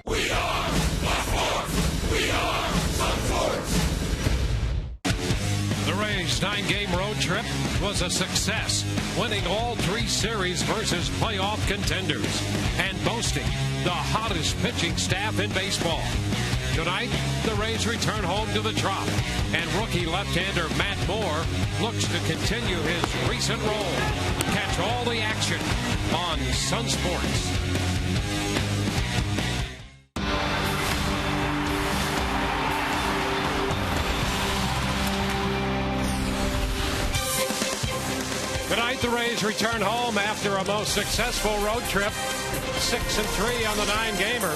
We are the Force. We are the Force. The Rays' 9-game road trip was a success, winning all 3 series versus playoff contenders and boasting the hottest pitching staff in baseball. Tonight, the Rays return home to the Trop, and rookie left-hander Matt Moore looks to continue his recent role. Catch all the action on Sun Sports. Tonight, the Rays return home after a most successful road trip, 6-3 on the 9-gamer.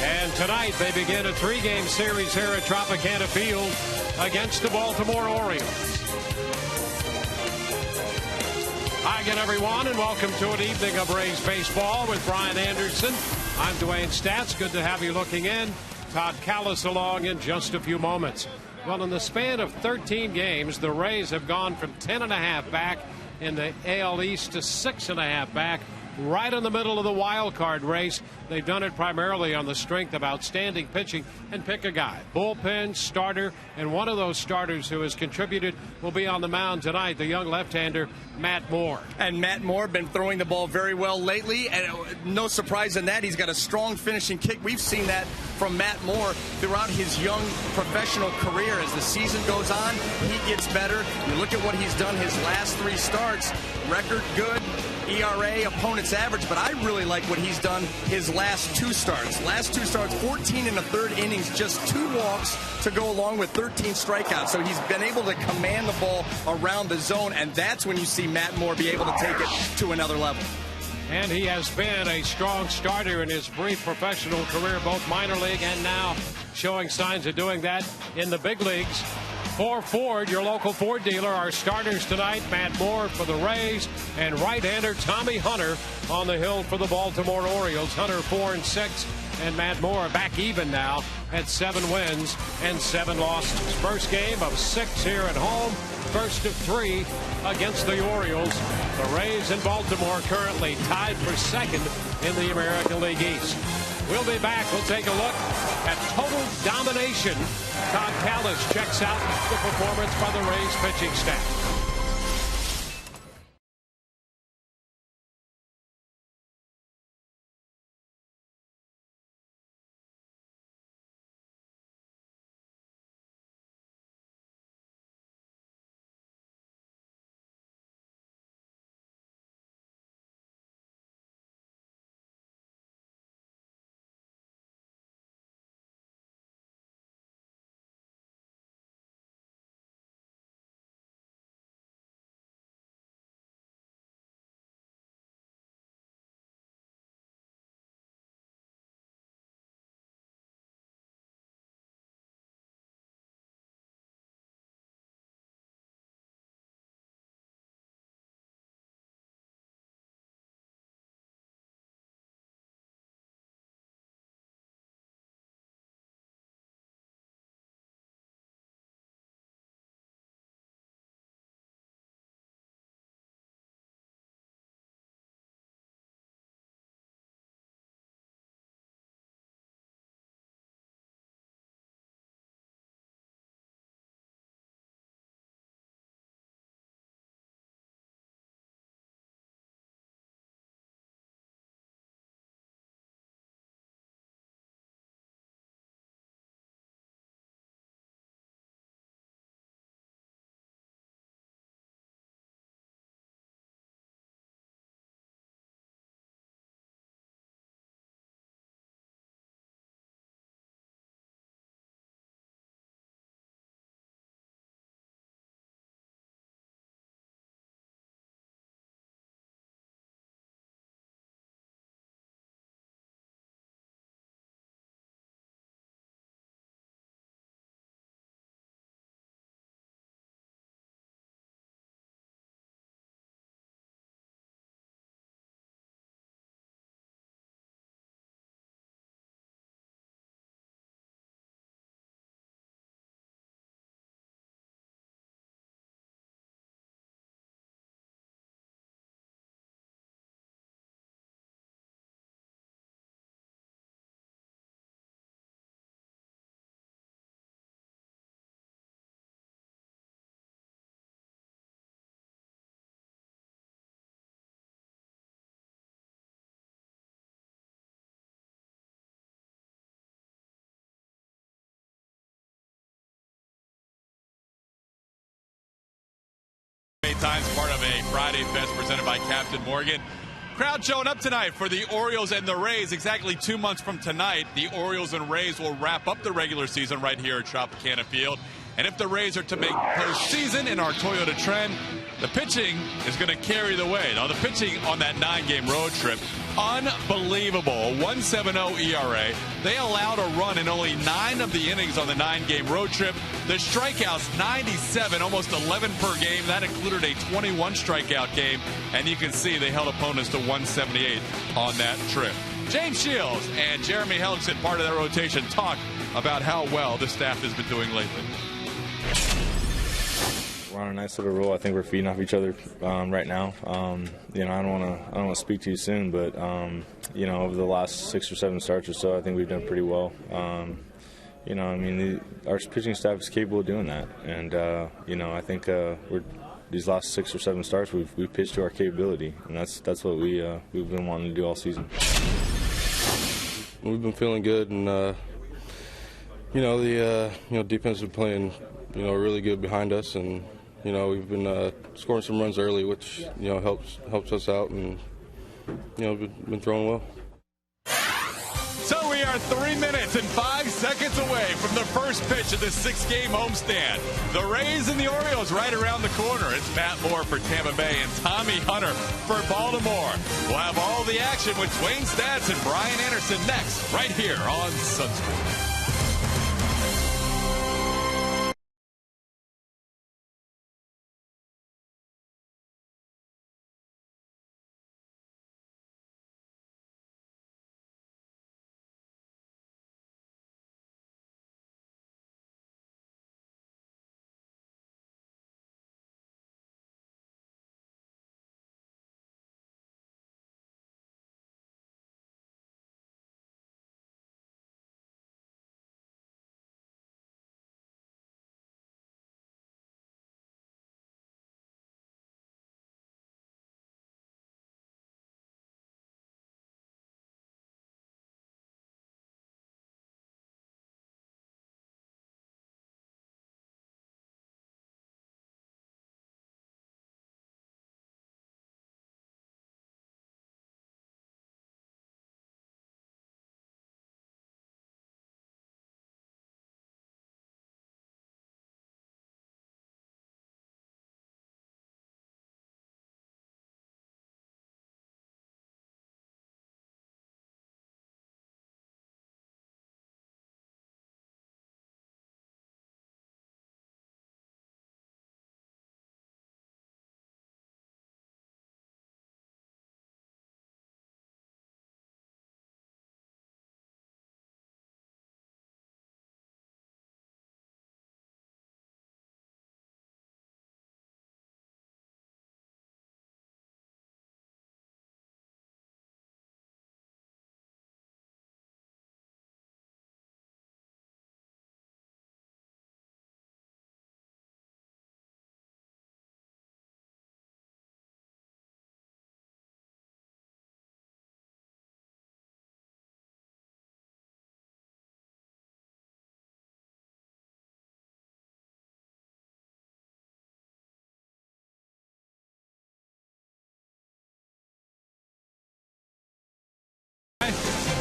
And tonight, they begin a 3-game series here at Tropicana Field against the Baltimore Orioles. Hi again, everyone, and welcome to an evening of Rays baseball with Brian Anderson. I'm Dwayne Stats. Good to have you looking in. Todd Callis along in just a few moments. Well, in the span of 13 games, the Rays have gone from 10.5 back in the AL East to 6.5 back, right in the middle of the wild card race. They've done it primarily on the strength of outstanding pitching. And pick a guy, bullpen, starter, and one of those starters who has contributed will be on the mound tonight, the young left-hander Matt Moore. And Matt Moore been throwing the ball very well lately, and no surprise in that. He's got a strong finishing kick. We've seen that from Matt Moore throughout his young professional career. As the season goes on, he gets better. You look at what he's done his last 3 starts, record good, ERA, opponent's average, but I really like what he's done his last 2 starts. 14 and a third innings, just 2 walks to go along with 13 strikeouts. So he's been able to command the ball around the zone, and that's when you see Matt Moore be able to take it to another level. And he has been a strong starter in his brief professional career, both minor league and now showing signs of doing that in the big leagues. For Ford, your local Ford dealer, our starters tonight, Matt Moore for the Rays and right-hander Tommy Hunter on the hill for the Baltimore Orioles. Hunter 4-6 and Matt Moore back even now at 7 wins and 7 losses. First game of 6 here at home, first of 3 against the Orioles. The Rays in Baltimore currently tied for second in the American League East. We'll be back. We'll take a look at total domination. Todd Callis checks out the performance by the Rays pitching staff. great times, part of a Friday Fest presented by Captain Morgan. Crowd showing up tonight for the Orioles and the Rays. Exactly 2 months from tonight, the Orioles and Rays will wrap up the regular season right here at Tropicana Field. And if the Rays are to make postseason in our Toyota trend, the pitching is going to carry the way. Now, the pitching on that 9-game road trip, unbelievable. 1.70 ERA. They allowed a run in only 9 of the innings on the 9-game road trip. The strikeouts, 97, almost 11 per game. That included a 21 strikeout game. And you can see they held opponents to 178 on that trip. James Shields and Jeremy Hellickson, part of that rotation, talk about how well the staff has been doing lately. We're on a nice little roll. I think we're feeding off each other right now. You know, I don't want to speak too soon, but you know, over the last 6 or 7 starts or so, I think we've done pretty well. You know, I mean, our pitching staff is capable of doing that, and you know, I think these last 6 or 7 starts we've pitched to our capability, and that's what we've been wanting to do all season. We've been feeling good, and you know, the defense has been playing, you know, really good behind us, and you know, we've been scoring some runs early, which, you know, helps us out, and you know, been throwing well. So we are 3 minutes and 5 seconds away from the first pitch of this 6-game homestand. The Rays and the Orioles right around the corner. It's Matt Moore for Tampa Bay and Tommy Hunter for Baltimore. We'll have all the action with Dwayne Stats and Brian Anderson next, right here on Sunscreen.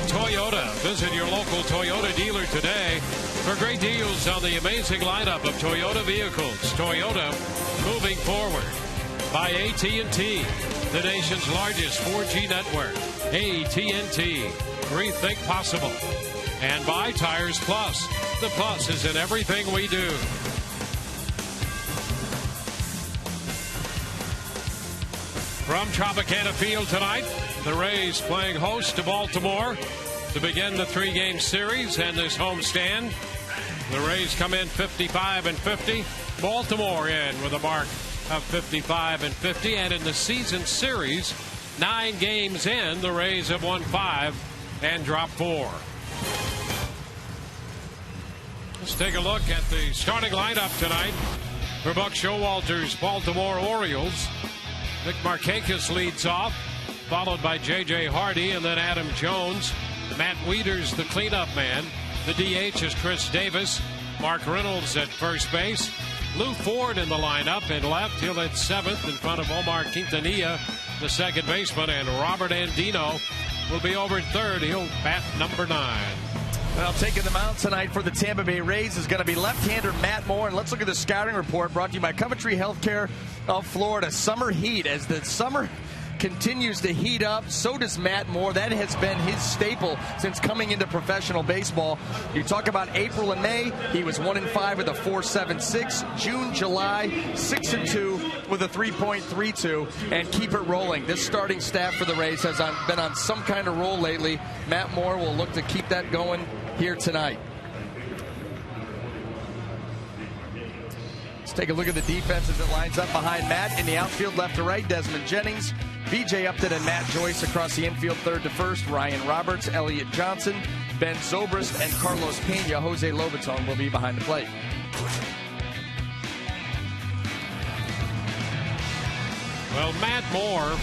Toyota. Visit your local Toyota dealer today for great deals on the amazing lineup of Toyota vehicles. Toyota, moving forward. By AT&T, the nation's largest 4G network. AT&T, rethink possible. And by Tires Plus. The plus is in everything we do. From Tropicana Field tonight, the Rays playing host to Baltimore to begin the 3-game series and this homestand. The Rays come in 55-50. Baltimore in with a mark of 55-50. And in the season series, 9 games in, the Rays have won 5 and dropped 4. Let's take a look at the starting lineup tonight for Buck Showalter's Baltimore Orioles. Nick Markakis leads off, followed by J.J. Hardy and then Adam Jones. Matt Wieters, the cleanup man. The DH is Chris Davis. Mark Reynolds at first base. Lou Ford in the lineup in left. He'll hit 7th in front of Omar Quintanilla, the second baseman, and Robert Andino will be over at third. He'll bat number 9. Well, taking the mound tonight for the Tampa Bay Rays is going to be left-hander Matt Moore. And let's look at the scouting report brought to you by Coventry Healthcare of Florida. Summer heat. As the summer continues to heat up, so does Matt Moore. That has been his staple since coming into professional baseball. You talk about April and May, he was 1-5 with a 4.76. June, July, 6-2 with a 3.32, and keep it rolling. This starting staff for the Rays has been on some kind of roll lately. Matt Moore will look to keep that going here tonight. Let's take a look at the defense as it lines up behind Matt. In the outfield, left to right, Desmond Jennings, B.J. Upton and Matt Joyce. Across the infield, third to first, Ryan Roberts, Elliot Johnson, Ben Zobrist, and Carlos Pena. Jose Lobaton will be behind the plate. Well, Matt Moore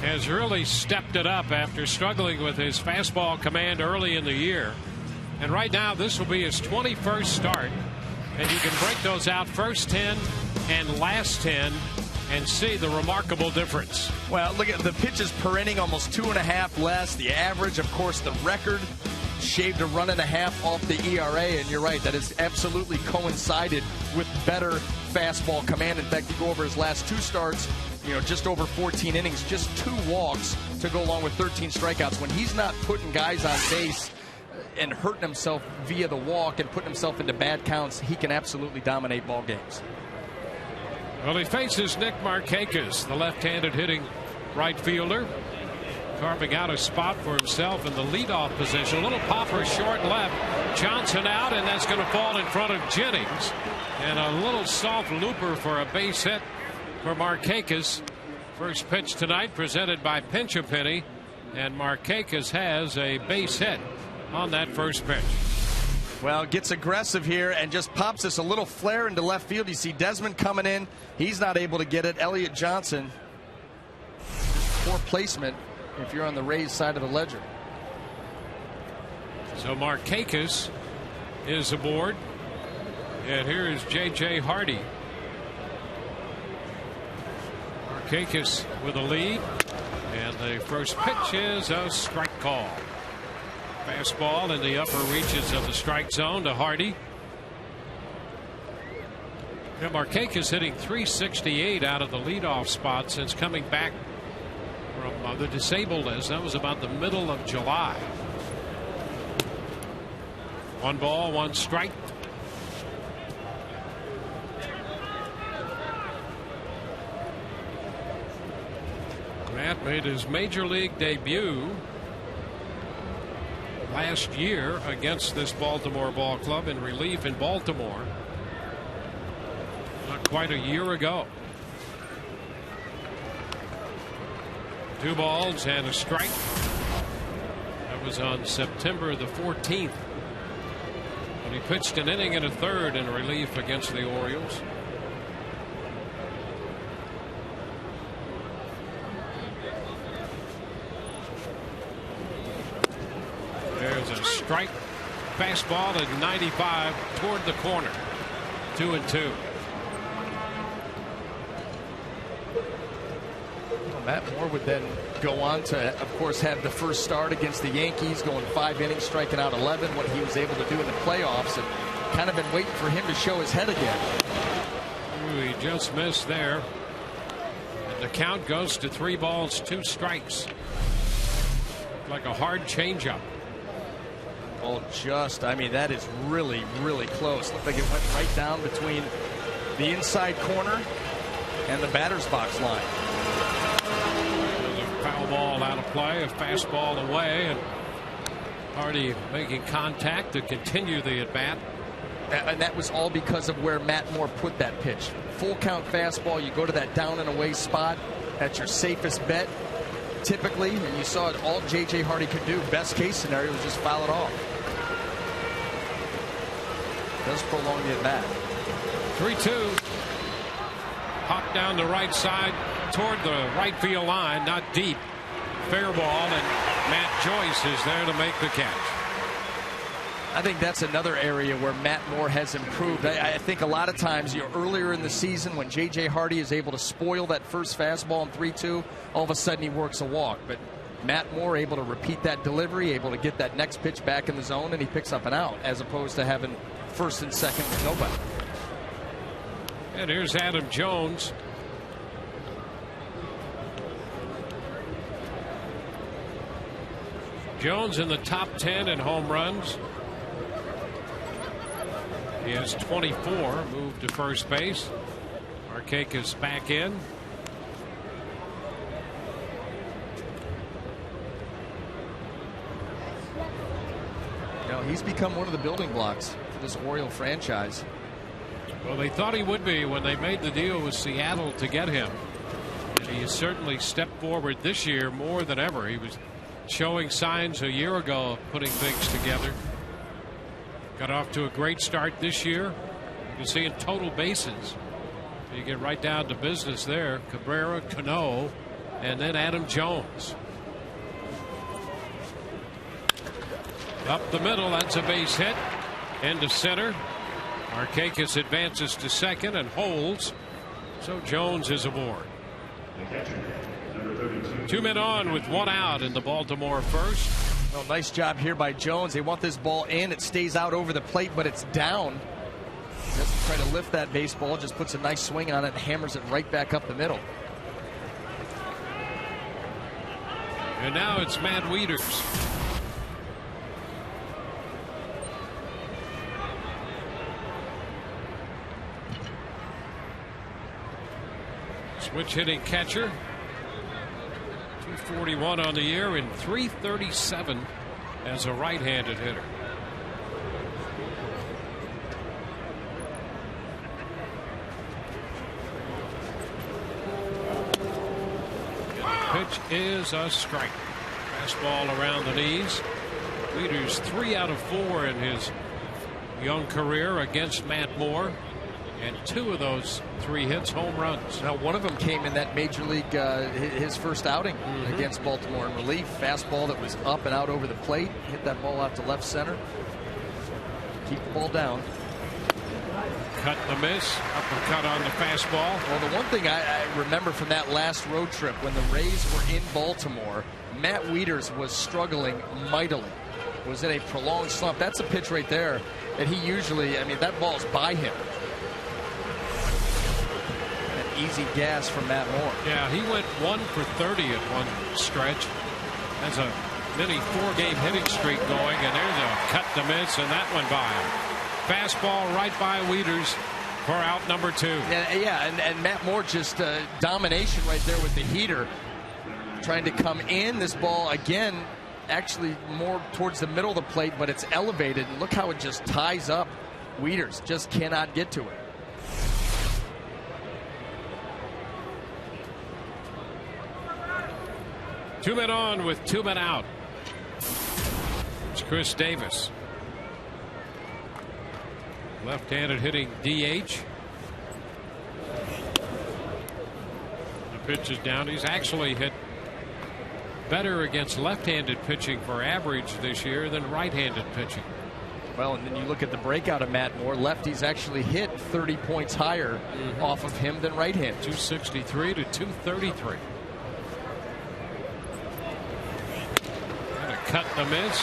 has really stepped it up after struggling with his fastball command early in the year. And right now, this will be his 21st start. And you can break those out first 10 and last 10 and see the remarkable difference. Well, look at the pitches per inning, almost 2.5 less. The average, of course, the record shaved a 1.5 off the ERA. And you're right, that has absolutely coincided with better fastball command. In fact, you go over his last 2 starts, just over 14 innings, just 2 walks to go along with 13 strikeouts. When he's not putting guys on base and hurting himself via the walk and putting himself into bad counts, he can absolutely dominate ball games. Well, he faces Nick Markakis, the left-handed hitting right fielder, carving out a spot for himself in the leadoff position. A little popper short left. Johnson out, and that's going to fall in front of Jennings. And a little soft looper for a base hit for Markakis. First pitch tonight presented by Pinch-A-Penny, and Markakis has a base hit on that first pitch. Well, gets aggressive here and just pops this a little flare into left field. You see Desmond coming in. He's not able to get it. Elliot Johnson, poor placement if you're on the Rays side of the ledger. So Markakis is aboard. And here is J.J. Hardy. Markakis with a lead. And the first pitch is a strike call. Fastball in the upper reaches of the strike zone to Hardy. Now Markakis hitting .368 out of the leadoff spot since coming back from the disabled list. That was about the middle of July. 1 ball, 1 strike. Matt made his major league debut last year against this Baltimore ball club in relief in Baltimore. Not quite a year ago. 2 balls and a strike. That was on September the 14th when he pitched an inning and a third in relief against the Orioles. There's a strike. Fastball at 95 toward the corner. 2-2. Well, Matt Moore would then go on to, of course, have the first start against the Yankees, going 5 innings, striking out 11. What he was able to do in the playoffs, and kind of been waiting for him to show his head again. Ooh, he just missed there. And the count goes to 3 balls, 2 strikes. Like a hard changeup. Oh, I mean, that is really, really close. Looked like it went right down between the inside corner and the batter's box line. There's a foul ball out of play, a fastball away, and Hardy making contact to continue the at-bat. And that was all because of where Matt Moore put that pitch. Full count fastball, you go to that down and away spot. That's your safest bet, typically, and you saw it. All J.J. Hardy could do, best case scenario, was just foul it off. Does prolong the at-bat. 3-2. Hawk down the right side toward the right field line, not deep. Fair ball, and Matt Joyce is there to make the catch. I think that's another area where Matt Moore has improved. I think a lot of times, earlier in the season when J.J. Hardy is able to spoil that first fastball in 3-2, all of a sudden he works a walk. But Matt Moore able to repeat that delivery, able to get that next pitch back in the zone, and he picks up an out, as opposed to having first and second with nobody. And here's Adam Jones. Jones in the top 10 in home runs. He has 24, moved to first base. Markakis back in. He's become one of the building blocks for this Oriole franchise. Well, they thought he would be when they made the deal with Seattle to get him. And he has certainly stepped forward this year more than ever. He was showing signs a year ago of putting things together. Got off to a great start this year. You can see in total bases. You get right down to business there. Cabrera, Cano, and then Adam Jones. Up the middle, that's a base hit. Into center. Markakis advances to second and holds. So Jones is aboard. 2 men on with 1 out in the Baltimore first. Well, nice job here by Jones. They want this ball in. It stays out over the plate, but it's down. Doesn't try to lift that baseball, just puts a nice swing on it and hammers it right back up the middle. And now it's Matt Wieters. Switch hitting catcher. 241 on the year and 337 as a right-handed hitter. Pitch is a strike. Fastball around the knees. Wieters 3 out of 4 in his young career against Matt Moore. And 2 of those 3 hits home runs. Now, one of them came in that major league, his first outing against Baltimore in relief. Fastball that was up and out over the plate. Hit that ball out to left center. Keep the ball down. Cut the miss. Uppercut on the fastball. Well, the one thing I remember from that last road trip when the Rays were in Baltimore, Matt Wieters was struggling mightily. Was in a prolonged slump. That's a pitch right there that he usually, that ball's by him. Easy gas from Matt Moore. Yeah, he went 1 for 30 at one stretch. Has a mini 4-game hitting streak going, and there's a cut to miss, and that went by him. Fastball right by Wieters for out number 2. Yeah, and Matt Moore just domination right there with the heater, trying to come in. This ball again, actually more towards the middle of the plate, but it's elevated, and look how it just ties up. Wieters just cannot get to it. Two men on with 2 men out. It's Chris Davis. Left-handed hitting DH. The pitch is down. He's actually hit better against left-handed pitching for average this year than right-handed pitching. Well, and then you look at the breakout of Matt Moore. Lefties actually hit 30 points higher off of him than right-handed. 263 to 233. Cut and a miss.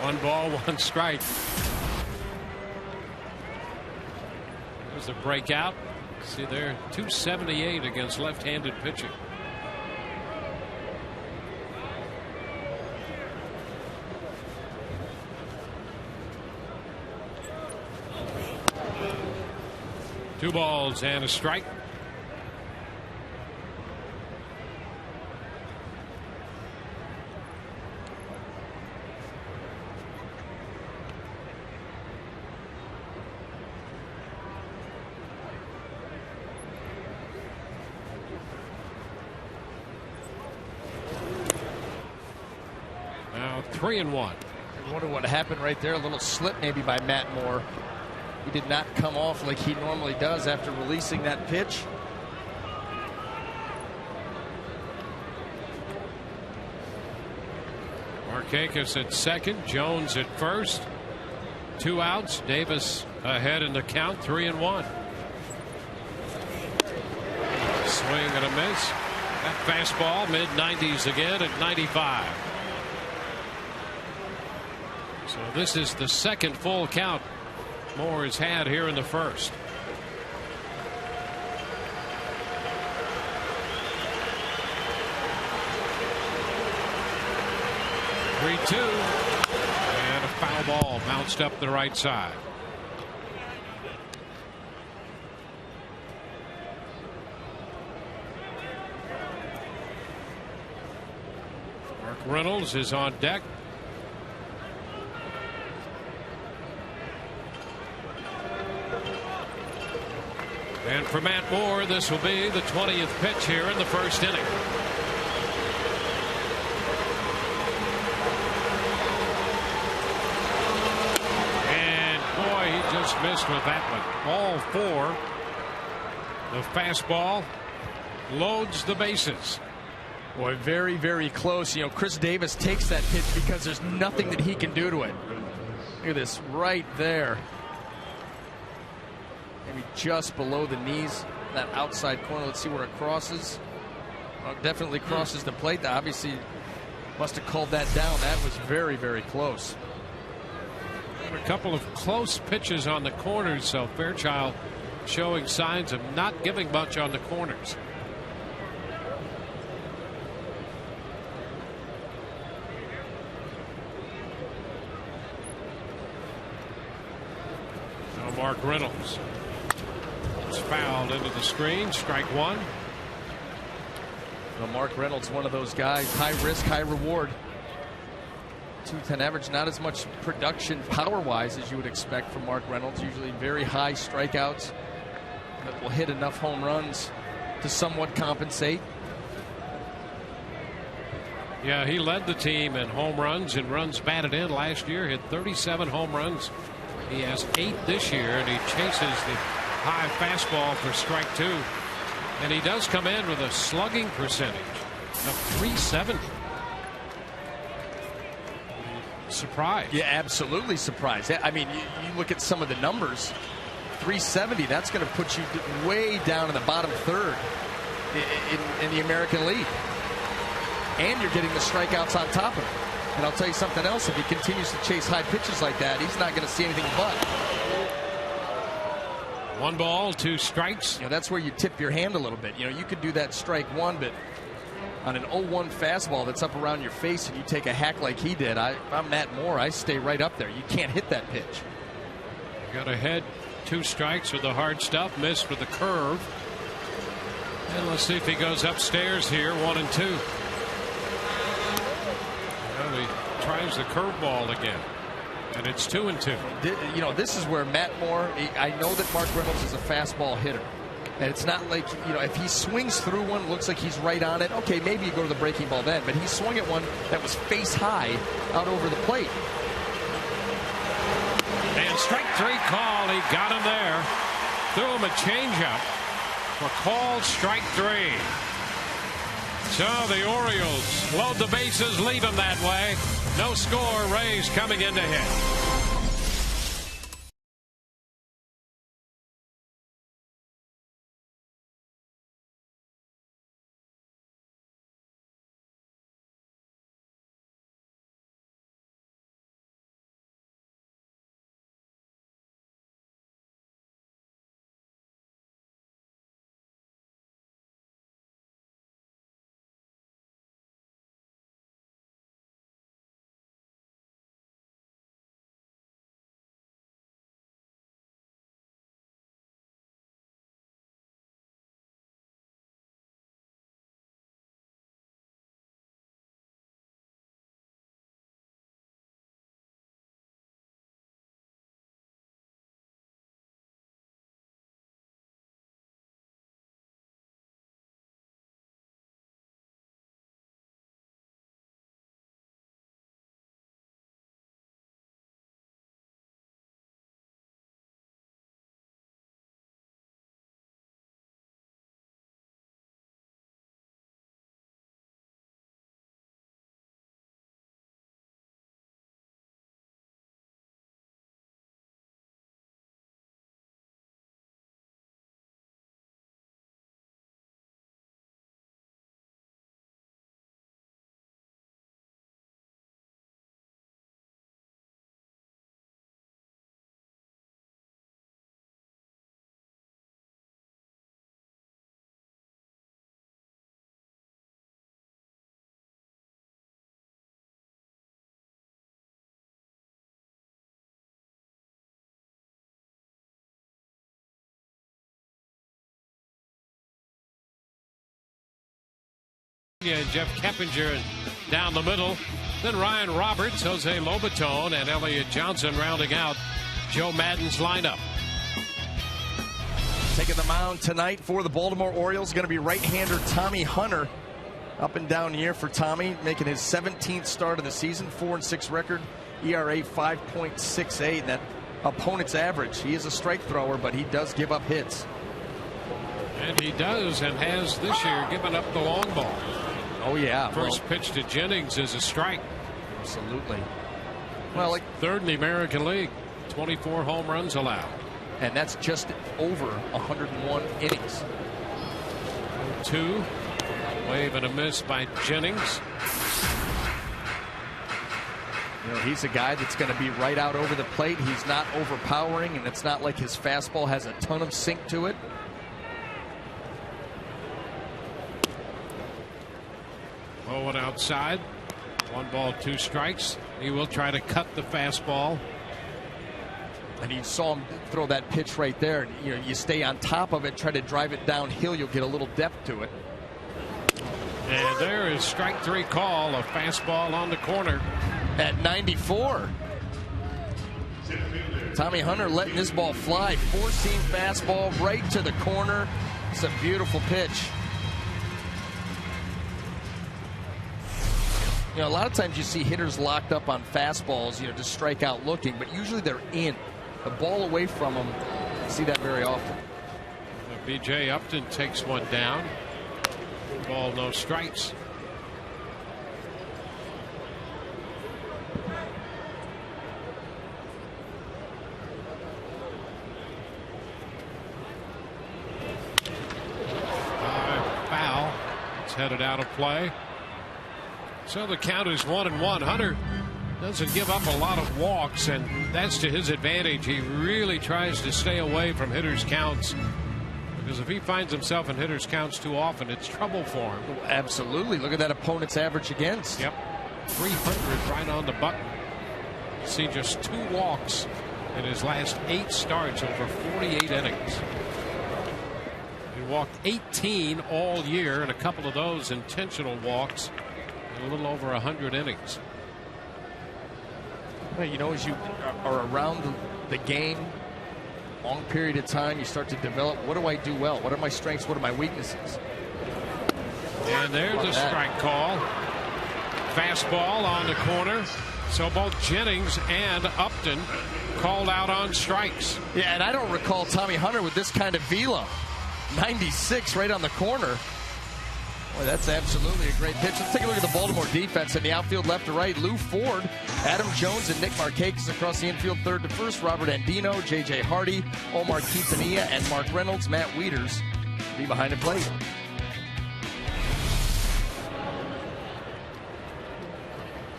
1 ball, 1 strike. There's a breakout. See there, 278 against left-handed pitching. Two balls and a strike. Now 3-1. I wonder what happened right there. A little slip maybe by Matt Moore. He did not come off like he normally does after releasing that pitch. Markakis at second, Jones at first. 2 outs. Davis ahead in the count, 3-1. Swing and a miss. That fastball mid-90s again at 95. So this is the second full count Moore has had here in the first. Three-two, and a foul ball bounced up the right side. Mark Reynolds is on deck. And for Matt Moore, this will be the 20th pitch here in the first inning. And boy, he just missed with that one. Ball 4. The fastball loads the bases. Boy, very, very close. You know, Chris Davis takes that pitch because there's nothing that he can do to it. Look at this right there. Maybe just below the knees, that outside corner. Let's see where it crosses. Well, definitely crosses the plate. Obviously, must have called that down. That was very, very close. A couple of close pitches on the corners, so Fairchild showing signs of not giving much on the corners. Now Mark Reynolds. Fouled into the screen. Strike one. Well, Mark Reynolds, one of those guys, high risk, high reward. 210 average, not as much production power wise as you would expect from Mark Reynolds. Usually very high strikeouts that will hit enough home runs to somewhat compensate. Yeah, he led the team in home runs and runs batted in last year. Hit 37 home runs. He has 8 this year, and he chases the high fastball for strike 2. And he does come in with a slugging percentage of .370. Surprised. Yeah, absolutely surprised. I mean, you look at some of the numbers. .370, that's going to put you way down in the bottom third in the American League. And you're getting the strikeouts on top of it. And I'll tell you something else. If he continues to chase high pitches like that, he's not going to see anything but. 1 ball, 2 strikes. You know, that's where you tip your hand a little bit. You know, you could do that strike 1, but on an 0-1 fastball that's up around your face and you take a hack like he did, if I'm Matt Moore, I stay right up there. You can't hit that pitch. Got ahead, 2 strikes with the hard stuff, missed with the curve. And let's see if he goes upstairs here, 1 and 2. Well, he tries the curveball again. And it's 2 and 2. You know, this is where Matt Moore, I know that Mark Reynolds is a fastball hitter. And it's not like, you know, if he swings through one, looks like he's right on it. Okay, maybe you go to the breaking ball then. But he swung at one that was face high out over the plate. And strike 3 call. He got him there. Threw him a changeup for called strike 3. So the Orioles load the bases, leave them that way. No score. Rays coming in to hit. And Jeff Keppinger down the middle. Then Ryan Roberts, Jose Lobaton, and Elliott Johnson rounding out Joe Madden's lineup. Taking the mound tonight for the Baltimore Orioles going to be right-hander Tommy Hunter. Up and down year for Tommy, making his 17th start of the season, 4-6 record, ERA 5.68. That opponent's average. He is a strike thrower, but he does give up hits. And he does, and has this year given up the long ball. Oh yeah. First pitch to Jennings is a strike. Absolutely. Well, like third in the American League. 24 home runs allowed. And that's just over 101 innings. 2. Wave and a miss by Jennings. You know, he's a guy that's going to be right out over the plate. He's not overpowering, and it's not like his fastball has a ton of sink to it. Owen outside. 1 ball, 2 strikes. He will try to cut the fastball. And you saw him throw that pitch right there. You know, you stay on top of it, try to drive it downhill, you'll get a little depth to it. And there is strike 3 call, a fastball on the corner. At 94. Tommy Hunter letting this ball fly. 4-seam fastball right to the corner. It's a beautiful pitch. You know, a lot of times you see hitters locked up on fastballs, you know, just strike out looking, but usually they're in. The ball away from them, you see that very often. B.J. Upton takes one down. Ball, no strikes. Foul. It's headed out of play. So the count is 1-1. Hunter doesn't give up a lot of walks, and that's to his advantage. He really tries to stay away from hitters' counts, because if he finds himself in hitters' counts too often, it's trouble for him. Absolutely. Look at that opponent's average against. Yep. 300 right on the button. See just 2 walks in his last 8 starts over 48 innings. He walked 18 all year, and a couple of those intentional walks. A little over 100 innings. Well, you know, as you are around the game, long period of time, you start to develop, what do I do well? What are my strengths? What are my weaknesses? And there's a strike call. Fastball on the corner. So both Jennings and Upton called out on strikes. Yeah, and I don't recall Tommy Hunter with this kind of velo. 96 right on the corner. Boy, that's absolutely a great pitch. Let's take a look at the Baltimore defense in the outfield, left to right. Lou Ford, Adam Jones, and Nick Markakis across the infield, third to first. Robert Andino, J.J. Hardy, Omar Quintanilla, and Mark Reynolds. Matt Wieters be behind the plate.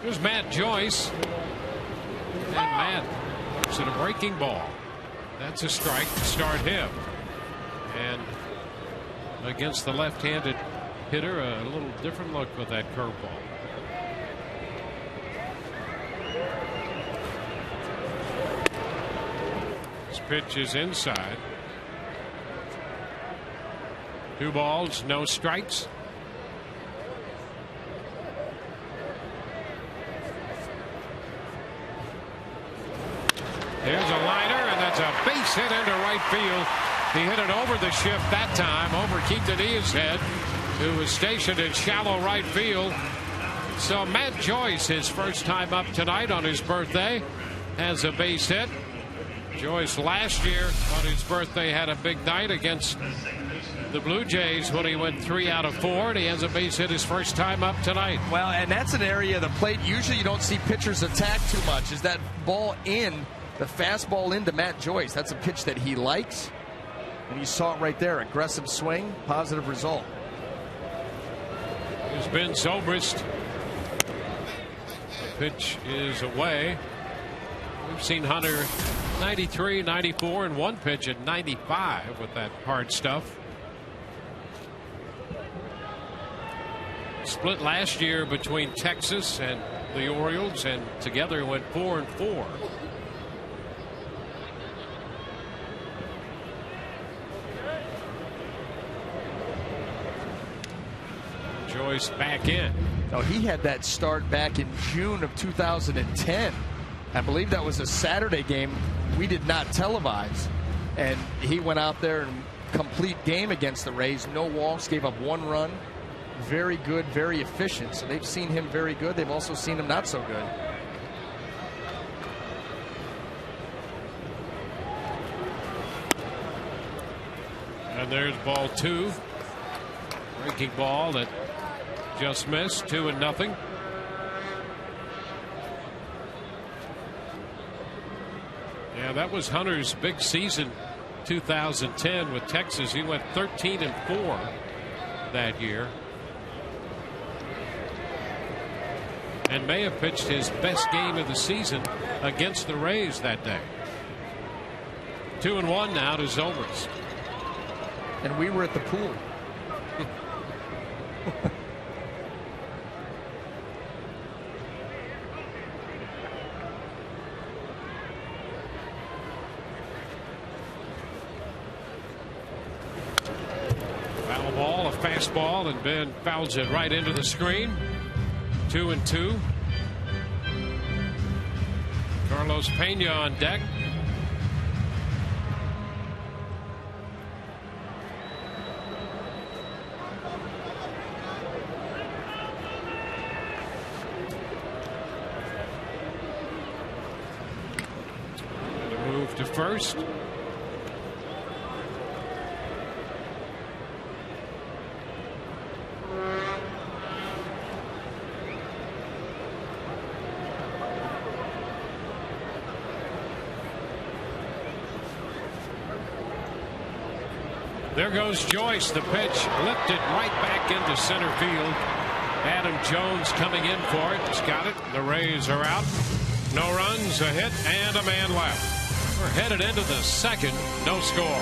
Here's Matt Joyce. And Matt looks at a breaking ball. That's a strike to start him. And against the left-handed hitter, a little different look with that curveball. This pitch is inside. 2 balls, no strikes. There's a liner, and that's a base hit into right field. He hit it over the shift that time, over Quintanilla's head, who was stationed in shallow right field. So Matt Joyce, his first time up tonight on his birthday, has a base hit. Joyce last year on his birthday had a big night against the Blue Jays when he went 3 out of 4, and he has a base hit his first time up tonight. Well, and that's an area of the plate usually you don't see pitchers attack too much. Is that ball in, the fastball into Matt Joyce. That's a pitch that he likes. And you saw it right there. Aggressive swing, positive result. Here's Ben Zobrist. The pitch is away. We've seen Hunter 93, 94, and 1 pitch at 95 with that hard stuff. Split last year between Texas and the Orioles, and together went 4-4. Joyce back in. No, he had that start back in June of 2010. I believe that was a Saturday game we did not televise. And he went out there and complete game against the Rays. No walks, gave up 1 run. Very good, very efficient. So they've seen him very good. They've also seen him not so good. And there's ball 2. Breaking ball that just missed. 2-0. Yeah, that was Hunter's big season 2010 with Texas. He went 13-4 that year. And may have pitched his best game of the season against the Rays that day. 2-1 now to Zobrist. And we were at the pool. Foul ball, a fastball, and Ben fouls it right into the screen. 2-2. Carlos Pena on deck. Move to first. There goes Joyce. The pitch lifted right back into center field. Adam Jones coming in for it. He's got it. The Rays are out. No runs, a hit, and a man left. We're headed into the second. No score.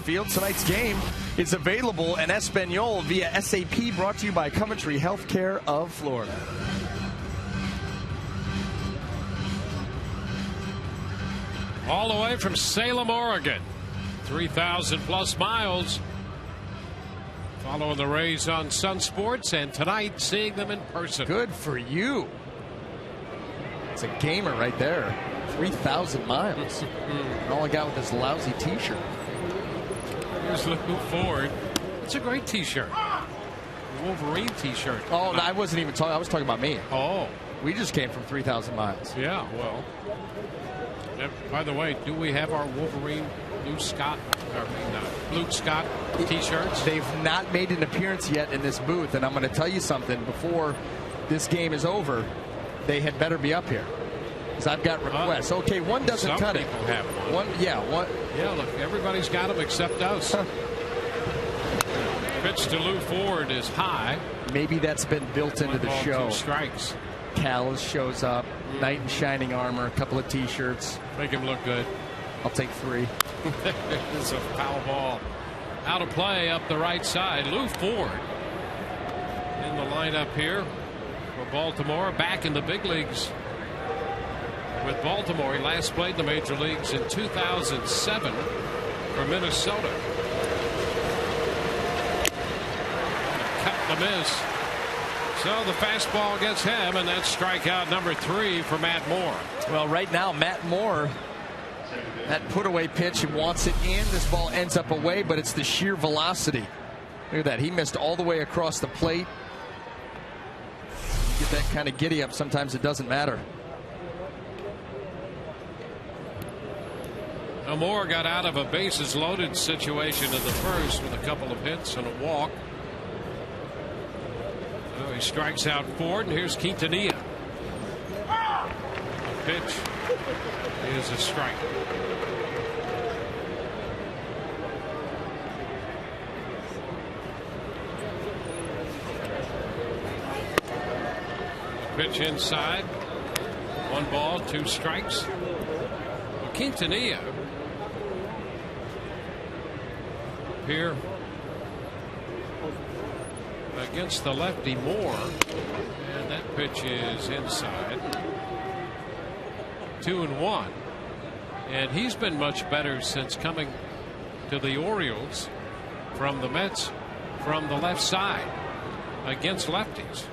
Field. Tonight's game is available in Espanol via SAP, brought to you by Coventry Healthcare of Florida. All the way from Salem, Oregon. 3,000 plus miles. Following the Rays on Sun Sports, and tonight seeing them in person. Good for you. It's a gamer right there. 3,000 miles. And all I got with this lousy t-shirt. Here's Lou Ford. It's a great t-shirt. Wolverine t-shirt. Oh, no, I wasn't even talking. I was talking about me. Oh. We just came from 3,000 miles. Yeah, well. By the way, do we have our Wolverine Luke Scott t-shirts? They've not made an appearance yet in this booth, and I'm going to tell you something. Before this game is over, they had better be up here. Because I've got requests. Okay, one doesn't some cut it. people have one. Yeah, one. Yeah, look, everybody's got them except us. Pitch to Lou Ford is high. Maybe that's been built into the show. 2 strikes. Callis shows up, knight in shining armor, a couple of T-shirts. Make him look good. I'll take 3. It's a foul ball. Out of play up the right side. Lou Ford in the lineup here for Baltimore. Back in the big leagues with Baltimore. He last played in the major leagues in 2007 for Minnesota. Cut and a miss. So the fastball gets him, and that's strikeout number 3 for Matt Moore. Well, right now, Matt Moore, that put-away pitch, he wants it in. This ball ends up away, but it's the sheer velocity. Look at that. He missed all the way across the plate. You get that kind of giddy up, sometimes it doesn't matter. Now Moore got out of a bases-loaded situation in the first with a couple of hits and a walk. So he strikes out Ford, and here's Quintanilla. A pitch is a strike. Pitch inside. 1 ball, 2 strikes. Well, Quintanilla here against the lefty Moore, and that pitch is inside. 2-1, and he's been much better since coming to the Orioles from the Mets from the left side against lefties.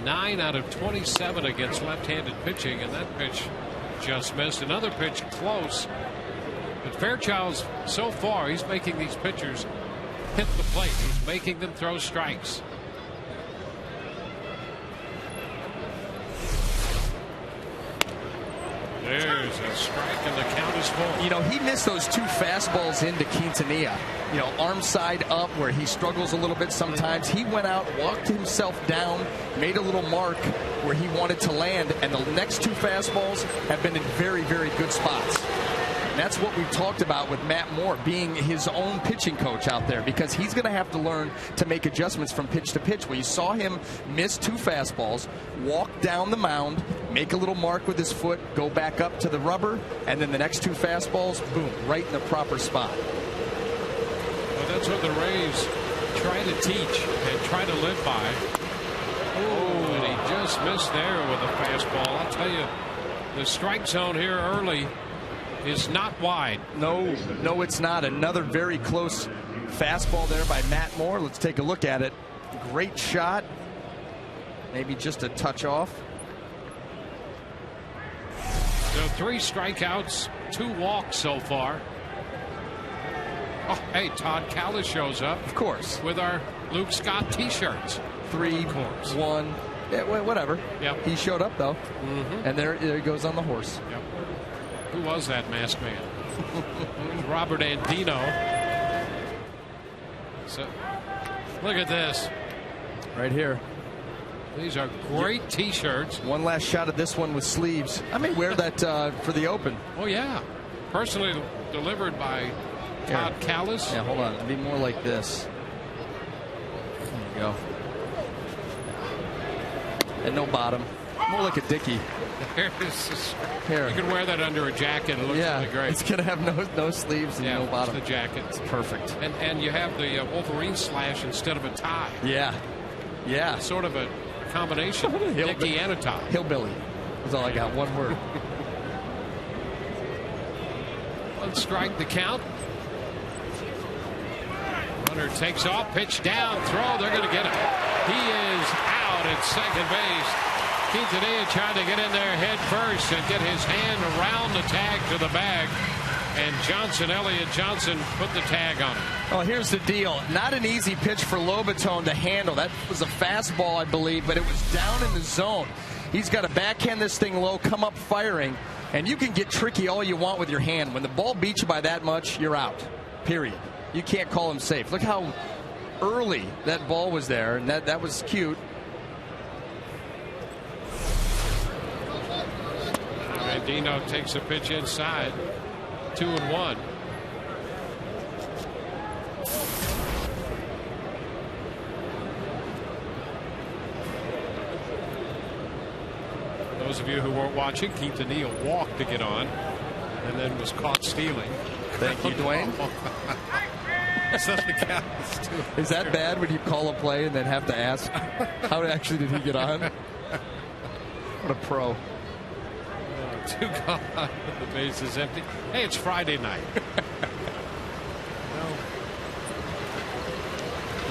9 out of 27 against left-handed pitching, and that pitch just missed. Another pitch close, but Fairchild's so far, he's making these pitchers hit the plate. He's making them throw strikes. There's a strike, and the count is full. You know, he missed those 2 fastballs into Quintanilla. You know, arm side up where he struggles a little bit sometimes. He went out, walked himself down, made a little mark where he wanted to land, and the next 2 fastballs have been in very, very good spots. And that's what we've talked about with Matt Moore being his own pitching coach out there, because he's going to have to learn to make adjustments from pitch to pitch. Well, you saw him miss 2 fastballs, walk down the mound, make a little mark with his foot, go back up to the rubber, and then the next 2 fastballs, boom, right in the proper spot. Well, that's what the Rays try to teach and try to live by. Oh, and he just missed there with a fastball. I'll tell you, the strike zone here early is not wide. No, it's not. Another very close fastball there by Matt Moore. Let's take a look at it. Great shot. Maybe just a touch off. So 3 strikeouts, 2 walks so far. Oh, hey, Todd Callis shows up. Of course. With our Luke Scott T-shirts. 3, 1. Yeah, whatever. Yep. He showed up, though. Mm-hmm. And there he goes on the horse. Yep. Who was that masked man? Robert Andino. So, look at this. Right here. These are great T-shirts. One last shot of this one with sleeves. I may wear that for the Open. Oh, yeah. Personally delivered by Todd Callis. Yeah, hold on. It'll be more like this. There you go. And no bottom. More like a Dickie. Here. You can wear that under a jacket. It looks really great. It's going to have no sleeves and no bottom. The jacket. It's perfect. And you have the Wolverine slash instead of a tie. Yeah. Yeah. Sort of a combination. Dickie and a tie. Hillbilly. That's all I got. One word. 1 strike the count. Runner takes off, pitch down, throw. They're going to get him. He is out at second base. Quintanilla tried to get in there head first and get his hand around the tag to the bag. And Elliott Johnson, put the tag on him. Oh, here's the deal. Not an easy pitch for Lobaton to handle. That was a fastball, I believe, but it was down in the zone. He's got to backhand this thing low, come up firing, and you can get tricky all you want with your hand. When the ball beats you by that much, you're out, period. You can't call him safe. Look how early that ball was there, and that was cute. Andino takes a pitch inside. 2-1. Those of you who weren't watching, Quintanilla walked to get on and then was caught stealing. Thank you, Dwayne. So the count is 2-0. Is that bad when you call a play and then have to ask, how actually did he get on? What a pro. 2 gone. The base is empty. Hey, it's Friday night.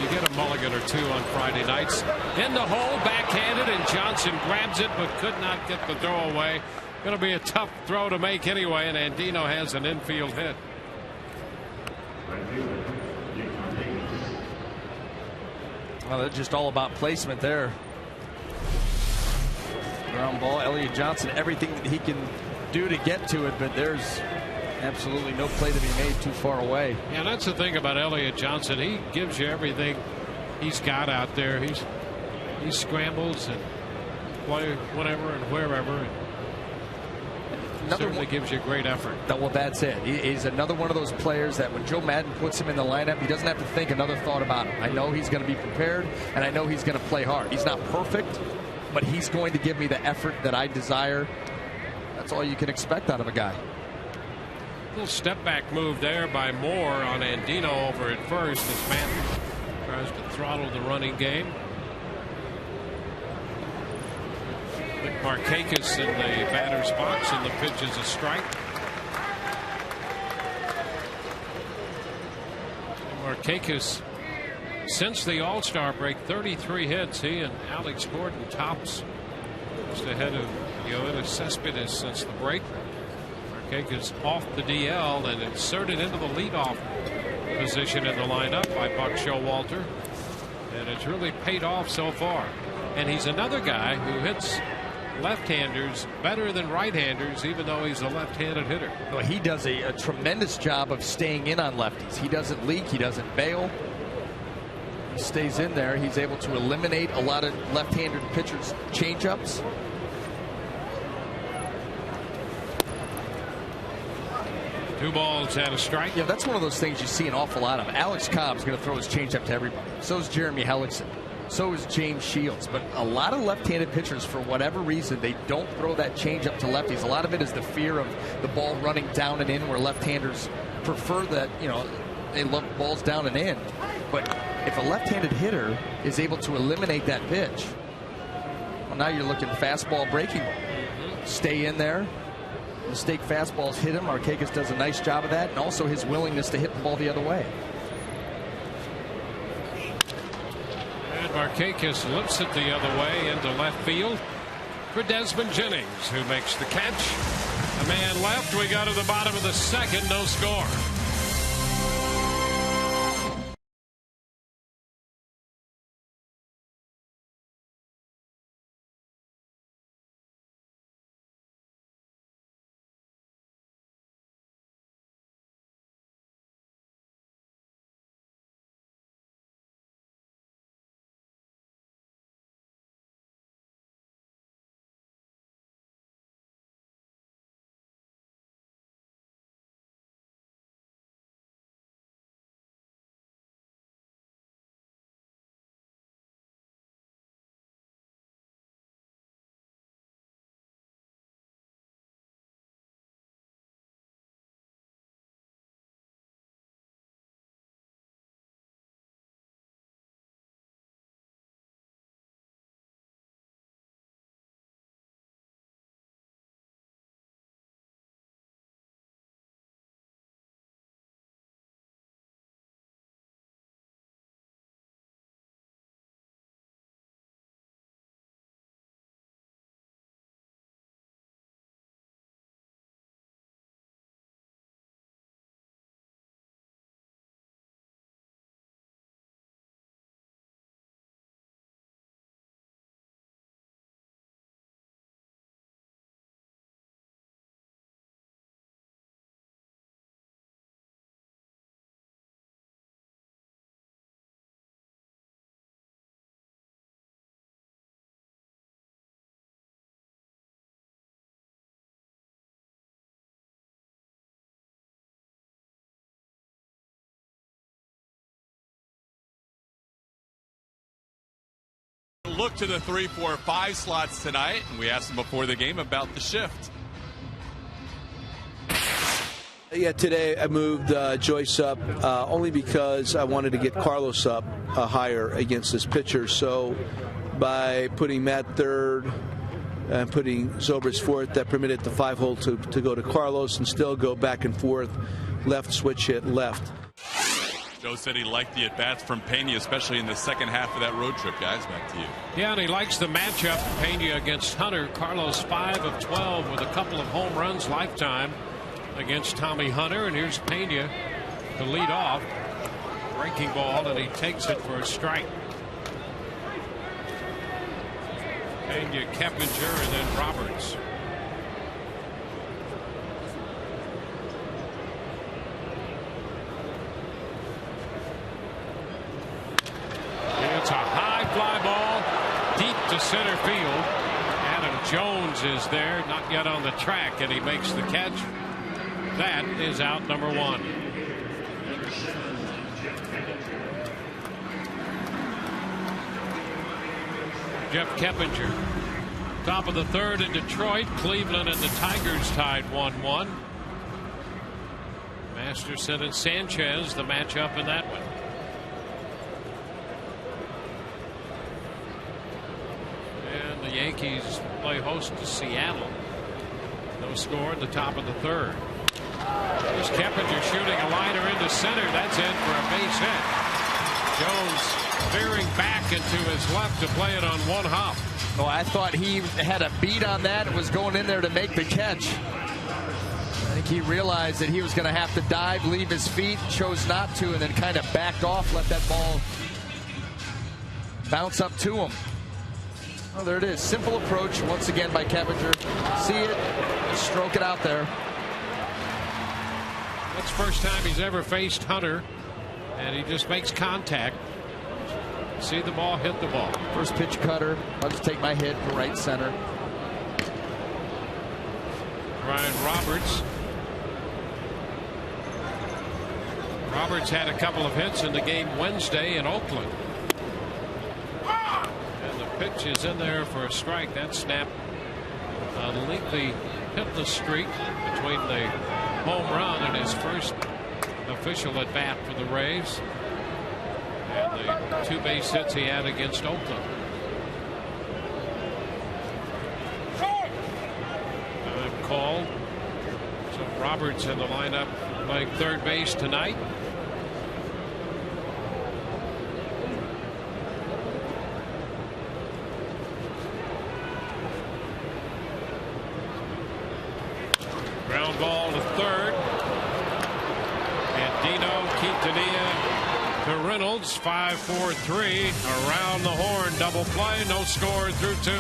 You get a mulligan or two on Friday nights. In the hole, backhanded, and Johnson grabs it but could not get the throw away. Going to be a tough throw to make anyway, and Andino has an infield hit. Well, they're just all about placement there. Ground ball. Elliott Johnson, everything that he can do to get to it, but there's absolutely no play to be made too far away. Yeah, that's the thing about Elliott Johnson. He gives you everything he's got out there. He scrambles and play whenever and wherever. And certainly gives you great effort. Well, that's it. He's another one of those players that when Joe Madden puts him in the lineup, he doesn't have to think another thought about him. I know he's going to be prepared, and I know he's going to play hard. He's not perfect, but he's going to give me the effort that I desire. That's all you can expect out of a guy. Little step back move there by Moore on Andino over at first as Madden tries to throttle the running game. Markakis in the batter's box, and the pitch is a strike. Markakis, since the All-Star break, 33 hits. He and Alex Gordon tops, just ahead of Yoenis Cespedes since the break. Markakis off the DL and inserted into the leadoff position in the lineup by Buck Showalter, and it's really paid off so far. And he's another guy who hits left-handers better than right-handers, even though he's a left-handed hitter. Well, he does a tremendous job of staying in on lefties. He doesn't leak. He doesn't bail. He stays in there. He's able to eliminate a lot of left-handed pitchers' changeups. Two balls and a strike. Yeah, that's one of those things you see an awful lot of. Alex Cobb's going to throw his changeup to everybody. So is Jeremy Hellickson. So is James Shields. But a lot of left-handed pitchers, for whatever reason, they don't throw that changeup to lefties. A lot of it is the fear of the ball running down and in, where left-handers prefer that, they love balls down and in. But if a left-handed hitter is able to eliminate that pitch, well, now you're looking fastball breaking ball. Stay in there. Mistake fastballs hit him. Markakis does a nice job of that, and also his willingness to hit the ball the other way. Markakis lifts it the other way into left field for Desmond Jennings, who makes the catch. A man left. We go to the bottom of the second. No score. look to the 3, 4, 5 slots tonight. And we asked him before the game about the shift. Yeah, today I moved Joyce up only because I wanted to get Carlos up higher against this pitcher. So by putting Matt third and putting Zobrist fourth, that permitted the 5-hole to go to Carlos and still go back and forth, left switch hit left. Joe said he liked the at-bats from Pena, especially in the second half of that road trip. Guys, back to you. Yeah, and he likes the matchup. Pena against Hunter. Carlos 5 of 12 with a couple of home runs lifetime against Tommy Hunter. And here's Pena to lead off. Breaking ball, and he takes it for a strike. Pena, Keppinger, and then Roberts. It's a high fly ball deep to center field. Adam Jones is there, not yet on the track, and he makes the catch. That is out number 1. Jeff Keppinger. Top of the third in Detroit. Cleveland and the Tigers tied 1-1. Masterson and Sanchez, the matchup in that one. And the Yankees play host to Seattle. No score in the top of the third. Here's Keppinger shooting a liner into center. That's in for a base hit. Jones veering back into his left to play it on one hop. Well, I thought he had a beat on that and was going in there to make the catch. I think he realized that he was going to have to dive, leave his feet, chose not to, and then kind of backed off, let that ball bounce up to him. Oh, there it is. Simple approach once again by Keppinger. See it, stroke it out there. That's the first time he's ever faced Hunter, and he just makes contact. See the ball, hit the ball. First pitch cutter. I'll just take my hit for right center. Ryan Roberts. Roberts had a couple of hits in the game Wednesday in Oakland. And the pitch is in there for a strike. That snapped a lengthy hitless streak between the home run and his first official at bat for the Rays and the 2 base hits he had against Oakland. Time called. So Roberts in the lineup playing third base tonight. Ground ball to third. And Dino Quintanilla to Reynolds. 5-4-3 around the horn. Double play. No score through 2.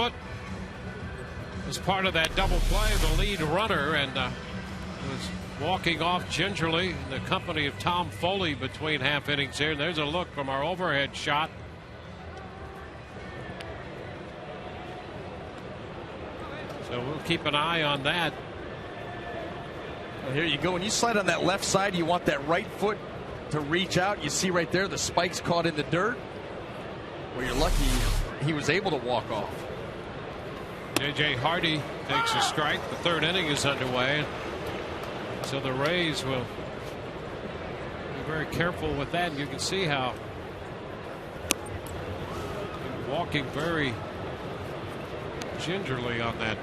foot as part of that double play, the lead runner, and was walking off gingerly in the company of Tom Foley between half innings here. And there's a look from our overhead shot. So we'll keep an eye on that. Well, here you go. When you slide on that left side, you want that right foot to reach out. You see right there the spikes caught in the dirt. Well, you're lucky he was able to walk off. J.J. Hardy takes a strike. The third inning is underway. So the Rays will be very careful with that. And you can see how walking very gingerly on that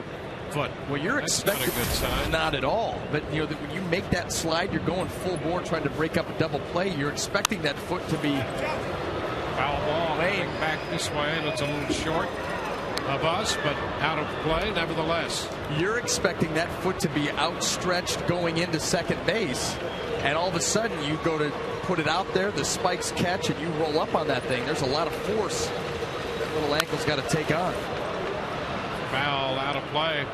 foot. Well, you're expecting not a good sign. Not at all. But you know that when you make that slide, you're going full bore trying to break up a double play. You're expecting that foot to be foul ball coming back this way, and it's a little short of us, but out of play nevertheless. You're expecting that foot to be outstretched going into second base, and all of a sudden you go to put it out there, the spikes catch, and you roll up on that thing. There's a lot of force that little ankle's got to take on. Foul, out of play.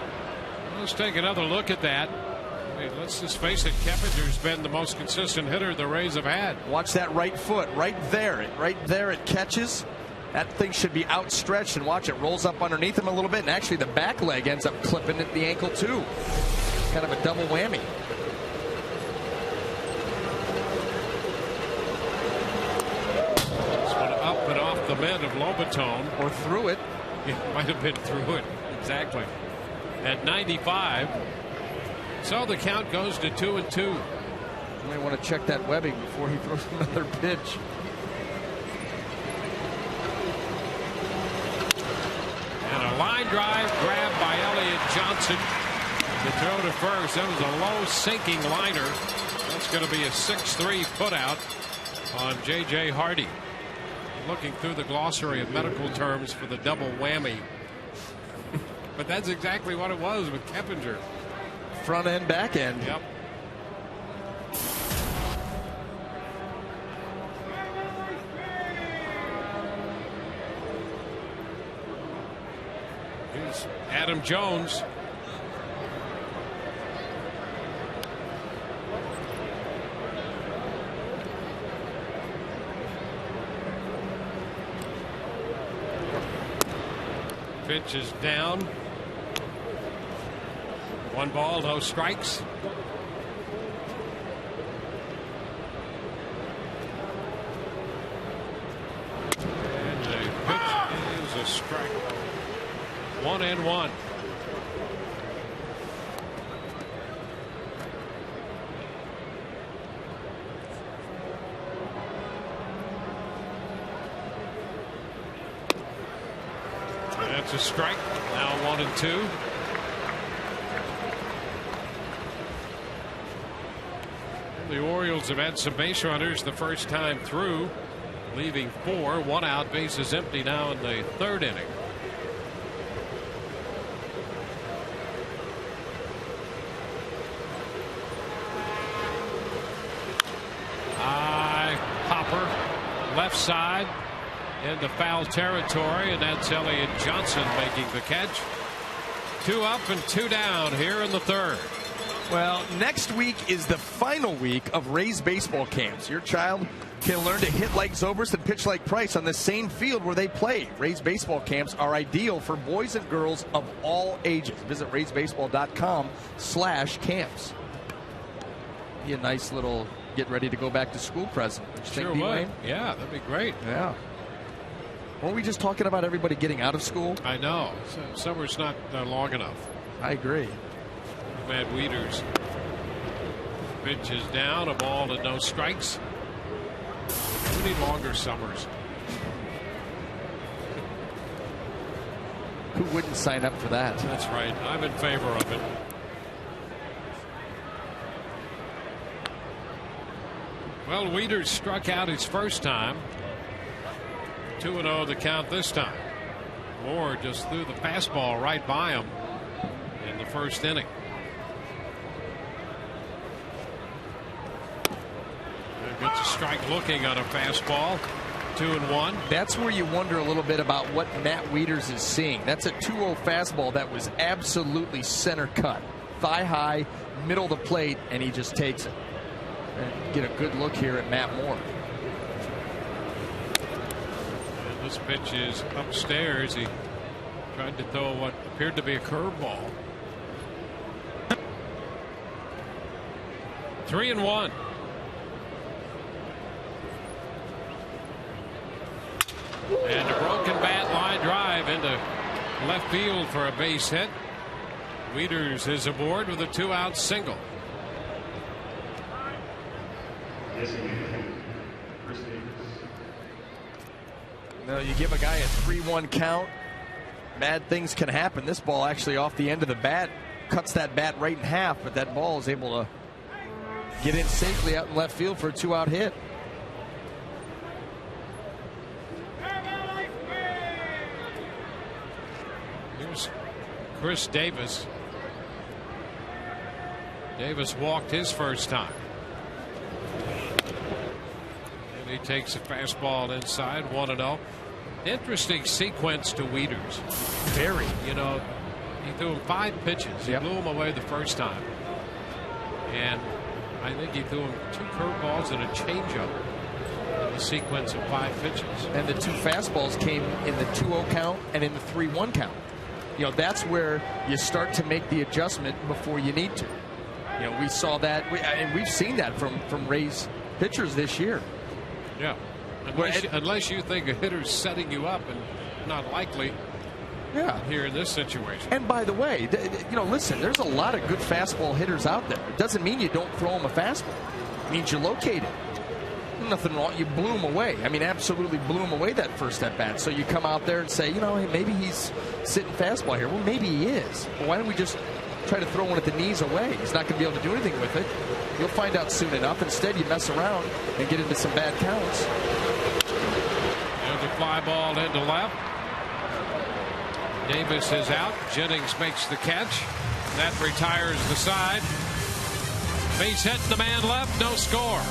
Let's take another look at that. I mean, let's just face it, Keppinger's been the most consistent hitter the Rays have had. Watch that right foot right there it catches. That thing should be outstretched, and watch it rolls up underneath him a little bit, and actually the back leg ends up clipping at the ankle too. Kind of a double whammy. This one up and off the mitt of Lobaton. Or through it. It might have been through it. Exactly. At 95. So the count goes to 2-2. You may want to check that webbing before he throws another pitch. And a line drive grabbed by Elliott Johnson to throw to first. That was a low sinking liner. That's going to be a 6-3 putout on J.J. Hardy. Looking through the glossary of medical terms for the double whammy. But that's exactly what it was with Keppinger. Front end, back end. Yep. Here's Adam Jones. Pitch is down. 1 ball, no strikes. And the pitch is a strike. 1-1. That's a strike. Now 1-2. The Orioles have had some base runners the first time through, leaving 4. 1 out, bases empty now in the third inning. Hopper, left side into foul territory, and that's Elliott Johnson making the catch. 2 up and 2 down here in the third. Well, next week is the final week of Rays baseball camps. Your child can learn to hit like Zobrist and pitch like Price on the same field where they play. Rays baseball camps are ideal for boys and girls of all ages. Visit raysbaseball.com/camps. Be a nice little get ready to go back to school present. Sure would. Yeah, that'd be great. Yeah. Weren't we just talking about everybody getting out of school? I know. Summer's not long enough. I agree. Matt Wieters. Pitch is down, a ball to no strikes. We need longer summers. Who wouldn't sign up for that? That's right. I'm in favor of it. Well, Wieters struck out his first time. 2-0 the count this time. Moore just threw the fastball right by him in the first inning. Gets a strike looking on a fastball. 2-1. That's where you wonder a little bit about what Matt Wieters is seeing. That's a 2-0 fastball that was absolutely center cut, thigh high, middle of the plate, and he just takes it. And get a good look here at Matt Moore. And this pitch is upstairs. He tried to throw what appeared to be a curveball. 3-1. And a broken bat line drive into left field for a base hit. Wieters is aboard with a 2-out single. No, you give a guy a 3-1 count, bad things can happen. This ball actually off the end of the bat cuts that bat right in half, but that ball is able to get in safely out in left field for a 2-out hit. Here's Chris Davis. Davis walked his first time. And he takes a fastball inside, 1-0. Interesting sequence to Wieters. Very. You know, he threw him 5 pitches. He blew him away the first time. And I think he threw him 2 curveballs and a changeup in the sequence of 5 pitches. And the 2 fastballs came in the 2-0 count and in the 3-1 count. You know, that's where you start to make the adjustment before you need to. You know, we saw that, and we've seen that from Rays pitchers this year. Yeah. Unless you think a hitter's setting you up, and not likely here in this situation. And by the way, you know, listen, there's a lot of good fastball hitters out there. It doesn't mean you don't throw them a fastball. It means you locate it. Nothing wrong. You blew him away. I mean, absolutely blew him away that first at bat. So you come out there and say, you know, hey, maybe he's sitting fastball here. Well, maybe he is. Well, why don't we just try to throw one at the knees away? He's not going to be able to do anything with it. You'll find out soon enough. Instead, you mess around and get into some bad counts. There's a fly ball into left. Davis is out. Jennings makes the catch. That retires the side. Base hit, the man left, no score.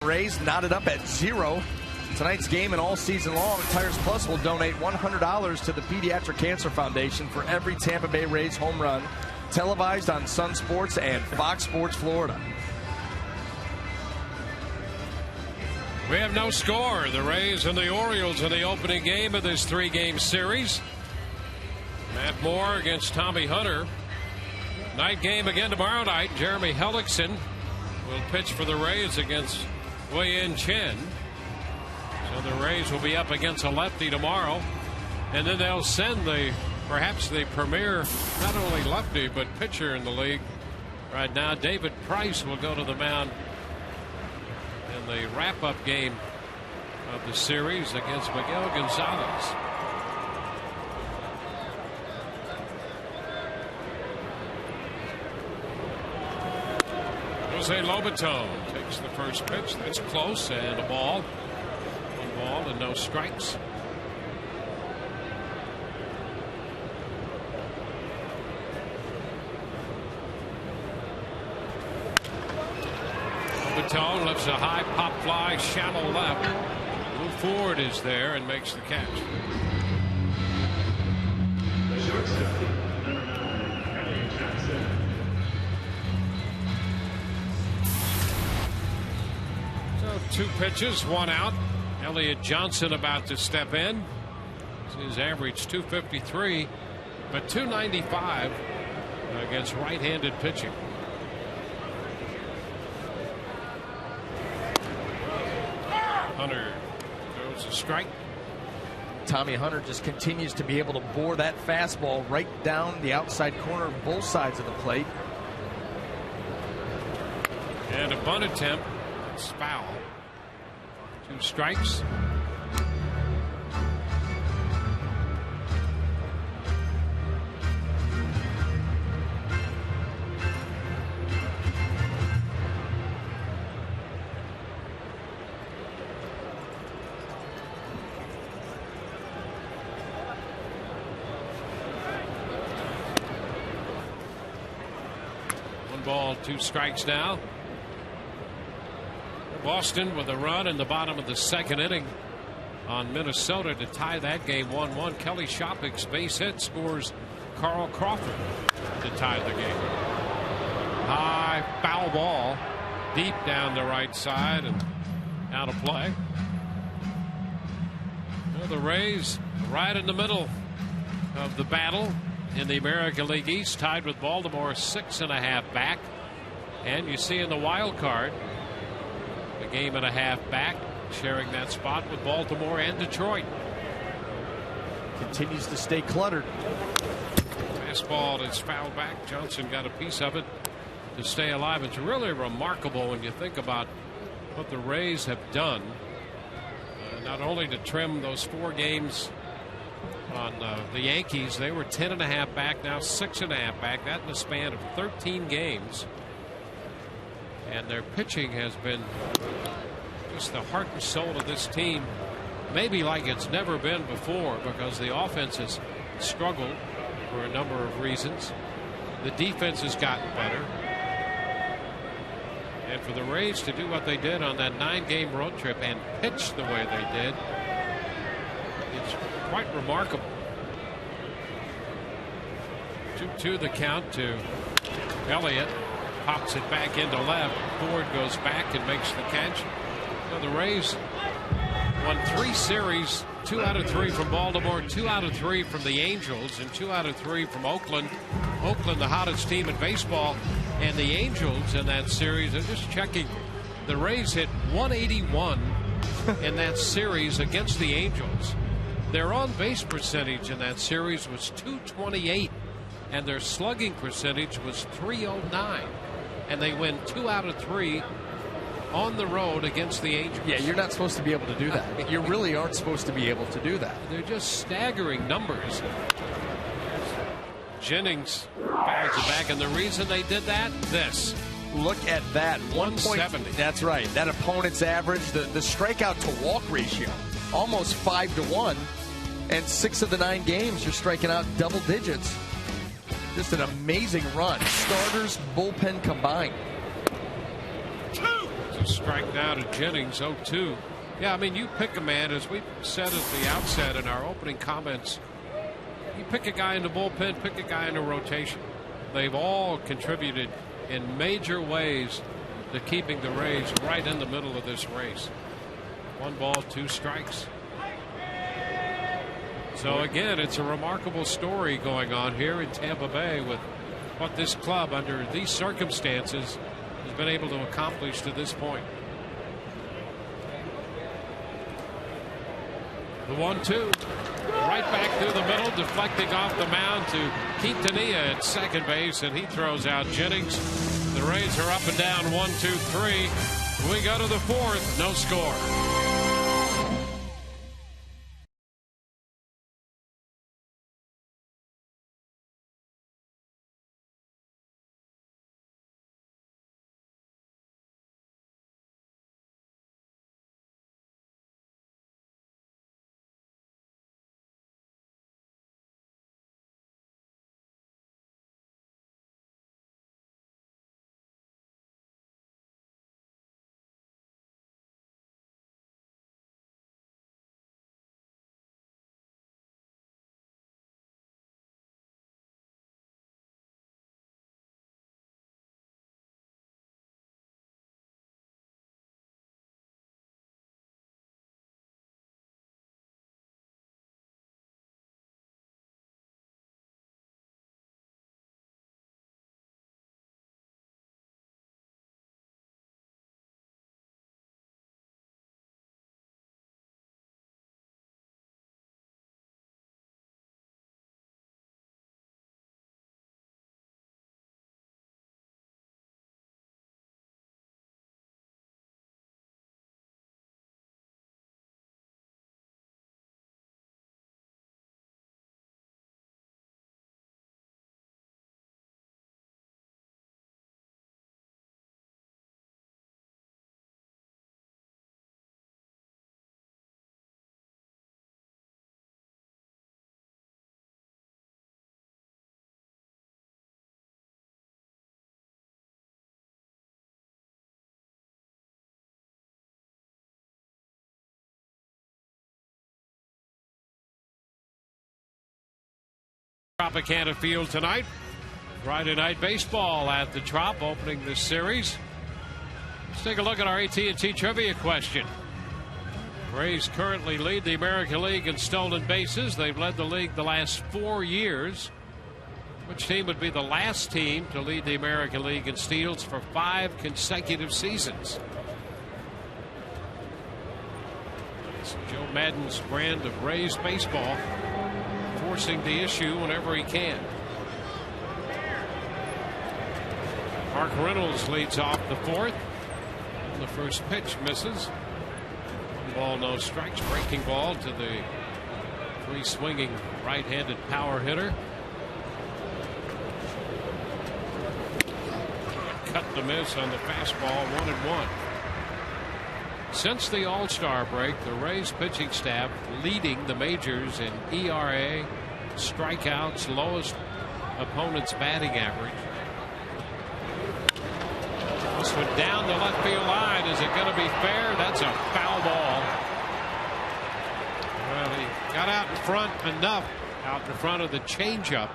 Rays knotted up at 0. Tonight's game and all season long, Tires Plus will donate $100 to the Pediatric Cancer Foundation for every Tampa Bay Rays home run, televised on Sun Sports and Fox Sports Florida. We have no score. The Rays and the Orioles in the opening game of this 3-game series. Matt Moore against Tommy Hunter. Night game again tomorrow night. Jeremy Hellickson will pitch for the Rays against Wei-Yin Chen. So the Rays will be up against a lefty tomorrow. And then they'll send perhaps the premier, not only lefty, but pitcher in the league right now. David Price will go to the mound in the wrap-up game of the series against Miguel Gonzalez. Jose Lobaton takes the first pitch. That's close, and a ball. One ball and no strikes. Lobaton lifts a high pop fly, shallow left. Lou Ford is there and makes the catch. So 2 pitches, 1 out. Elliott Johnson about to step in. His average 253, but 295 against right-handed pitching. Hunter throws a strike. Tommy Hunter just continues to be able to bore that fastball right down the outside corner of both sides of the plate. And a bunt attempt. It's foul. 2 strikes. Ball, 2 strikes now. Boston with a run in the bottom of the 2nd inning on Minnesota to tie that game 1-1. Kelly Shopik's base hit scores Carl Crawford to tie the game. High foul ball deep down the right side and out of play. Well, the Rays right in the middle of the battle in the American League East, tied with Baltimore 6.5 back. And you see in the wild card a game and a half back, sharing that spot with Baltimore and Detroit. Continues to stay cluttered. Fastball is fouled back. Johnson got a piece of it to stay alive. It's really remarkable when you think about what the Rays have done, not only to trim those 4 games on the Yankees. They were 10.5 back, now 6.5 back. That in the span of 13 games. And their pitching has been just the heart and soul of this team, maybe like it's never been before, because the offense has struggled for a number of reasons. The defense has gotten better. And for the Rays to do what they did on that 9-game road trip and pitch the way they did, it's quite remarkable. 2-2 the count to Elliott. Pops it back into left. Ford goes back and makes the catch. Well, the Rays won 3 series, 2 out of 3 from Baltimore, 2 out of 3 from the Angels, and 2 out of 3 from Oakland. Oakland, the hottest team in baseball, and the Angels in that series. I'm just checking. The Rays hit 181 in that series against the Angels. Their on-base percentage in that series was .228, and their slugging percentage was .309. And they win 2 out of 3 on the road against the Angels. Yeah, you're not supposed to be able to do that. You really aren't supposed to be able to do that. They're just staggering numbers. Jennings fouls it back, and the reason they did that, this. Look at that. 170. That's right. That opponent's average, the strikeout to walk ratio, almost 5-1. And 6 of the 9 games, you're striking out double digits. Just an amazing run. Starters, bullpen combined. It's a strike now to Jennings, 0-2. Yeah, I mean, you pick a man, as we said at the outset in our opening comments, you pick a guy in the bullpen, pick a guy in the rotation. They've all contributed in major ways to keeping the Rays right in the middle of this race. 1 ball, 2 strikes. So again, it's a remarkable story going on here in Tampa Bay with what this club, under these circumstances, has been able to accomplish to this point. The 1-2, right back through the middle, deflecting off the mound to Quintanilla at second base, and he throws out Jennings. The Rays are up and down 1-2-3. We go to the 4th, no score. Tropicana Field tonight. Friday night baseball at the Trop, opening this series. Let's take a look at our AT&T trivia question. Rays currently lead the American League in stolen bases. They've led the league the last 4 years. Which team would be the last team to lead the American League in steals for 5 consecutive seasons? It's Joe Madden's brand of Rays baseball, forcing the issue whenever he can. Mark Reynolds leads off the 4th. And the first pitch misses. 1 ball, no strikes. Breaking ball to the free swinging right-handed power hitter. Cut the miss on the fastball, 1-1. Since the All-Star break, the Rays pitching staff leading the majors in ERA, strikeouts, lowest opponent's batting average. This one down the left field line. Is it going to be fair? That's a foul ball. Well, he got out in front enough, out in front of the changeup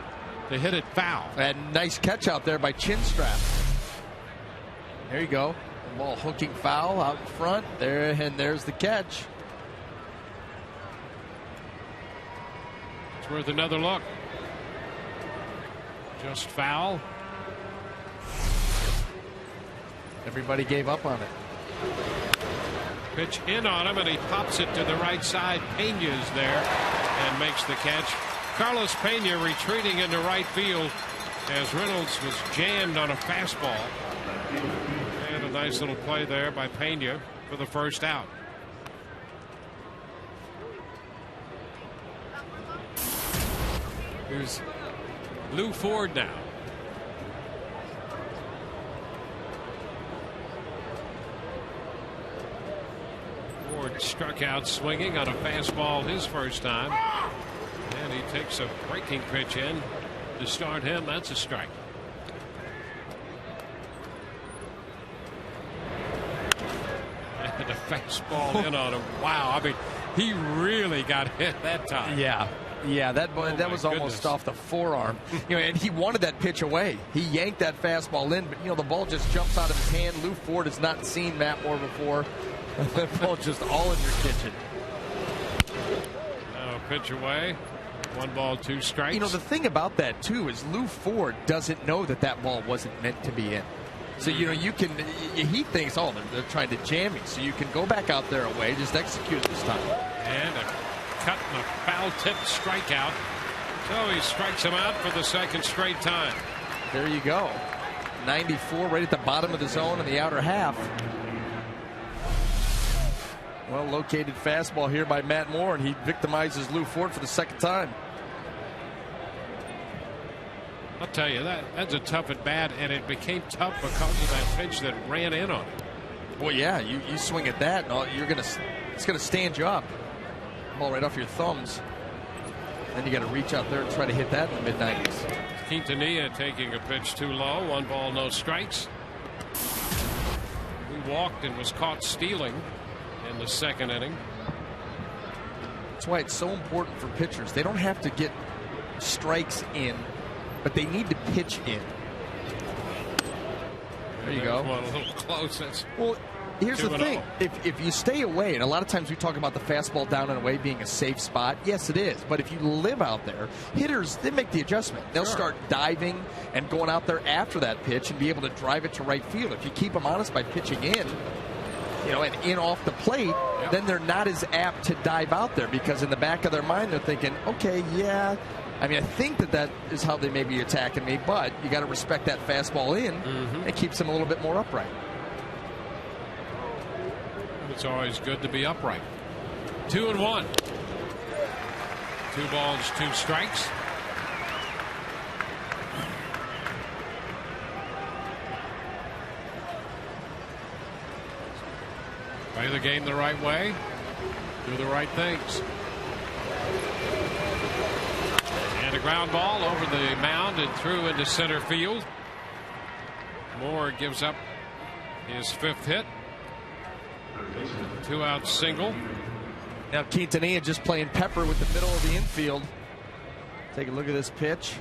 to hit it foul. And nice catch out there by Chinstrap. There you go. The ball hooking foul out in front there, and there's the catch. It's worth another look. Just foul. Everybody gave up on it. Pitch in on him, and he pops it to the right side. Pena's there and makes the catch. Carlos Pena retreating into right field as Reynolds was jammed on a fastball. And a nice little play there by Pena for the first out. Here's Lou Ford now. Ford struck out swinging on a fastball his first time. And he takes a breaking pitch in to start him. That's a strike. And a fastball in on him. Wow. I mean, he really got hit that time. Yeah. Yeah, that was almost off the forearm. And he wanted that pitch away. He yanked that fastball in, but the ball just jumps out of his hand. Lou Ford has not seen Matt Moore before. That ball just all in your kitchen. Now pitch away. 1 ball, 2 strikes. The thing about that too is Lou Ford doesn't know that ball wasn't meant to be in. So you can. He thinks, oh, they're trying to jam me. So you can go back out there away, just execute it this time. And a cut and a foul-tipped strikeout. So he strikes him out for the second straight time. There you go. 94 right at the bottom of the zone in the outer half. Well located fastball here by Matt Moore, and he victimizes Lou Ford for the second time. I'll tell you, that's a tough at bat, and it became tough because of that pitch that ran in on it. Well, yeah, you swing at that, and it's gonna stand you up. Ball right off your thumbs. Then you got to reach out there and try to hit that in the mid-90s. Quintanilla taking a pitch too low. 1 ball, no strikes. He walked and was caught stealing in the second inning. That's why it's so important for pitchers. They don't have to get strikes in, but they need to pitch in. There you go. One a little close. Well, here's the thing. If you stay away, and a lot of times we talk about the fastball down and away being a safe spot. Yes, it is. But if you live out there, hitters, they make the adjustment. They'll start diving and going out there after that pitch and be able to drive it to right field. If you keep them honest by pitching in, and in off the plate, then they're not as apt to dive out there because in the back of their mind, they're thinking, okay, yeah, I mean, I think that is how they may be attacking me, but you got to respect that fastball in. It keeps them a little bit more upright. It's always good to be upright. 2-1. 2 balls, 2 strikes. Play the game the right way. Do the right things. And a ground ball over the mound and through into center field. Moore gives up his 5th hit. 2-out single. Now Quintanilla just playing pepper with the middle of the infield. Take a look at this pitch.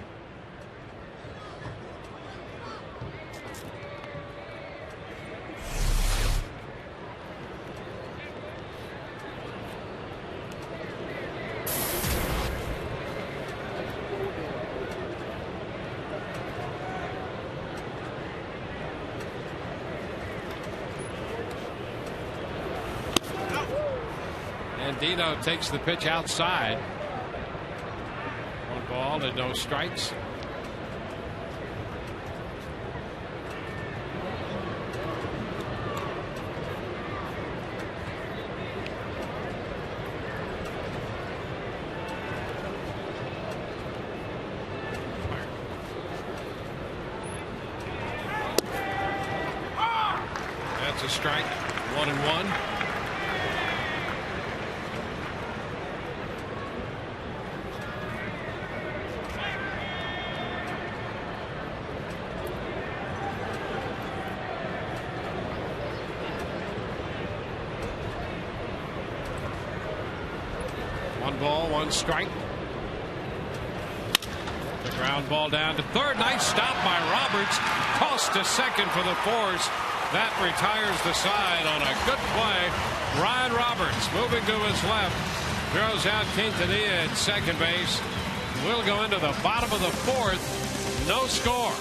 And Dino takes the pitch outside. 1 ball and no strikes. That's a strike. 1-1. Ball, 1 strike. The ground ball down to third. Nice stop by Roberts. Tossed to second for the force. That retires the side on a good play. Ryan Roberts moving to his left. Throws out Quintanilla at second base. We'll go into the bottom of the 4th. No score.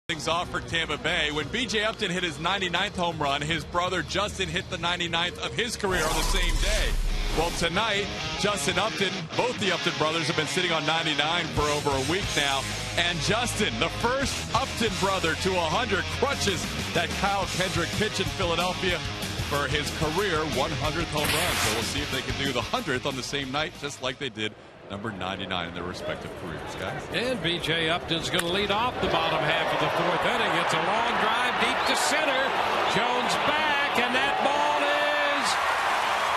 Things off for Tampa Bay. When B.J. Upton hit his 99th home run, his brother Justin hit the 99th of his career on the same day. Well, tonight, Justin Upton, both the Upton brothers have been sitting on 99 for over a week now. And Justin, the first Upton brother to 100, crutches that Kyle Kendrick pitch in Philadelphia for his career 100th home run. So we'll see if they can do the 100th on the same night, just like they did number 99 in their respective careers, guys. And B.J. Upton's going to lead off the bottom half of the 4th inning. It's a long drive deep to center. Jones back, and that ball is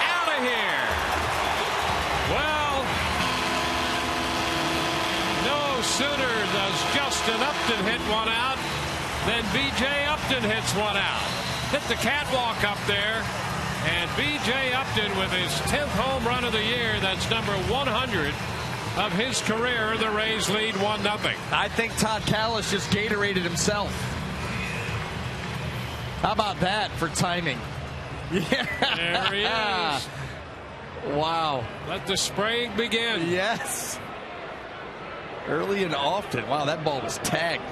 out of here. Well, no sooner does Justin Upton hit one out than B.J. Upton hits one out. Hit the catwalk up there. And B.J. Upton with his 10th home run of the year. That's number 100 of his career. The Rays lead 1-0. I think Todd Callis just Gatorated himself. How about that for timing? Yeah. There he is. Wow. Let the spraying begin. Yes. Early and often. Wow, that ball was tagged.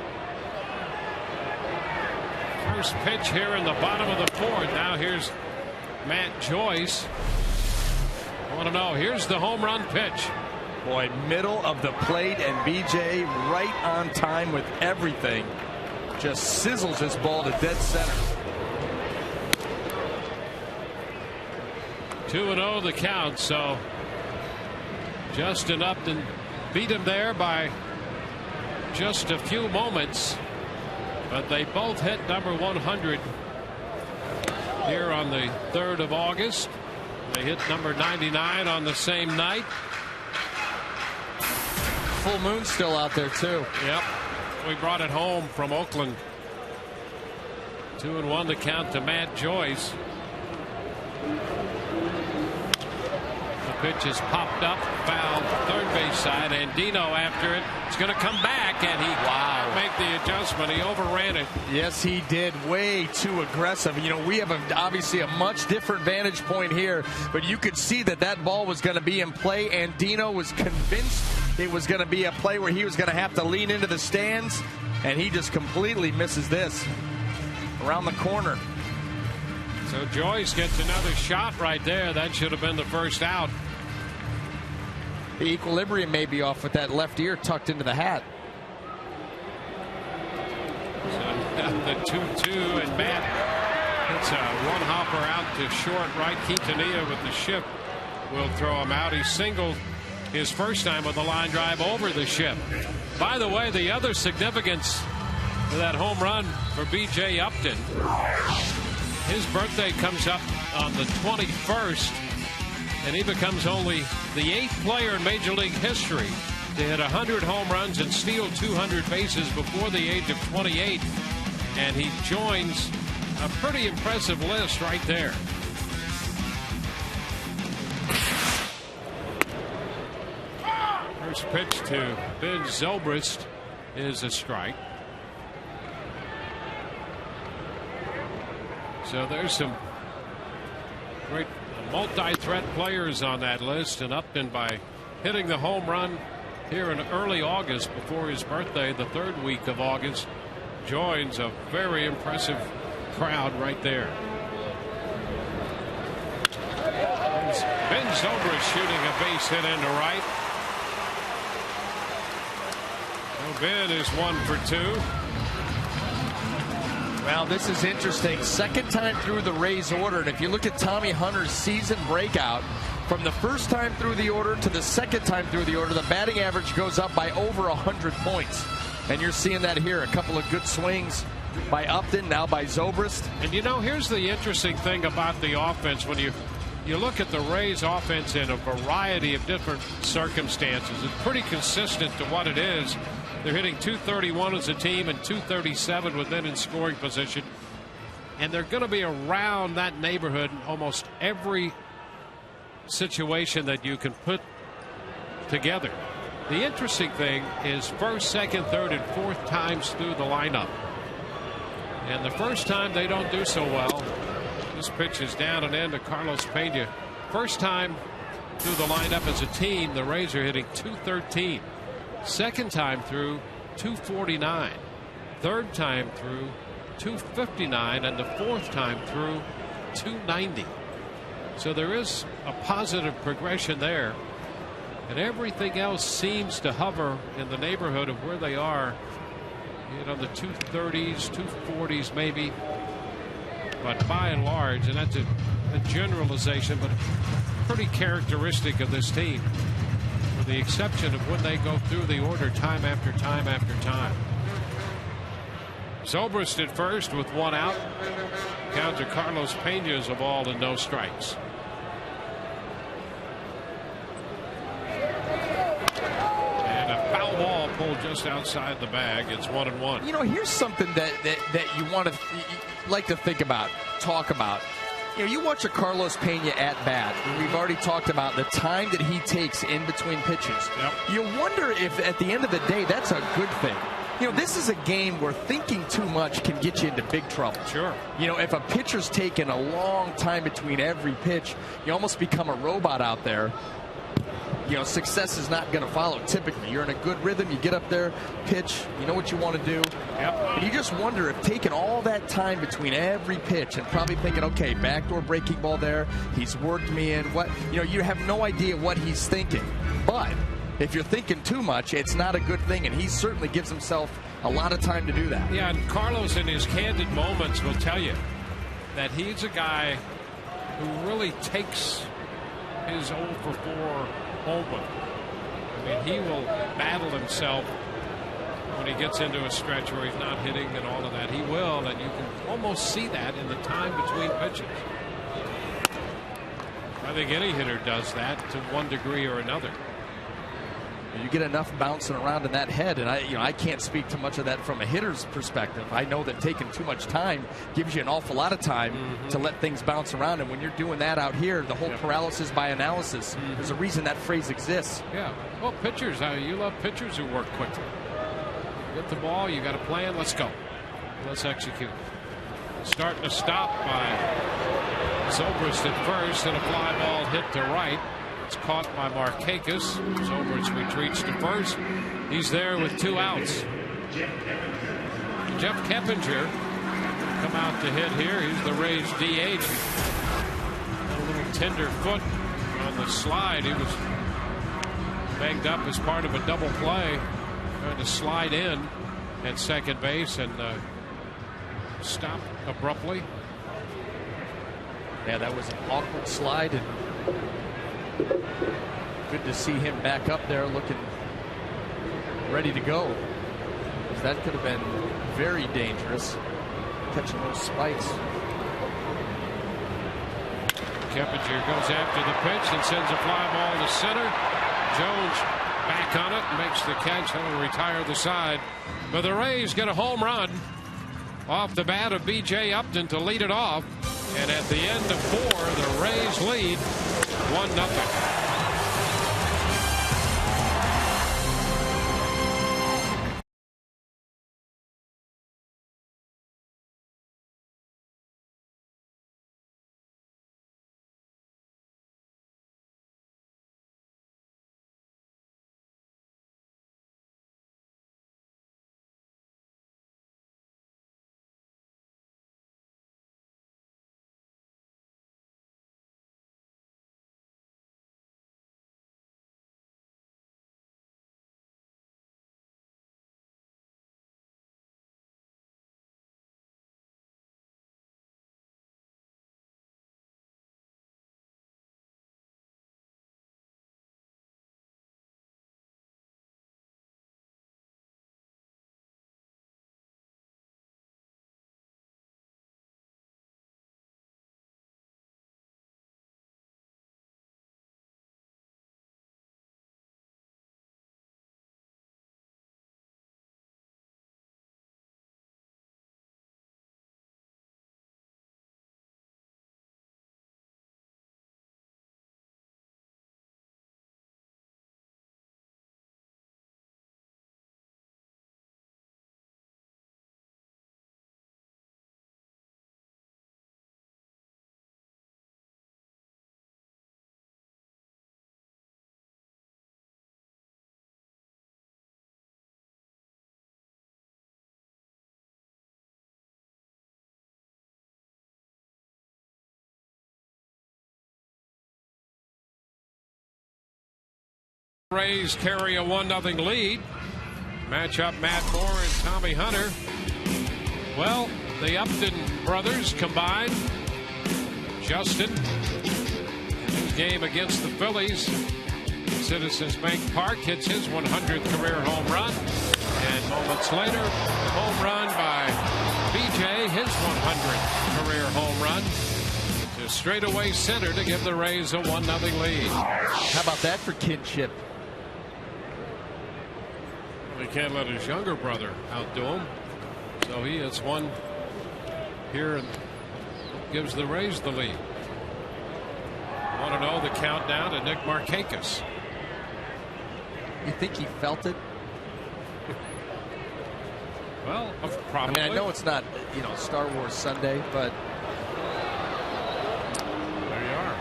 First pitch here in the bottom of the 4th. Now here's Matt Joyce. I want to know. Here's the home run pitch. Boy, middle of the plate, and BJ right on time with everything. Just sizzles his ball to dead center. 2-0 the count. So Justin Upton beat him there by just a few moments, but they both hit number 100 here on the 3rd of August. They hit number 99 on the same night. Full moon still out there too. Yep, we brought it home from Oakland. 2-1 to count to Matt Joyce. The pitch is popped up, fouled third base side, and Dino after it. It's going to come back, and he can't make the adjustment. He overran it. Yes, he did. Way too aggressive. You know, we have obviously a much different vantage point here, but you could see that that ball was going to be in play, and Dino was convinced it was going to be a play where he was going to have to lean into the stands, and he just completely misses this around the corner. So Joyce gets another shot right there. That should have been the first out. The equilibrium may be off with that left ear tucked into the hat. So the 2-2, and Matt hits a one-hopper out to short right. Quintanilla with the shift will throw him out. He singled his first time with a line drive over the shift. By the way, the other significance to that home run for B.J. Upton, his birthday comes up on the 21st, and he becomes only the 8th player in Major League history to hit 100 home runs and steal 200 bases before the age of 28. And he joins a pretty impressive list right there. First pitch to Ben Zobrist is a strike. So there's some great multi-threat players on that list, and Upton, by hitting the home run here in early August before his birthday, the 3rd week of August, joins a very impressive crowd right there. Ben Zobrist shooting a base hit into right. So Ben is 1 for 2. Well, this is interesting. Second time through the Rays order, and if you look at Tommy Hunter's season breakout, from the first time through the order to the second time through the order, the batting average goes up by over 100 points. And you're seeing that here. A couple of good swings by Upton, now by Zobrist. And you know, here's the interesting thing about the offense. When you look at the Rays offense in a variety of different circumstances, it's pretty consistent to what it is. They're hitting .231 as a team and .237 with men in scoring position. And they're going to be around that neighborhood in almost every situation that you can put together. The interesting thing is first, second, third, and fourth times through the lineup. And the first time they don't do so well. This pitch is down and in to Carlos Pena. First time through the lineup as a team, the Rays are hitting .213. Second time through, .249. Third time through, .259, and the fourth time through, .290. So there is a positive progression there, and everything else seems to hover in the neighborhood of where they are, you know, the .230s, .240s maybe, but by and large, and that's a generalization, but pretty characteristic of this team, with the exception of when they go through the order time after time after time. Zobrist at first with 1 out. Counter Carlos Pena's a ball and no strikes. And a foul ball pulled just outside the bag. It's 1-1. You know, here's something that you want to like to think about, talk about. You know, you watch a Carlos Pena at bat, and we've already talked about the time that he takes in between pitches. Yep. You wonder if at the end of the day that's a good thing. You know, this is a game where thinking too much can get you into big trouble. Sure. You know, if a pitcher's taking a long time between every pitch, you almost become a robot out there. You know, success is not going to follow typically. You're in a good rhythm, you get up there, pitch, you know what you want to do. Yep. And you just wonder if taking all that time between every pitch and probably thinking, okay, backdoor breaking ball there, he's worked me in, what, you know, you have no idea what he's thinking. But if you're thinking too much, it's not a good thing, and he certainly gives himself a lot of time to do that. Yeah, and Carlos in his candid moments will tell you that he's a guy who really takes his 0 for 4 home with him. I mean, he will battle himself when he gets into a stretch where he's not hitting and all of that. He will, and you can almost see that in the time between pitches. I think any hitter does that to one degree or another. You get enough bouncing around in that head, and I can't speak to much of that from a hitter's perspective. I know that taking too much time gives you an awful lot of time to let things bounce around, and when you're doing that out here, the whole paralysis by analysis, there's a reason that phrase exists. Yeah, well, pitchers, you love pitchers who work quickly. You get the ball, you got a plan, let's go. Let's execute. Starting to stop by Zobrist at first, and a fly ball hit to right. It's caught by Markakis. Zobrist retreats to first. He's there with 2 outs. Jeff Keppinger come out to hit here. He's the Rays DH. Got a little tender foot on the slide. He was banged up as part of a double play, trying to slide in at second base and stopped abruptly. Yeah, that was an awkward slide, and good to see him back up there looking ready to go. That could have been very dangerous, catching those spikes. Keppinger goes after the pitch and sends a fly ball to center. Jones back on it and makes the catch. He'll retire the side. But the Rays get a home run off the bat of B.J. Upton to lead it off. And at the end of 4, the Rays lead 1-0. Rays carry a 1-0 lead. Match up Matt Moore and Tommy Hunter. Well, the Upton brothers combined. Justin, in his game against the Phillies, Citizens Bank Park, hits his 100th career home run. And moments later, home run by BJ, his 100th career home run to straightaway center to give the Rays a 1-0 lead. How about that for kinship? He can't let his younger brother outdo him, so he hits one here and gives the Rays the lead. 1-0 the countdown to Nick Markakis. You think he felt it? Well, probably. I mean, I know it's not, Star Wars Sunday, but there you are.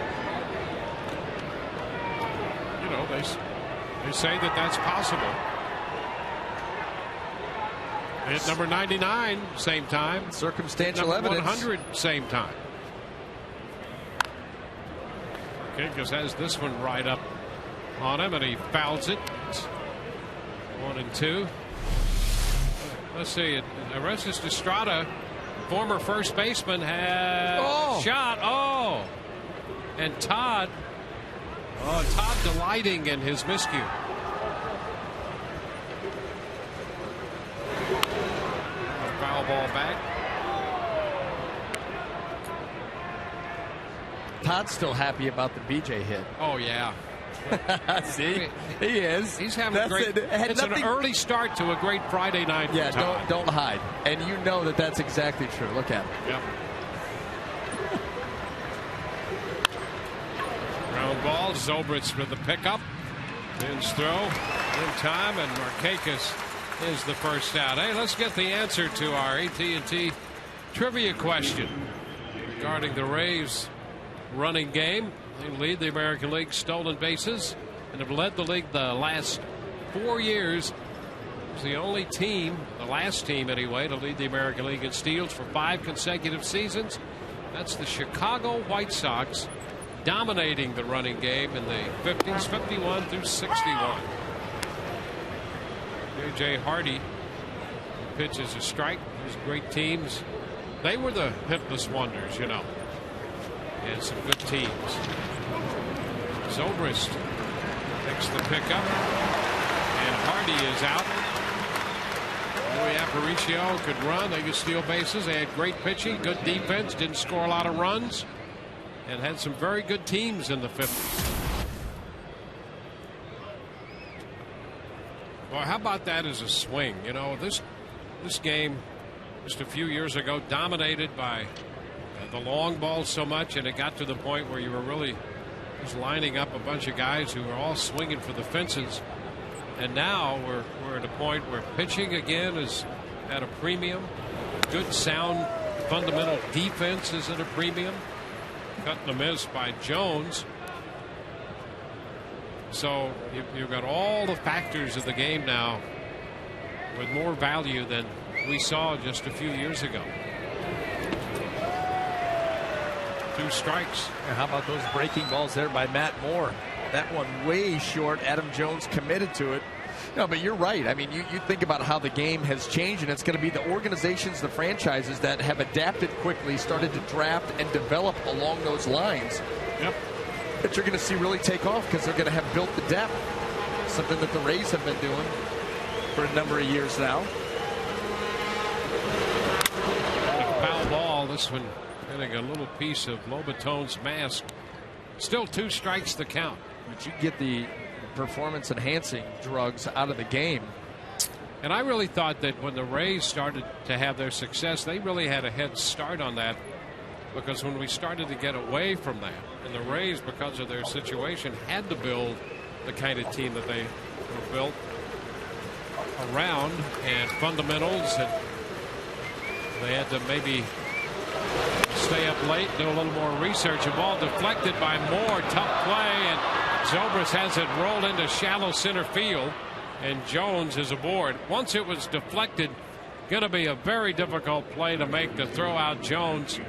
They say that that's possible. Hit number 99, same time. Circumstantial number evidence. 100, same time. Markakis has this one right up on him, and he fouls it. It's 1-2. Let's see. Arestas Estrada, former first baseman, had shot. Oh, and Todd delighting in his miscue. foul ball back. Todd's still happy about the BJ hit. Oh, yeah. See, he is. He's having a great. It's an early start to a great Friday night. Yeah, for Todd. don't hide. And you know that that's exactly true. Look at him. Yep. Ground ball. Zobrist with the pickup. Ben's throw in time, and Markakis is the first out. Hey, let's get the answer to our AT&T trivia question regarding the Rays' running game. They lead the American League stolen bases and have led the league the last 4 years. It's the only team, the last team anyway, to lead the American League in steals for 5 consecutive seasons. That's the Chicago White Sox, dominating the running game in the 50s, 51 through 61. J.J. Hardy pitches a strike. These great teams, they were the hitless wonders, you know. And some good teams. Zobrist makes the pickup, and Hardy is out. Louis Aparicio could run. They could steal bases. They had great pitching, good defense, didn't score a lot of runs, and had some very good teams in the 50s. Well, how about that as a swing? You know, this game just a few years ago dominated by the long ball so much, and it got to the point where you were really just lining up a bunch of guys who were all swinging for the fences. And now we're at a point where pitching again is at a premium. Good, sound, fundamental defense is at a premium. Cutting a miss by Jones. So you've got all the factors of the game now with more value than we saw just a few years ago. 2 strikes. And how about those breaking balls there by Matt Moore? That one way short. Adam Jones committed to it. No, but you're right. I mean, you think about how the game has changed, and it's going to be the organizations, the franchises that have adapted quickly, started to draft and develop along those lines. Yep. That you're going to see really take off because they're going to have built the depth. Something that the Rays have been doing for a number of years now. Foul ball. This one getting a little piece of Lobatone's mask. Still 2 strikes to count. But you get the performance enhancing drugs out of the game. And I really thought that when the Rays started to have their success, they really had a head start on that, because when we started to get away from that, and the Rays, because of their situation, had to build the kind of team that they were built around and fundamentals, and they had to maybe stay up late, do a little more research. A ball deflected by Moore. Tough play, and Zobrist has it rolled into shallow center field, and Jones is aboard. Once it was deflected, going to be a very difficult play to make, to throw out Jones,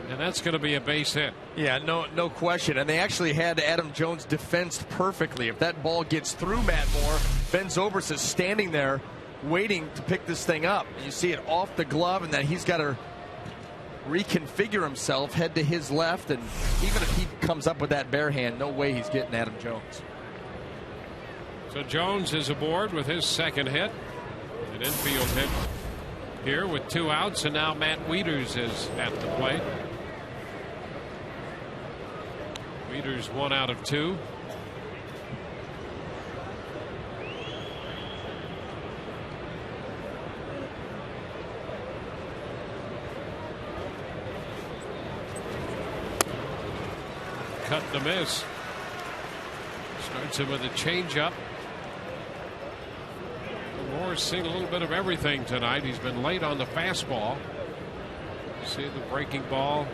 and that's going to be a base hit. Yeah, no question. And they actually had Adam Jones defensed perfectly. If that ball gets through Matt Moore, Ben Zobrist is standing there waiting to pick this thing up. You see it off the glove, and then he's got to reconfigure himself, head to his left, and even if he comes up with that bare hand, no way he's getting Adam Jones. So Jones is aboard with his second hit, an infield hit here with 2 outs, and now Matt Wieters is at the plate. Wieters 1 out of 2. Cut to miss. Starts him with a changeup. Moore's seen a little bit of everything tonight. He's been late on the fastball. See the breaking ball,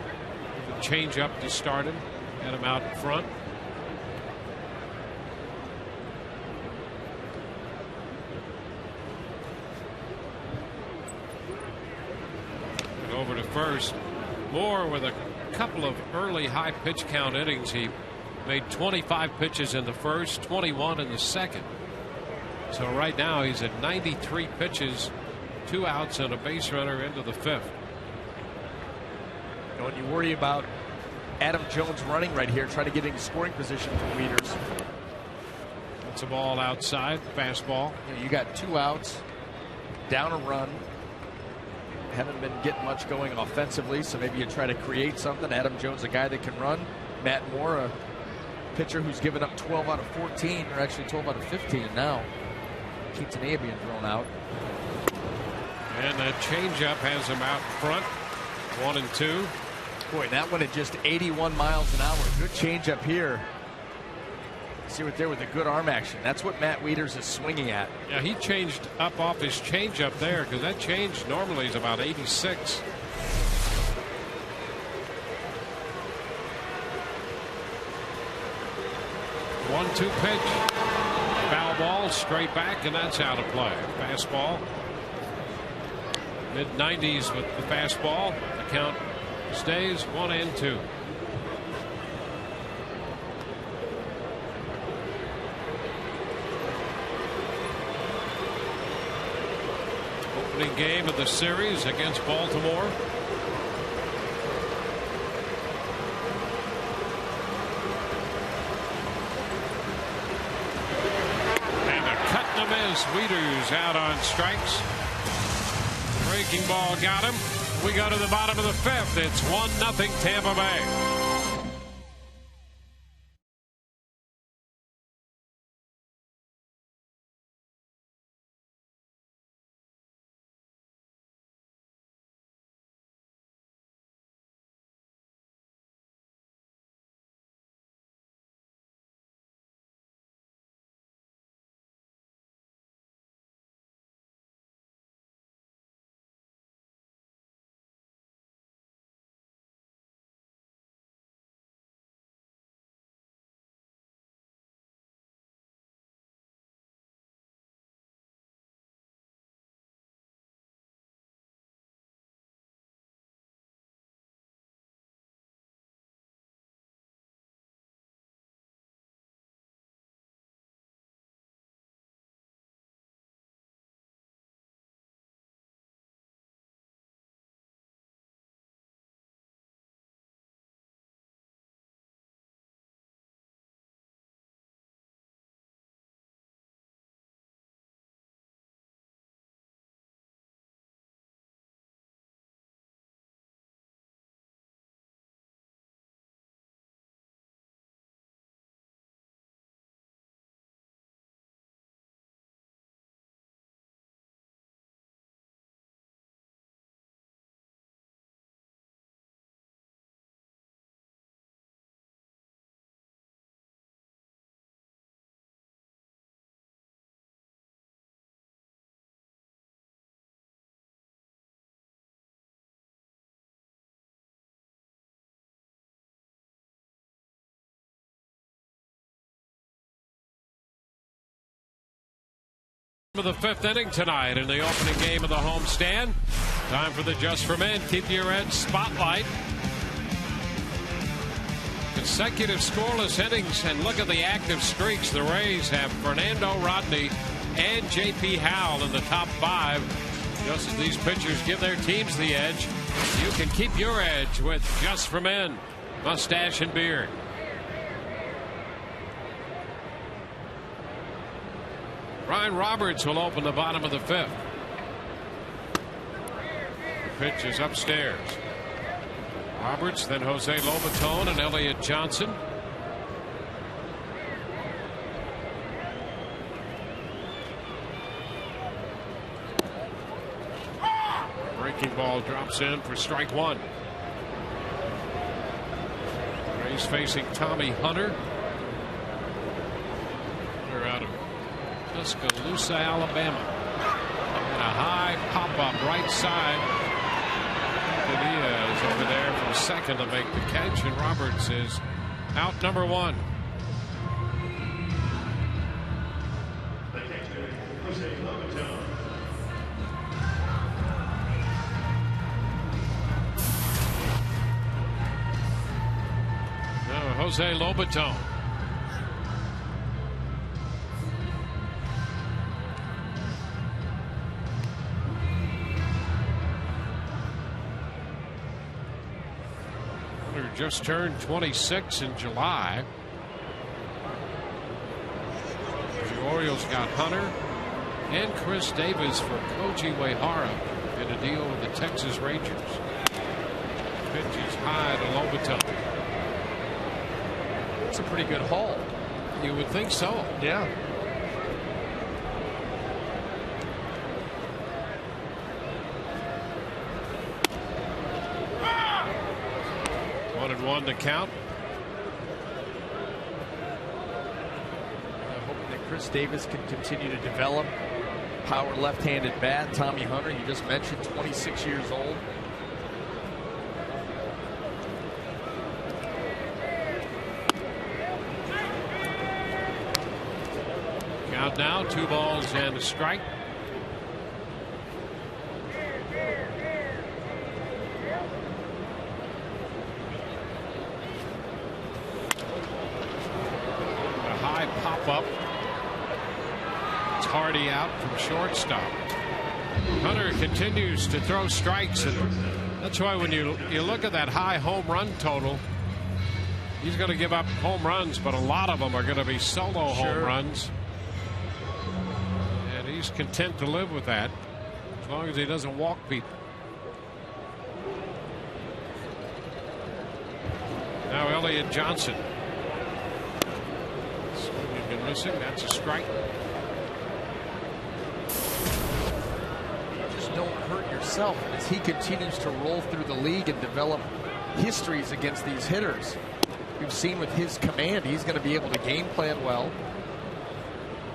the changeup to start him. Had him out in front. And over to first. Moore with a couple of early high pitch count innings. He made 25 pitches in the first, 21 in the second. So right now he's at 93 pitches, 2 outs and a base runner into the 5th. When you worry about Adam Jones running right here, trying to get into scoring position for Wieters. That's a ball outside, fastball. You got 2 outs, down a run. haven't been getting much going offensively, so maybe you try to create something. Adam Jones, a guy that can run. Matt Moore, a pitcher who's given up 12 out of 14, or actually 12 out of 15 now. Quintanilla being thrown out. And that changeup has him out front. 1-2. Boy, that one at just 81 miles an hour. Good changeup here. See what there with the good arm action. That's what Matt Wieters is swinging at. Yeah, he changed up off his changeup there, because that change normally is about 86. One-two pitch. Foul ball straight back, and that's out of play. Fastball. Mid-90s with the fastball. The count stays 1-2. Opening game of the series against Baltimore. And a cutting them as Wieters out on strikes. Breaking ball got him. We go to the bottom of the fifth. It's 1-0 Tampa Bay. Of the fifth inning tonight in the opening game of the homestand. Time for the Just for Men Keep Your Edge Spotlight. Consecutive scoreless innings, and look at the active streaks. The Rays have Fernando Rodney and J.P. Howell in the top five. Just as these pitchers give their teams the edge, you can keep your edge with Just for Men Mustache and Beard. Ryan Roberts will open the bottom of the fifth. The pitch is upstairs. Roberts, then Jose Lobaton and Elliott Johnson. Breaking ball drops in for strike one. Rays facing Tommy Hunter. Hunter out of Tuscaloosa, Alabama. And a high pop-up right side. Padilla is over there from second to make the catch, and Roberts is out number one. Now Jose Lobaton. Just turned 26 in July. The Orioles got Hunter and Chris Davis for Koji Uehara in a deal with the Texas Rangers. Pitch is high to Lobaton. It's a pretty good haul. You would think so. Yeah. Wanted one to count. I'm hoping that Chris Davis can continue to develop. Power left-handed bat. Tommy Hunter, you just mentioned, 26 years old. Count now, 2 balls and a strike. A high pop-up. It's Hardy out from shortstop. Hunter continues to throw strikes, and that's why when you look at that high home run total, he's going to give up home runs, but a lot of them are going to be solo home runs. And he's content to live with that as long as he doesn't walk people. Now Elliott Johnson. Swinging and missing. That's a strike. Just don't hurt yourself as he continues to roll through the league and develop histories against these hitters. We've seen with his command, he's going to be able to game plan well.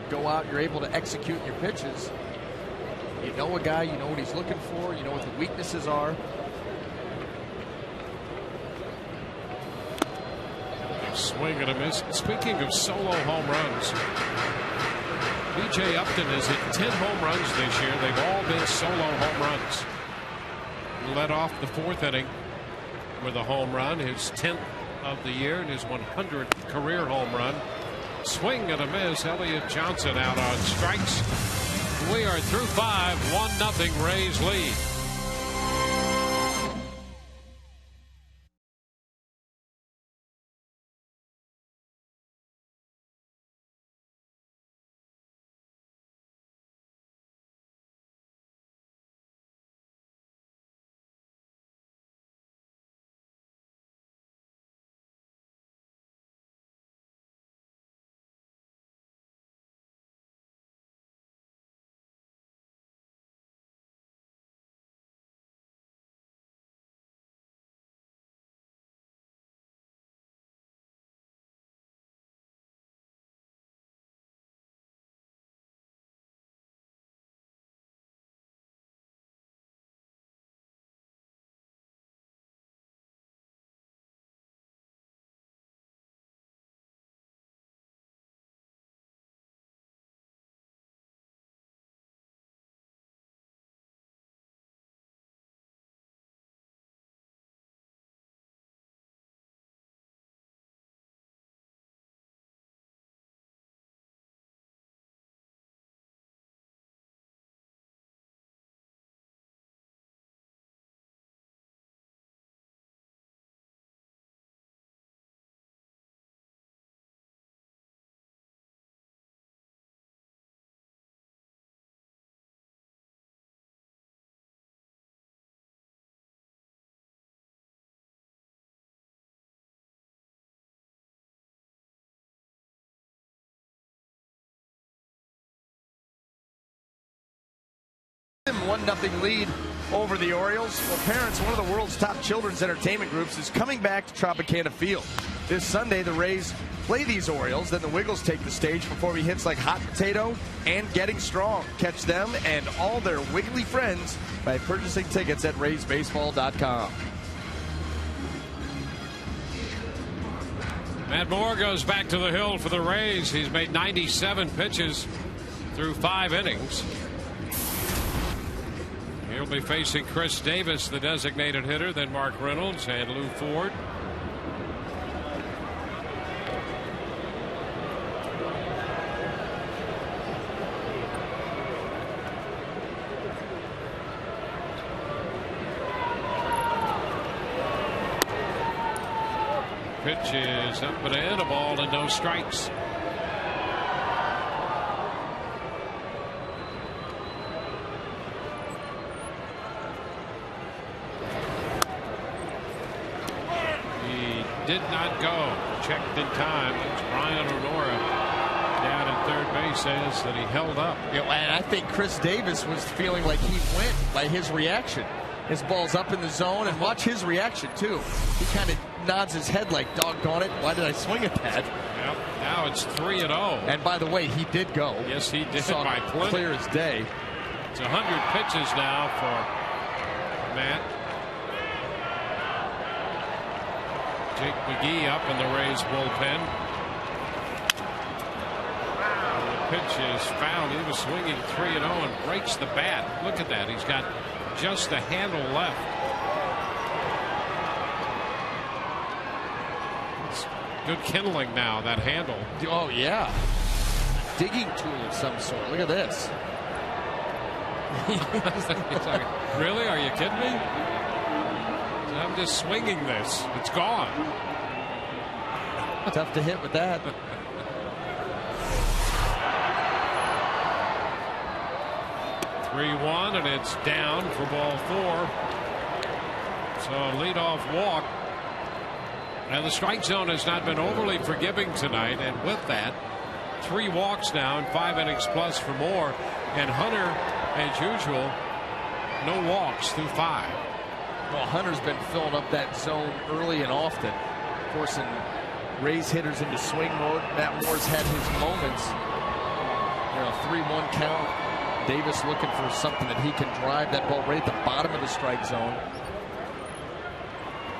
Go out, you're able to execute your pitches. You know a guy, you know what he's looking for, you know what the weaknesses are. Swing and a miss. Speaking of solo home runs, B.J. Upton has hit 10 home runs this year. They've all been solo home runs. He led off the 4th inning with a home run, his 10th of the year, and his 100th career home run. Swing and a miss. Elliott Johnson out on strikes. We are through 5. 1-0 Rays lead. A 1-0 lead over the Orioles. Well, Parents, one of the world's top children's entertainment groups, is coming back to Tropicana Field. This Sunday, the Rays play these Orioles. Then the Wiggles take the stage for performing hits like Hot Potato and Getting Strong. Catch them and all their Wiggly friends by purchasing tickets at RaysBaseball.com. Matt Moore goes back to the hill for the Rays. He's made 97 pitches through 5 innings. He'll be facing Chris Davis, the designated hitter, then Mark Reynolds and Lou Ford. Pitch is up and in, a ball and no strikes. did not go. Checked in time. It's Brian Honora down at third base, says that he held up. You know, and I think Chris Davis was feeling like he went by his reaction. His ball's up in the zone, and watch his reaction too. He kind of nods his head like, doggone it, why did I swing at that? Yep. Now it's 3-0. And by the way, he did go. Yes, he did. Saw By plenty. clear as day. It's 100 pitches now for Matt. Jake McGee up in the Rays bullpen. The pitch is fouled. He was swinging 3-0 and breaks the bat. Look at that. He's got just the handle left. It's good kindling now, that handle. Oh, yeah. Digging tool of some sort. Look at this. Really? Are you kidding me? I'm just swinging this. It's gone. Tough to hit with that. (3-1) and it's down for ball 4. So leadoff walk. Now the strike zone has not been overly forgiving tonight, and with that, 3 walks now in 5 innings plus for Moore. And Hunter, as usual, no walks through 5. Well, Hunter's been filling up that zone early and often, forcing Rays hitters into swing mode. Matt Moore's had his moments. 3-1 count. Davis looking for something that he can drive that ball right at the bottom of the strike zone.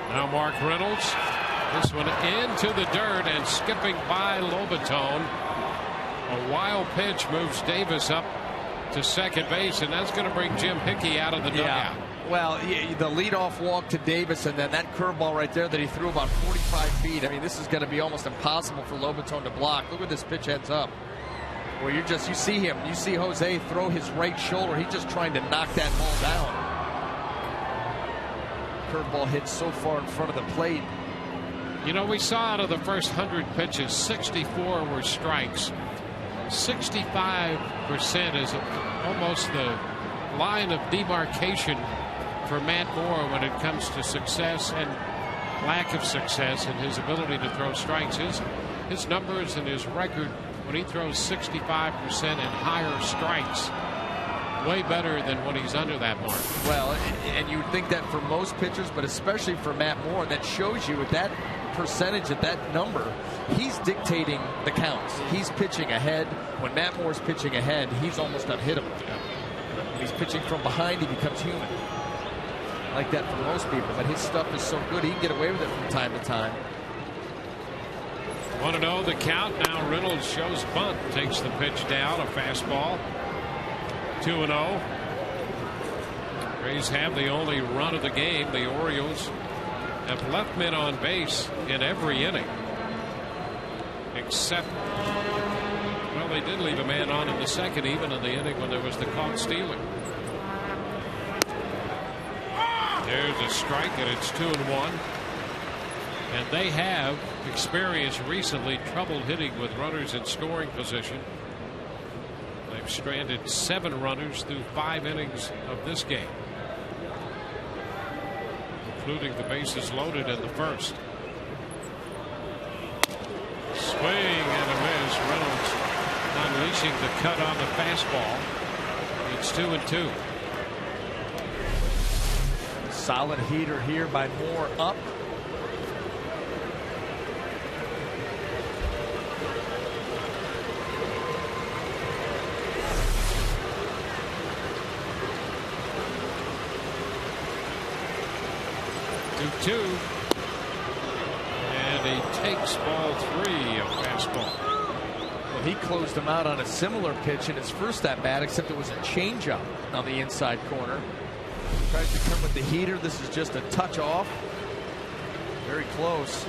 Now Mark Reynolds. This one into the dirt and skipping by Lobaton. A wild pitch moves Davis up to second base, and that's going to bring Jim Hickey out of the dugout. Well, the leadoff walk to Davis, and then that curveball right there that he threw about 45 feet. I mean, this is going to be almost impossible for Lobaton to block. Look at this pitch heads up. Where you see him, you see Jose throw his right shoulder. He's just trying to knock that ball down. Curveball hit so far in front of the plate. You know, we saw out of the first 100 pitches, 64 were strikes. 65% is almost the line of demarcation for Matt Moore when it comes to success and lack of success and his ability to throw strikes. His numbers and his record when he throws 65% and higher strikes, way better than when he's under that mark. Well, and you would think that for most pitchers, but especially for Matt Moore, that shows you at that percentage, at that number, he's dictating the counts. He's pitching ahead. When Matt Moore's pitching ahead, he's almost unhittable. When he's pitching from behind, he becomes human. Like that for most people, but his stuff is so good, he can get away with it from time to time. 1-0 the count. Now Reynolds shows bunt, takes the pitch down, a fastball. 2-0. Rays have the only run of the game. The Orioles have left men on base in every inning, except, well, they did leave a man on in the second, even in the inning when there was the caught stealing. There's a strike, and it's 2-1. And they have experienced recently trouble hitting with runners in scoring position. They've stranded 7 runners through 5 innings of this game, including the bases loaded in the first. Swing and a miss. Reynolds unleashing the cut on the fastball. It's 2-2. Solid heater here by Moore, up. Two, and he takes ball 3, a fastball. Well, he closed him out on a similar pitch in his first at bat, except it was a changeup on the inside corner. Tries to come with the heater. This is just a touch off. Very close.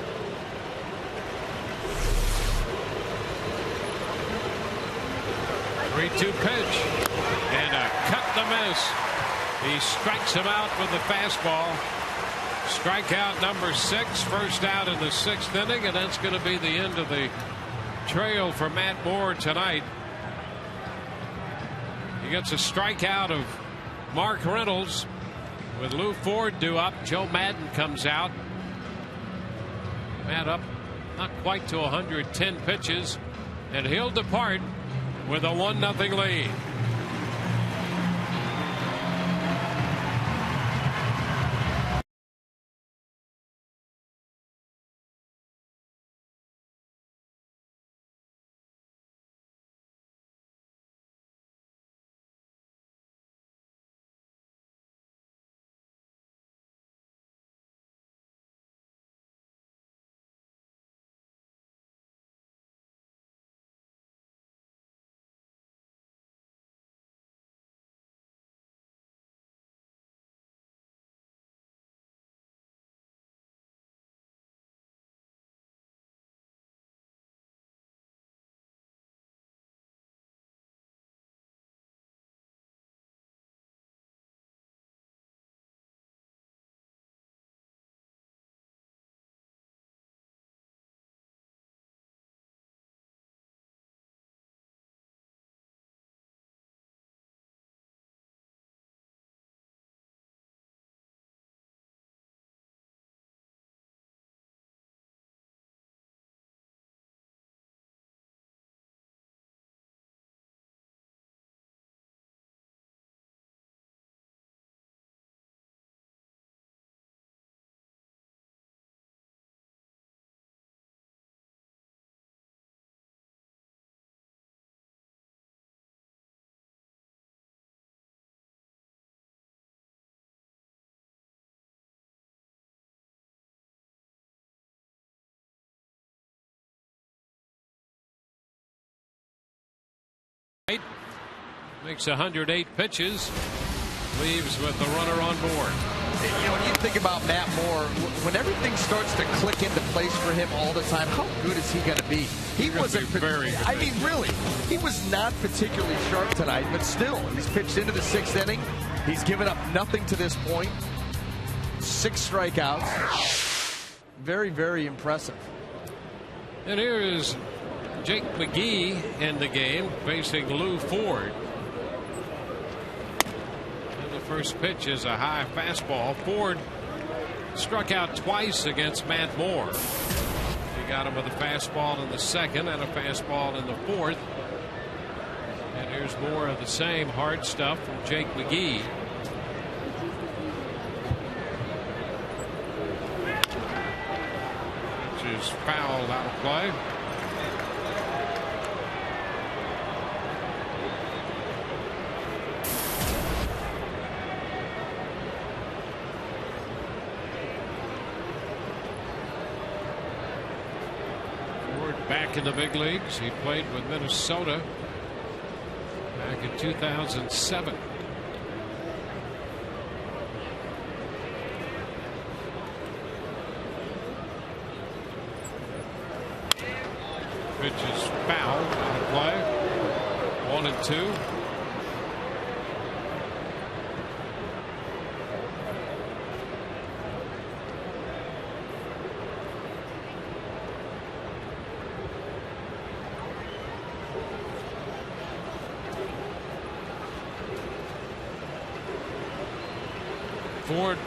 Three-two pitch, and a cut to miss. He strikes him out with the fastball. Strikeout number 6, first out in the 6th inning, and that's going to be the end of the trail for Matt Moore tonight. He gets a strikeout of Mark Reynolds. With Lou Ford due up, Joe Madden comes out. Matt up not quite to 110 pitches, and he'll depart with a 1-0 lead. Makes 108 pitches, leaves with the runner on board. You know, when you think about Matt Moore, when everything starts to click into place for him all the time, how good is he going to be? He wasn't very good. I mean, really, he was not particularly sharp tonight, but still, he's pitched into the 6th inning. He's given up nothing to this point. 6 strikeouts. Very, very impressive. And here is Jake McGee in the game facing Lou Ford. And the first pitch is a high fastball. Ford struck out twice against Matt Moore. He got him with a fastball in the 2nd and a fastball in the 4th. And here's more of the same hard stuff from Jake McGee. Which is fouled out of play. Back in the big leagues. He played with Minnesota back in 2007. Pitch is fouled out of play. 1-2. Ford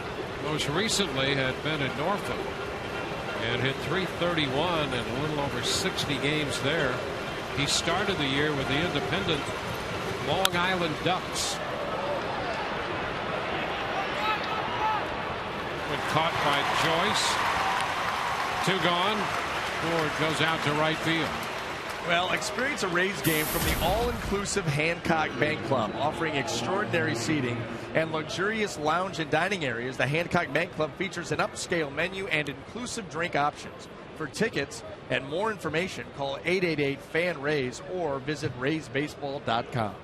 most recently had been at Norfolk and hit .331 in a little over 60 games there. He started the year with the independent Long Island Ducks. When caught by Joyce. 2 gone. Ford goes out to right field. Well, experience a Rays game from the all-inclusive Hancock Bank Club, offering extraordinary seating and luxurious lounge and dining areas. The Hancock Bank Club features an upscale menu and inclusive drink options. For tickets and more information, call 888-FAN-RAYS or visit RaysBaseball.com.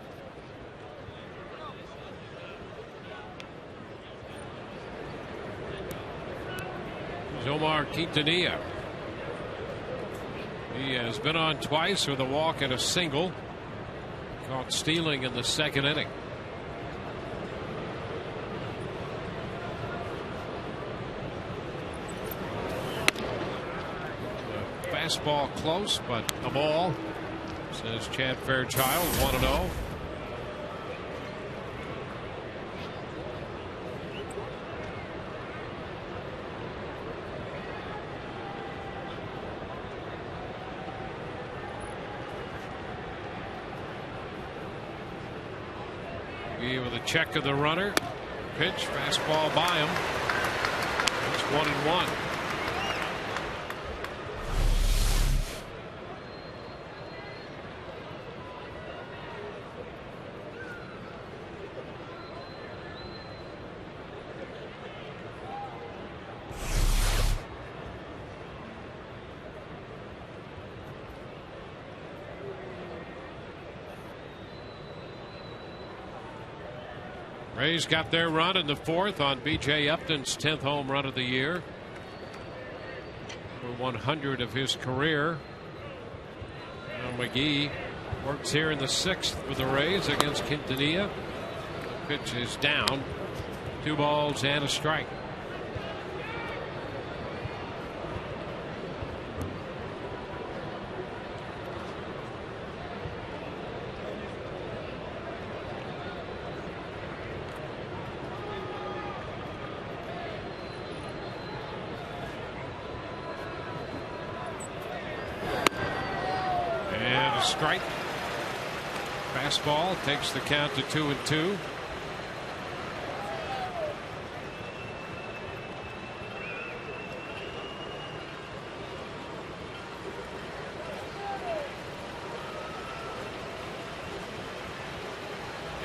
There's Omar Quintanilla. He has been on twice with a walk and a single. Caught stealing in the 2nd inning. The fastball close, but a ball, says Chad Fairchild. 1-0. McGee with a check of the runner. Pitch, fastball by him. It's 1-1. Rays got their run in the fourth on B.J. Upton's 10th home run of the year. For 100 of his career. Now McGee works here in the sixth with the Rays against Quintanilla. Pitch is down. 2 balls and a strike. Strike. Fastball takes the count to 2-2.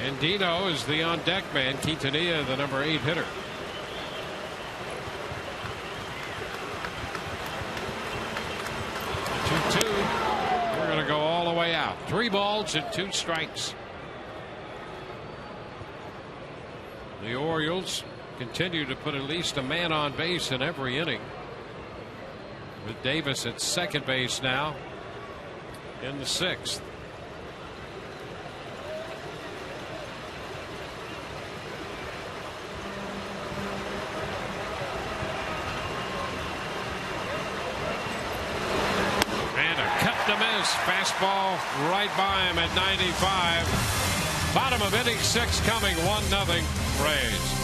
And Dino is the on deck man. Quintanilla, the number 8 hitter. Go all the way out. 3 balls and 2 strikes. The Orioles continue to put at least a man on base in every inning, with Davis at second base now in the 6th. Fastball right by him at 95. Bottom of inning 6 coming. 1-0 Rays.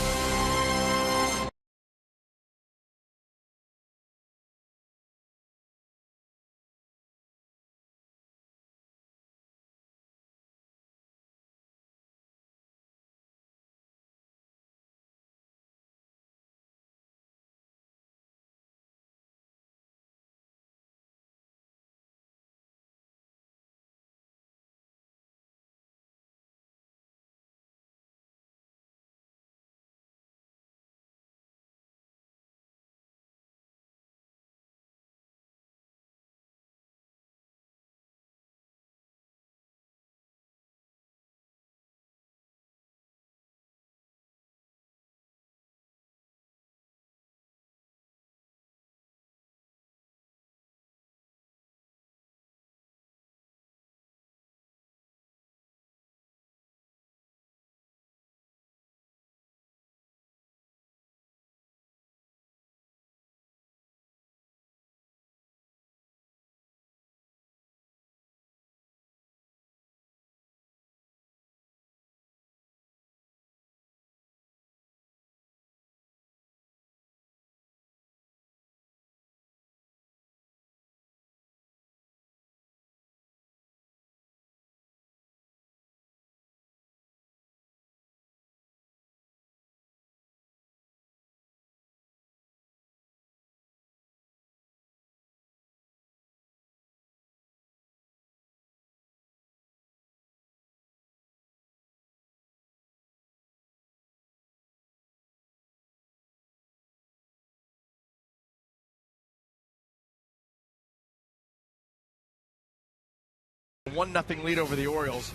One 1-0 lead over the Orioles.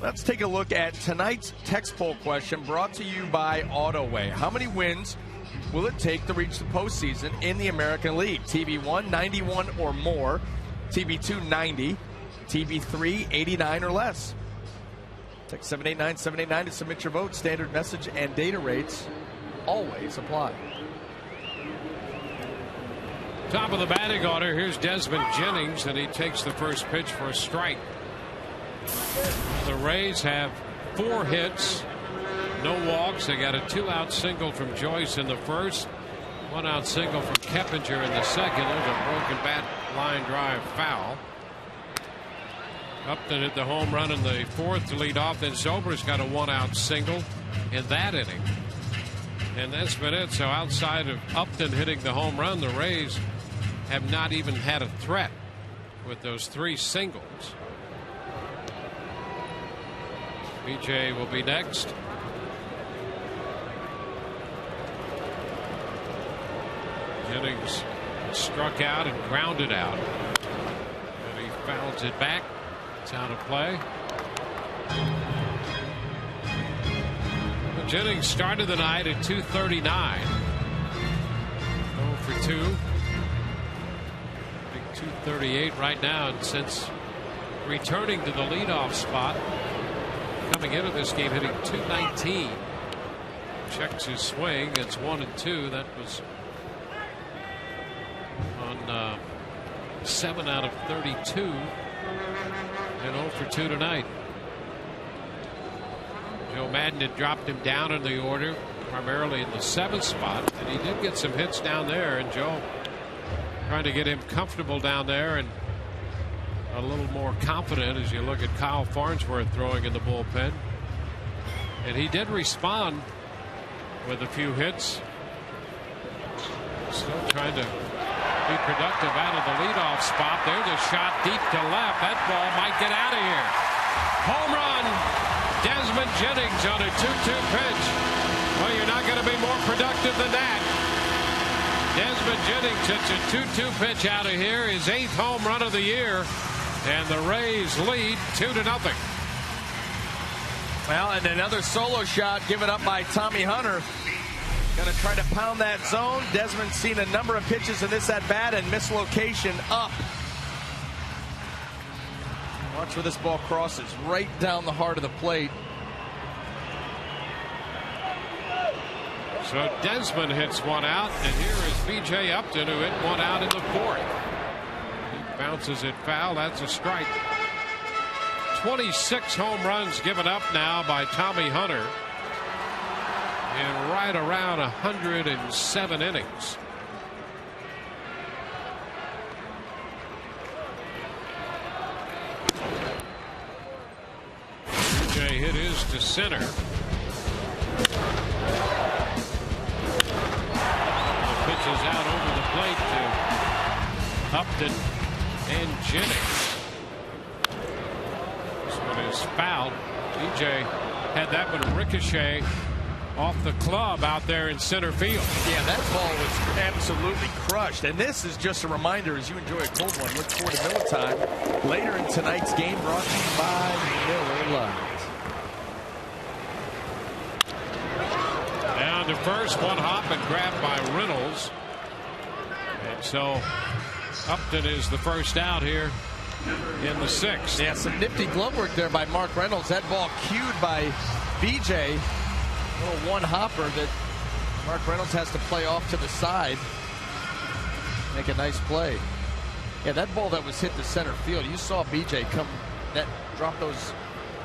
Let's take a look at tonight's text poll question brought to you by AutoWay. How many wins will it take to reach the postseason in the American League? TB1, 91 or more. TB2, 90. TB3, 89 or less. Text 789-789 to submit your vote. Standard message and data rates always apply. Top of the batting order. Here's Desmond Jennings, and he takes the first pitch for a strike. The Rays have 4 hits, no walks. They got a 2-out single from Joyce in the first, 1-out single from Keppinger in the second. There's a broken bat line drive foul. Upton hit the home run in the 4th to lead off. Then Zobrist got a 1-out single in that inning. And that's been it. So outside of Upton hitting the home run, the Rays have not even had a threat with those 3 singles. BJ will be next. Jennings struck out and grounded out. And he fouls it back. It's out of play. Well, Jennings started the night at 239. 0 for 2. Big 238 right now. And since returning to the leadoff spot, coming into this game hitting 219. Checks his swing. It's 1-2. That was on 7 out of 32. And 0 for 2 tonight. Joe Madden had dropped him down in the order, primarily in the 7th spot, and he did get some hits down there. And Joe trying to get him comfortable down there and a little more confident as you look at Kyle Farnsworth throwing in the bullpen. And he did respond with a few hits. Still trying to be productive out of the leadoff spot. There's a shot deep to left. That ball might get out of here. Home run. Desmond Jennings on a 2-2 pitch. Well, you're not going to be more productive than that. Desmond Jennings hits a 2-2 pitch out of here. His 8th home run of the year. And the Rays lead 2-0. Well, and another solo shot given up by Tommy Hunter. Going to try to pound that zone. Desmond's seen a number of pitches in this at bat and mislocation up. Watch where this ball crosses right down the heart of the plate. So Desmond hits one out, and here is B.J. Upton, who hit one out in the 4th. He bounces it foul. That's a strike. 26 home runs given up now by Tommy Hunter in right around 107 innings. B.J. hit is to center. The pitch is out over the plate to Upton and Jennings. This one is fouled. B.J. had that one ricochet off the club out there in center field. Yeah, that ball was absolutely crushed. And this is just a reminder, as you enjoy a cold one, look forward to Miller Time later in tonight's game, brought to you by Miller Lite. Down to first, one hop and grabbed by Reynolds. And so Upton is the first out here in the 6th. Yeah, some nifty glove work there by Mark Reynolds. That ball cued by BJ. A little one hopper that Mark Reynolds has to play off to the side. Make a nice play. Yeah, that ball that was hit to center field, you saw BJ come, drop those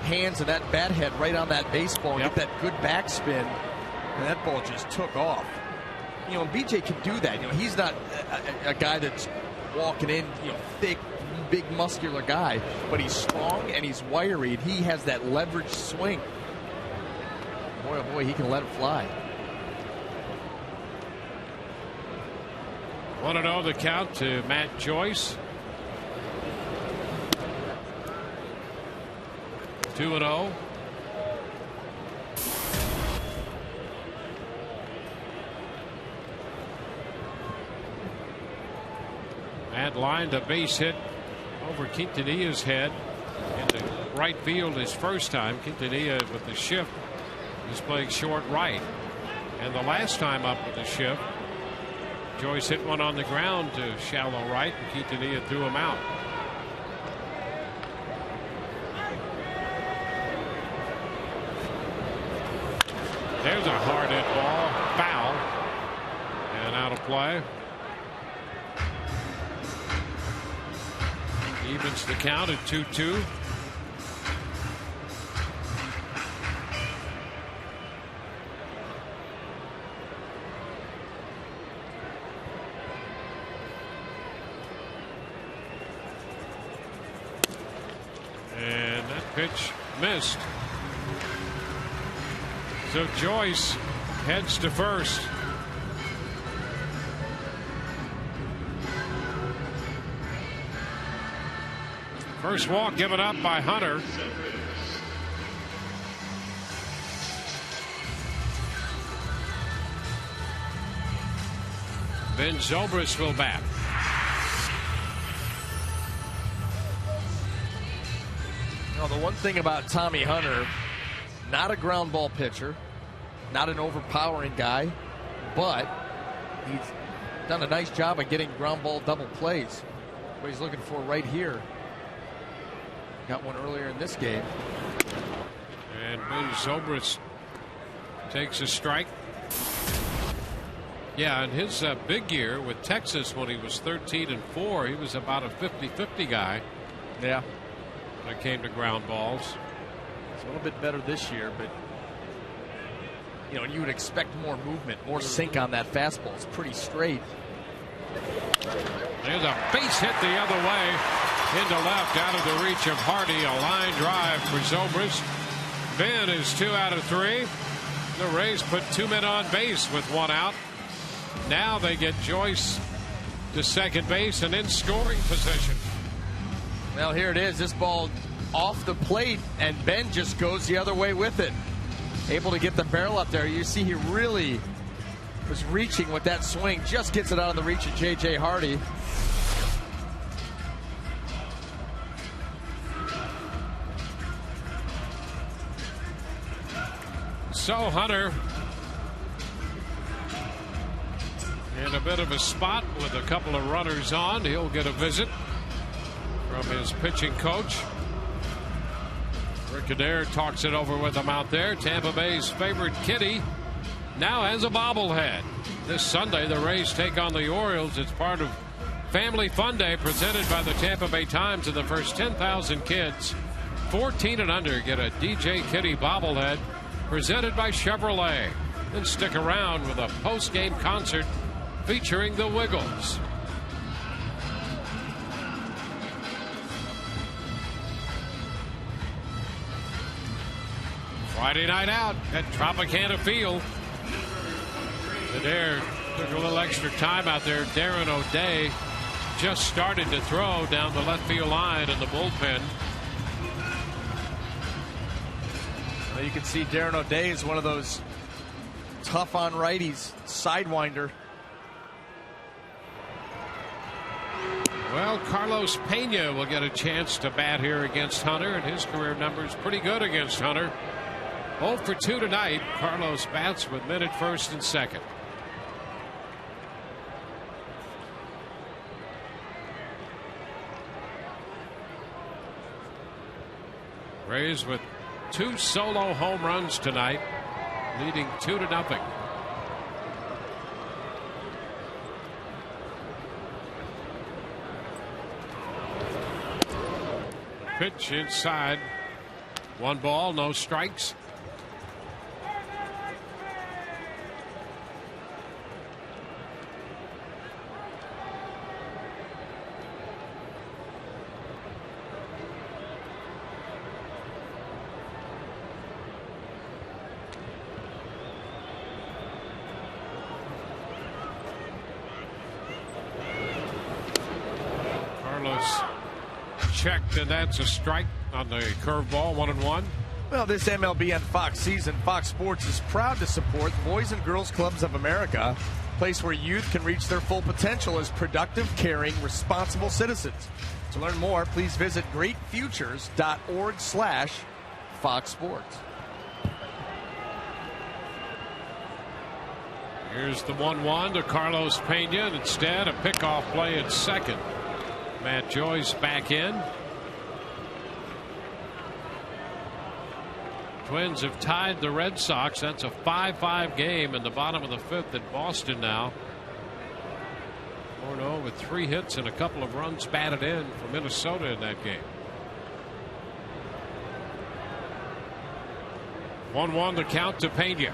hands and that bat head right on that baseball and get that good backspin. And that ball just took off. You know, BJ can do that. You know, he's not a guy that's walking in, you know, thick, big, muscular guy, but he's strong and he's wiry, and he has that leverage swing. Boy, oh boy, he can let it fly. 1-0 the count to Matt Joyce. 2-0. Matt lined a base hit over Quintanilla's head into right field his first time. Quintanilla with the shift is playing short right. And the last time up with the shift, Joyce hit one on the ground to shallow right, and Quintanilla threw him out. There's a hard hit ball, foul, and out of play. Evens the count at 2-2. Pitch missed. So Joyce heads to first. First walk given up by Hunter. Ben Zobrist will bat. Now, the one thing about Tommy Hunter, not a ground ball pitcher, not an overpowering guy, but he's done a nice job of getting ground ball double plays. What he's looking for right here. Got one earlier in this game. And Ben Zobrist takes a strike. Yeah, in his big year with Texas when he was 13-4, he was about a 50-50 guy. Yeah. When it came to ground balls. It's a little bit better this year, but you know, you would expect more movement, more sink on that fastball. It's pretty straight. There's a base hit the other way into left, out of the reach of Hardy. A line drive for Zobrist. Ben is 2 out of 3. The Rays put 2 men on base with 1 out. Now they get Joyce to second base and in scoring position. Well, here it is. This ball off the plate, and Ben just goes the other way with it. Able to get the barrel up there. You see he really was reaching with that swing. Just gets it out of the reach of J.J. Hardy. So Hunter in a bit of a spot with a couple of runners on. He'll get a visit from his pitching coach. Rick Adair talks it over with him out there. Tampa Bay's favorite Kitty now has a bobblehead. This Sunday the Rays take on the Orioles. It's part of Family Fun Day presented by the Tampa Bay Times, and the first 10,000 kids 14 and under get a DJ Kitty bobblehead presented by Chevrolet. Then stick around with a post-game concert featuring the Wiggles. Friday night out at Tropicana Field. Adair took a little extra time out there. Darren O'Day just started to throw down the left field line in the bullpen. Well, you can see Darren O'Day is one of those tough on righties, sidewinder. Well, Carlos Pena will get a chance to bat here against Hunter, and his career numbers pretty good against Hunter. 0 for 2 tonight. Carlos bats with men at first and second. Rays with 2 solo home runs tonight, leading 2-0. Pitch inside. 1 ball, no strikes. Carlos checked, and that's a strike on the curveball. 1-1. Well, this MLB on Fox season, Fox Sports is proud to support the Boys and Girls Clubs of America, a place where youth can reach their full potential as productive, caring, responsible citizens. To learn more, please visit greatfutures.org/Fox Sports. Here's the 1-1 to Carlos Pena, and instead a pickoff play at second. Matt Joyce back in. Twins have tied the Red Sox. That's a 5-5 game in the bottom of the 5th in Boston now. 4-0 with 3 hits and a couple of runs batted in for Minnesota in that game. 1-1 the count to Pena.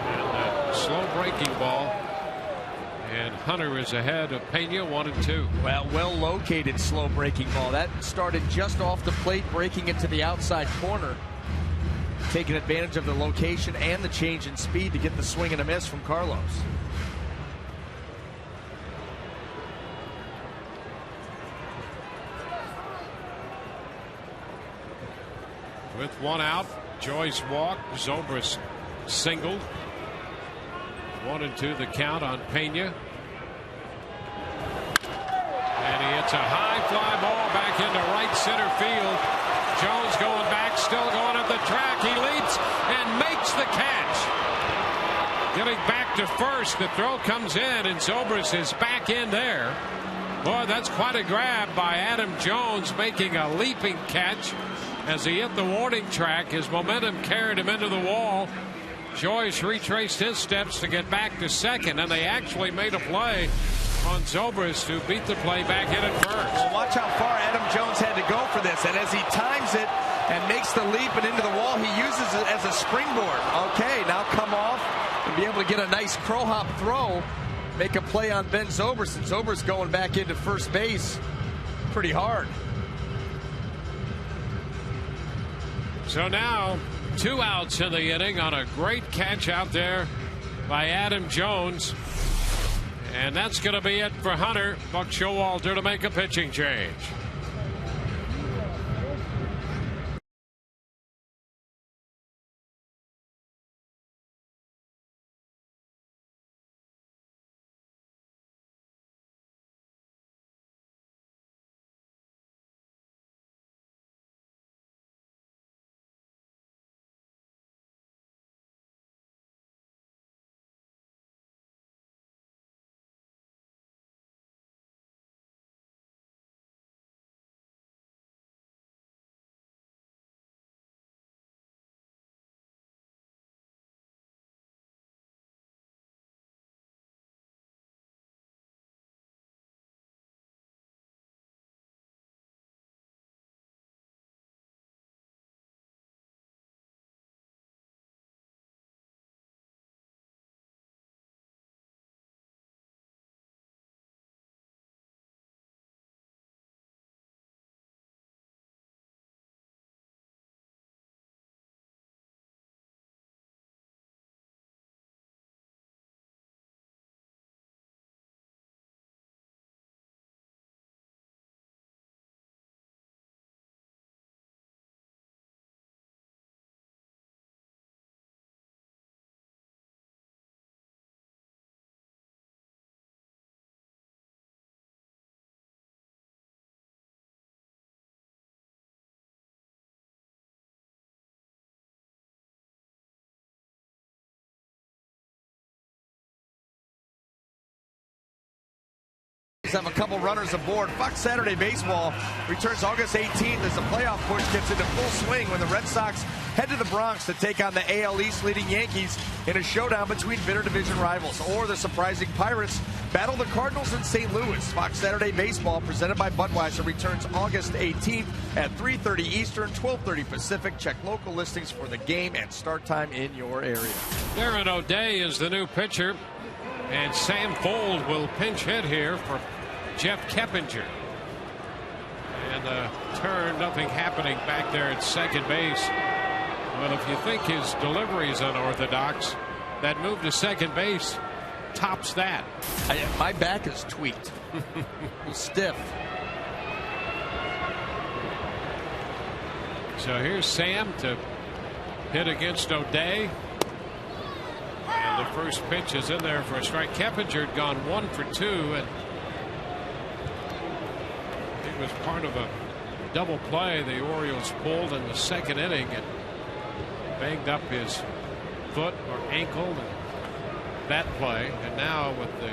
And a slow breaking ball And Hunter is ahead of Pena, 1-2. Well located slow breaking ball. That started just off the plate, breaking into the outside corner. Taking advantage of the location and the change in speed to get the swing and a miss from Carlos. With one out, Joyce walked, Zobrist singled. 1-2 the count on Pena. And he hits a high fly ball back into right center field. Jones going back, still going at the track. He leaps and makes the catch. Getting back to first, the throw comes in, and Zobrist is back in there. Boy, that's quite a grab by Adam Jones, making a leaping catch as he hit the warning track. His momentum carried him into the wall. Joyce retraced his steps to get back to second, and they actually made a play on Zobrist, who beat the play back in at first. Well, watch how far Adam Jones had to go for this, and as he times it and makes the leap and into the wall, he uses it as a springboard. Okay, now come off and be able to get a nice crow hop throw, make a play on Ben Zobrist, and Zobrist going back into first base pretty hard. So now 2 outs in the inning on a great catch out there by Adam Jones. And that's going to be it for Hunter. Buck Showalter to make a pitching change. Have a couple runners aboard. Fox Saturday Baseball returns August 18th as the playoff push gets into full swing when the Red Sox head to the Bronx to take on the AL East leading Yankees in a showdown between bitter division rivals. Or the surprising Pirates battle the Cardinals in St. Louis. Fox Saturday Baseball, presented by Budweiser, returns August 18th at 3:30 Eastern, 12:30 Pacific. Check local listings for the game and start time in your area. Darren O'Day is the new pitcher, and Sam Fold will pinch hit here for Jeff Keppinger. And the turn, nothing happening back there at second base. Well, if you think his delivery is unorthodox, that move to second base tops that. My back is tweaked. Stiff. So here's Sam to hit against O'Day. And the first pitch is in there for a strike. Keppinger had gone 1 for 2, and it was part of a double play the Orioles pulled in the second inning and banged up his foot or ankle in that play. And now with the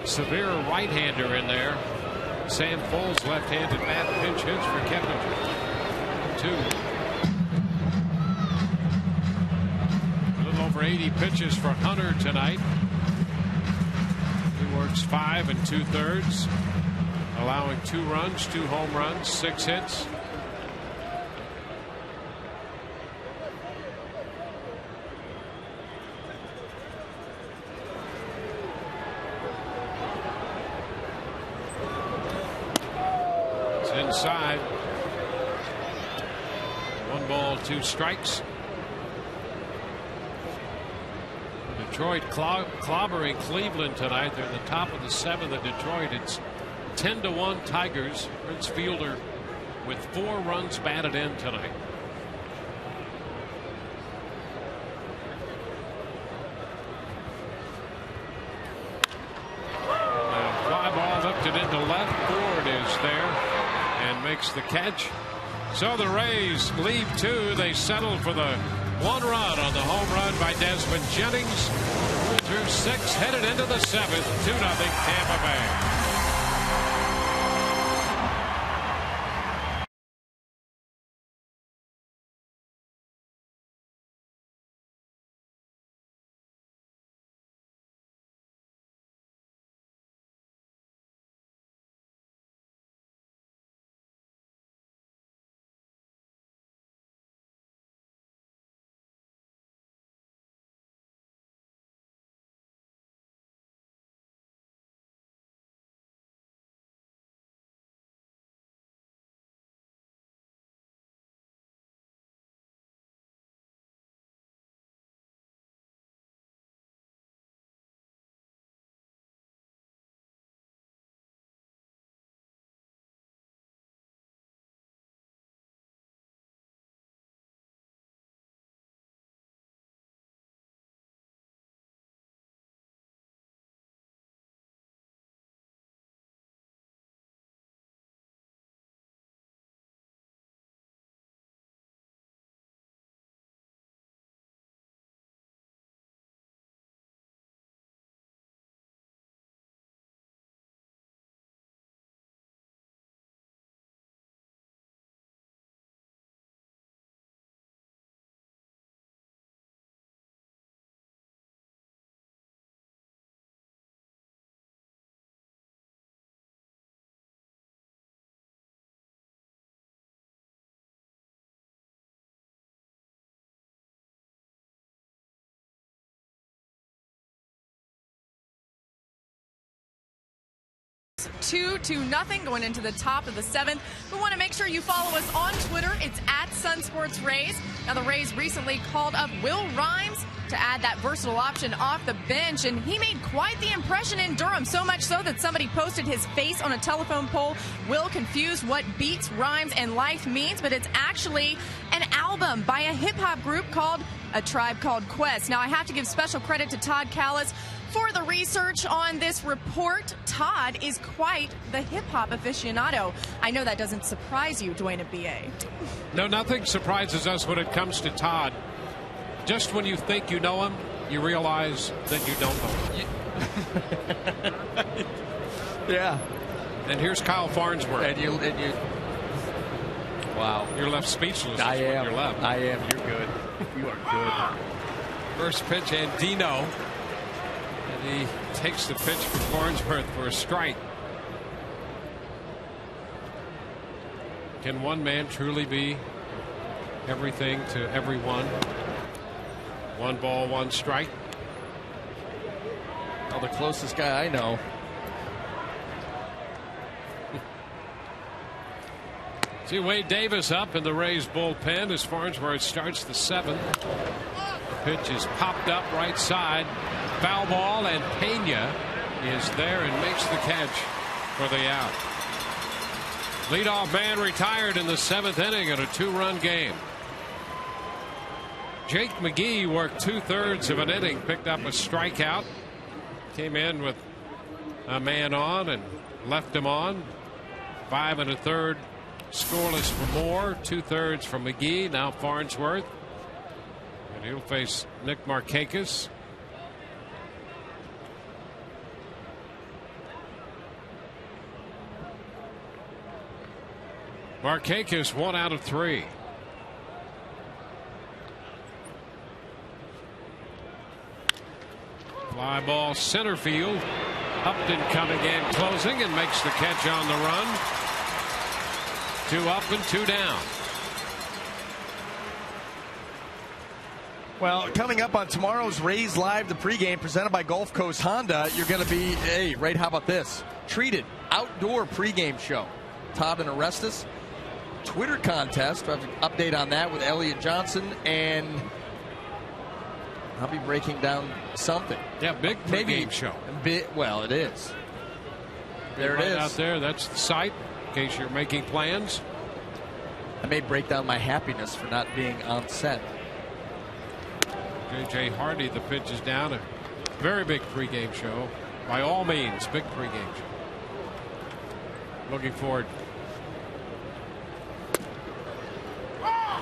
severe right-hander in there, Sam Foles, left-handed bat, pinch hits for Keppinger. 2. A little over 80 pitches for Hunter tonight. He works 5 2/3, allowing 2 runs, 2 home runs, 6 hits. inside. 1 ball, 2 strikes. Detroit clobbering Cleveland tonight. They're in the top of the 7th at Detroit. It's 10-1 Tigers. Prince Fielder with 4 runs batted in tonight. Fly ball lifted into left. Ford is there and makes the catch. So the Rays lead 2. They settle for the 1 run on the home run by Desmond Jennings. Through 6, headed into the 7th. 2-0 Tampa Bay. Two to nothing going into the top of the 7th. We want to make sure you follow us on Twitter. It's at SunSportsRays. Now, the Rays recently called up Will Rhymes to add that versatile option off the bench, and he made quite the impression in Durham, so much so that somebody posted his face on a telephone pole. Will confused what beats, rhymes, and life means, but it's actually an album by a hip-hop group called A Tribe Called Quest. Now, I have to give special credit to Todd Callis for the research on this report. Todd is quite the hip-hop aficionado. I know that doesn't surprise you, Dwayne at BA. No, nothing surprises us when it comes to Todd. Just when you think you know him, you realize that you don't know him. Yeah. And here's Kyle Farnsworth. And you wow. You're left speechless. I am. You're left. I am. You're good. You are good. First pitch, and Dino. And he takes the pitch from Farnsworth for a strike. Can one man truly be everything to everyone? 1 ball, 1 strike. Well, the closest guy I know. See Wade Davis up in the Rays bullpen as Farnsworth starts the 7th. The pitch is popped up right side. Foul ball, and Pena is there and makes the catch for the out. Leadoff man retired in the 7th inning in a 2-run game. Jake McGee worked 2/3 of an inning, picked up a strikeout, came in with a man on and left him on. 5 1/3 scoreless for Moore, 2/3 from McGee. Now Farnsworth, and he'll face Nick Markakis. Markakis 1 out of 3. Fly ball center field. Upton coming in, closing, and makes the catch on the run. 2 up and 2 down. Well, coming up on tomorrow's Rays Live, the pregame presented by Gulf Coast Honda, you're going to be, hey, right, how about this? Treated outdoor pregame show. Todd and Orestes Twitter contest. I have an update on that with Elliot Johnson, and I'll be breaking down something. Yeah, big pregame show. Well, it is. There it is. Out there, that's the site, in case you're making plans. I may break down my happiness for not being on set. J.J. Hardy, the pitch is down. A very big pregame show. By all means, big pregame show. Looking forward.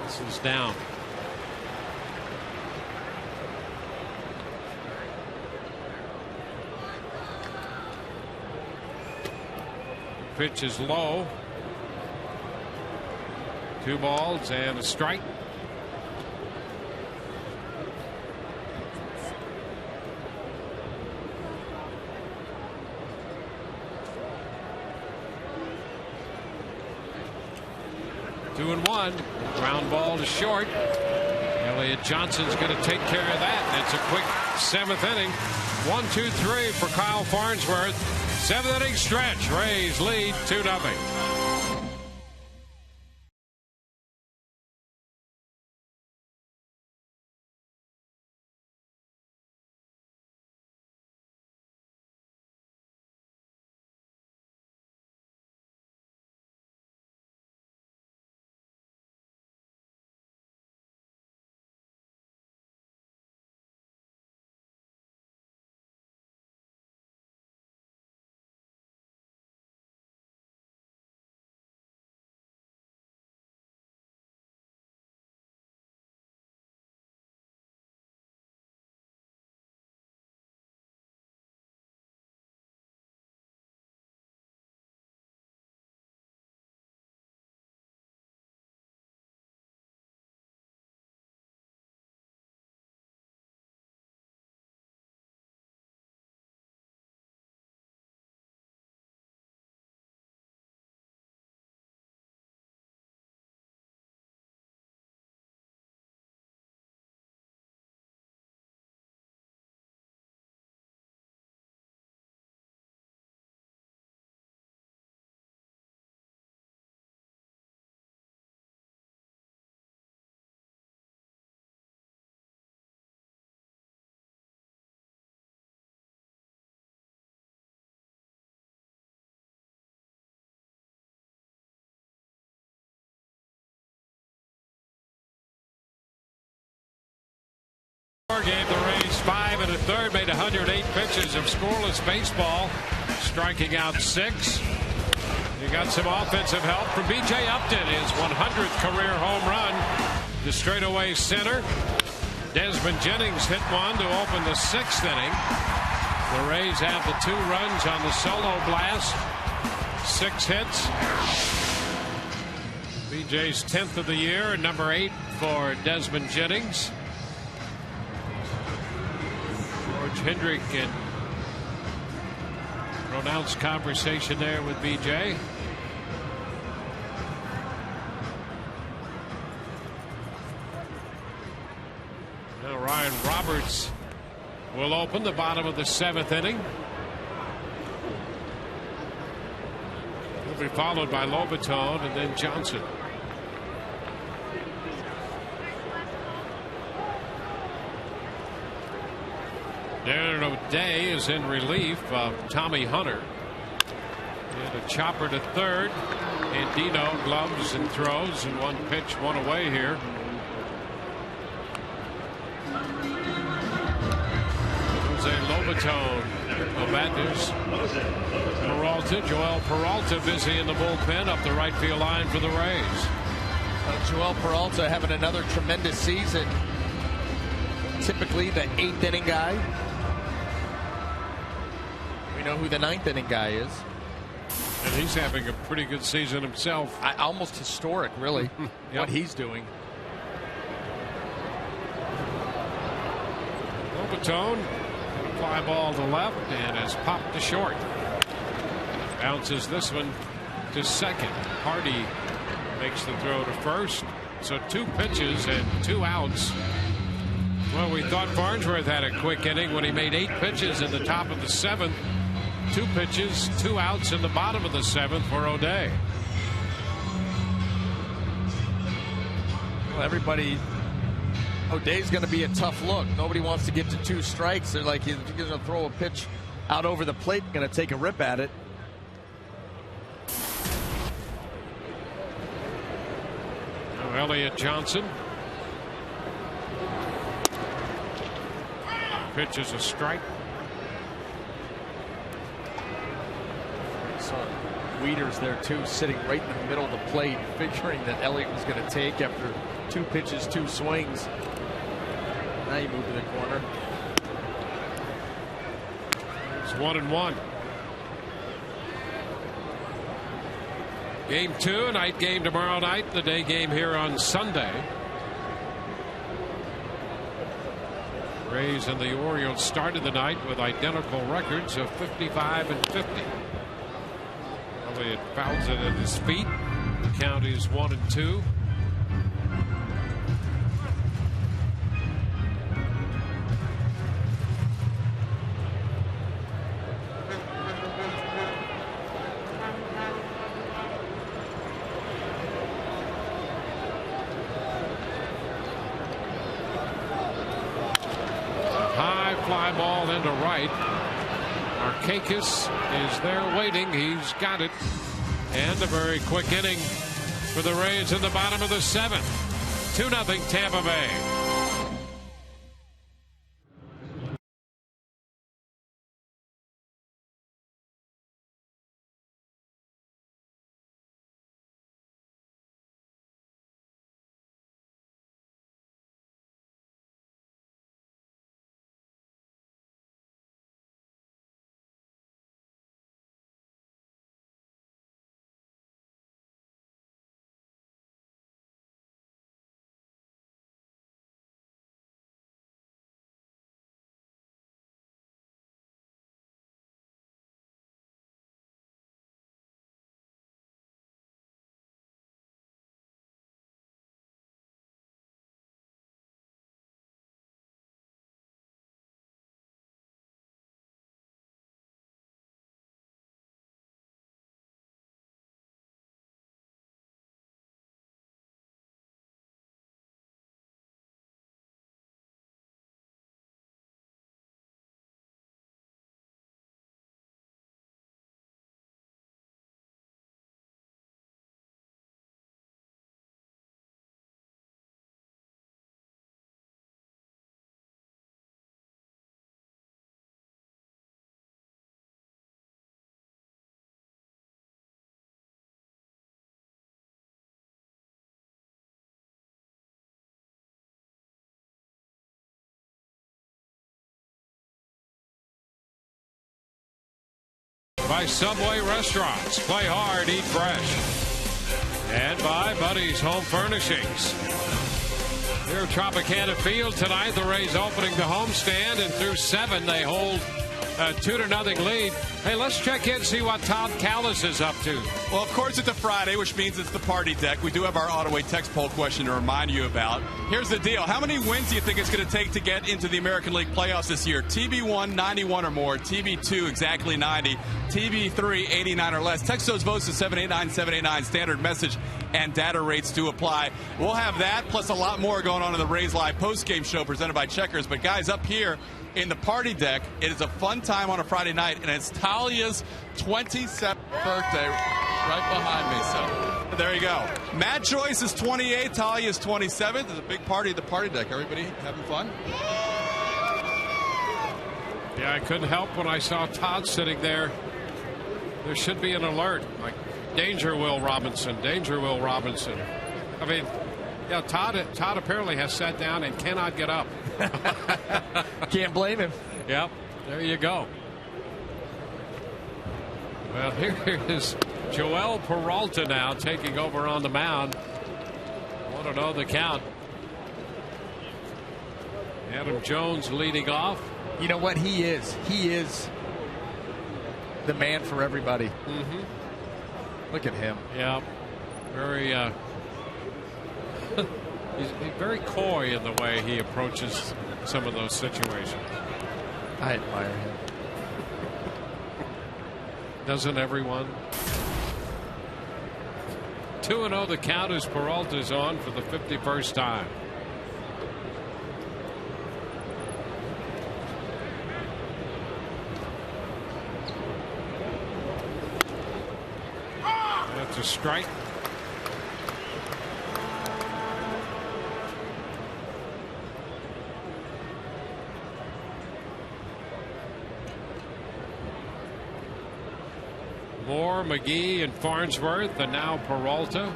This is down. Pitch is low. 2 balls and a strike. Two and one. Ground ball to short. Elliot Johnson's going to take care of that. It's a quick 7th inning. 1-2-3 for Kyle Farnsworth. 7th inning stretch. Rays lead 2-0. Gave the Rays 5 1/3, made 108 pitches of scoreless baseball, striking out 6. You got some offensive help from B.J. Upton, his 100th career home run to straightaway center. Desmond Jennings hit one to open the 6th inning. The Rays have the 2 runs on the solo blast. 6 hits. B.J.'s 10th of the year, and number 8 for Desmond Jennings. Hendrick and pronounced conversation there with BJ. Now Ryan Roberts will open the bottom of the 7th inning. He'll be followed by Lobaton and then Johnson. Darren O'Day is in relief of Tommy Hunter. And a chopper to third. And Dino gloves and throws, and 1 pitch, 1 away here. Jose Lobaton. Well, that is Peralta. Joel Peralta busy in the bullpen up the right field line for the Rays. Joel Peralta having another tremendous season. Typically the 8th inning guy. Know who the 9th inning guy is, and he's having a pretty good season himself. Almost historic, really. Yep. What he's doing. Lobaton, fly ball to left and has popped to short. Bounces this one to second. Hardy makes the throw to first. So 2 pitches and 2 outs. Well, we thought Farnsworth had a quick inning when he made 8 pitches in the top of the 7th. 2 pitches, 2 outs in the bottom of the 7th for O'Day. Well, everybody, O'Day's going to be a tough look. Nobody wants to get to 2 strikes. They're like, he's going to throw a pitch out over the plate, going to take a rip at it. Now Elliott Johnson. Pitch is a strike. So Wieters there too, sitting right in the middle of the plate, figuring that Elliott was going to take after 2 pitches, 2 swings. Now you move to the corner. It's 1-1. Game 2, night game tomorrow night, the day game here on Sunday. Rays and the Orioles started the night with identical records of 55 and 50. Elliott fouls it at his feet. The count is 1-2. Fly ball into right. Markakis is there waiting. He's got it. And a very quick inning for the Rays in the bottom of the 7th. 2-0 Tampa Bay. By Subway Restaurants. Play hard, eat fresh. And by Buddy's Home Furnishings. Here at Tropicana Field tonight, the Rays opening the homestand, and through 7 they hold a 2-0 lead. Hey, let's check in and see what Todd Callis is up to. Well, of course, it's a Friday, which means it's the party deck. We do have our Autoway text poll question to remind you about. Here's the deal. How many wins do you think it's going to take to get into the American League playoffs this year? TB1, 91 or more. TB2, exactly 90. TB3, 89 or less. Text those votes to 789-789. Standard message and data rates do apply. We'll have that, plus a lot more going on in the Rays Live postgame show presented by Checkers. But, guys, up here in the party deck, it is a fun time on a Friday night, and it's Talia's 27th birthday right behind me. So there you go. Matt Joyce is 28. Talia is 27th. There's a big party at the party deck. Everybody having fun? Yeah, I couldn't help when I saw Todd sitting there. There should be an alert, like danger, Will Robinson, danger, Will Robinson. I mean, yeah, Todd apparently has sat down and cannot get up. Can't blame him. Yep, there you go. Well, here is Joel Peralta now taking over on the mound. 1-0 the count. Adam Jones leading off. You know what he is? He is the man for everybody. Mm-hmm. Look at him. Yeah, very. He's very coy in the way he approaches some of those situations. I admire him. Doesn't everyone? 2-0 the count as Peralta's on for the 51st time. That's a strike. Moore, McGee, and Farnsworth, and now Peralta.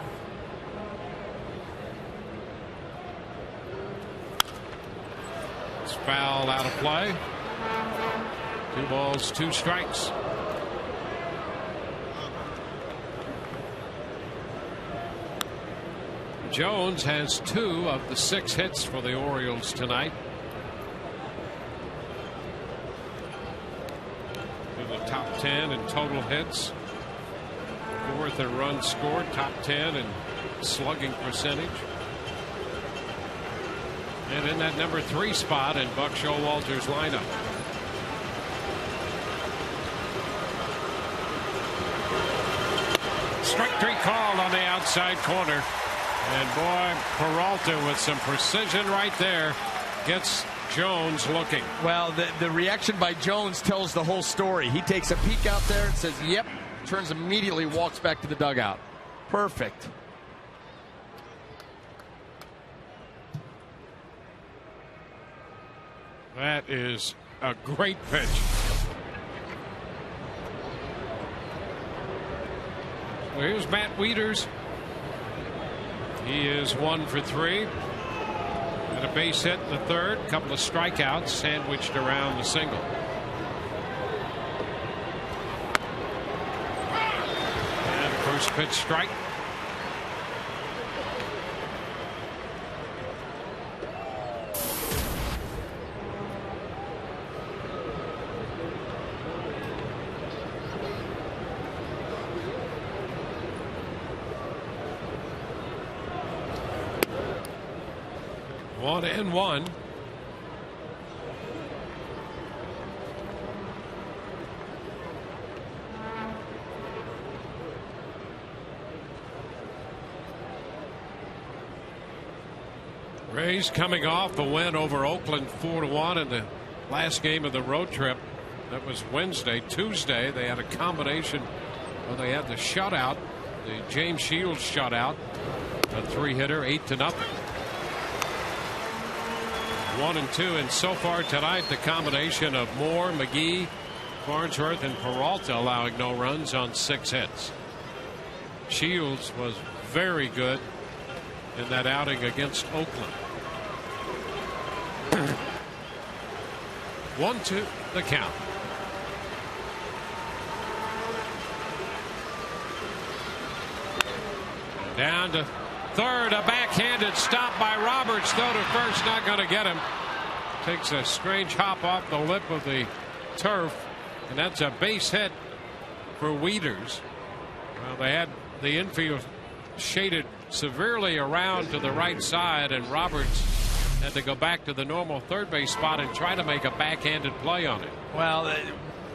It's foul out of play. 2 balls, 2 strikes. Jones has 2 of the 6 hits for the Orioles tonight. To the top 10 in total hits. 4th in runs scored, top 10 in slugging percentage. And in that number 3 spot in Buck Showalter's lineup. Strike 3 called on the outside corner. And boy, Peralta with some precision right there gets Jones looking. Well, the reaction by Jones tells the whole story. He takes a peek out there and says, yep, turns immediately, walks back to the dugout. Perfect. That is a great pitch. So here's Matt Wieters. He is 1 for 3. And a base hit in the 3rd. A couple of strikeouts sandwiched around the single. And first pitch strike. One and one. Rays coming off a win over Oakland 4-1 in the last game of the road trip. That was Wednesday. Tuesday they had a combination. Well, they had the shutout, the James Shields shutout, a 3-hitter, 8-0. 1 and 2, and so far tonight the combination of Moore, McGee, Farnsworth, and Peralta allowing no runs on 6 hits. Shields was very good in that outing against Oakland. 1-2 the count. Down to third, a backhanded stop by Roberts, throw to first, not going to get him. Takes a strange hop off the lip of the turf, and that's a base hit for Wieters. Well, they had the infield shaded severely around to the right side, and Roberts had to go back to the normal third base spot and try to make a backhanded play on it. Well,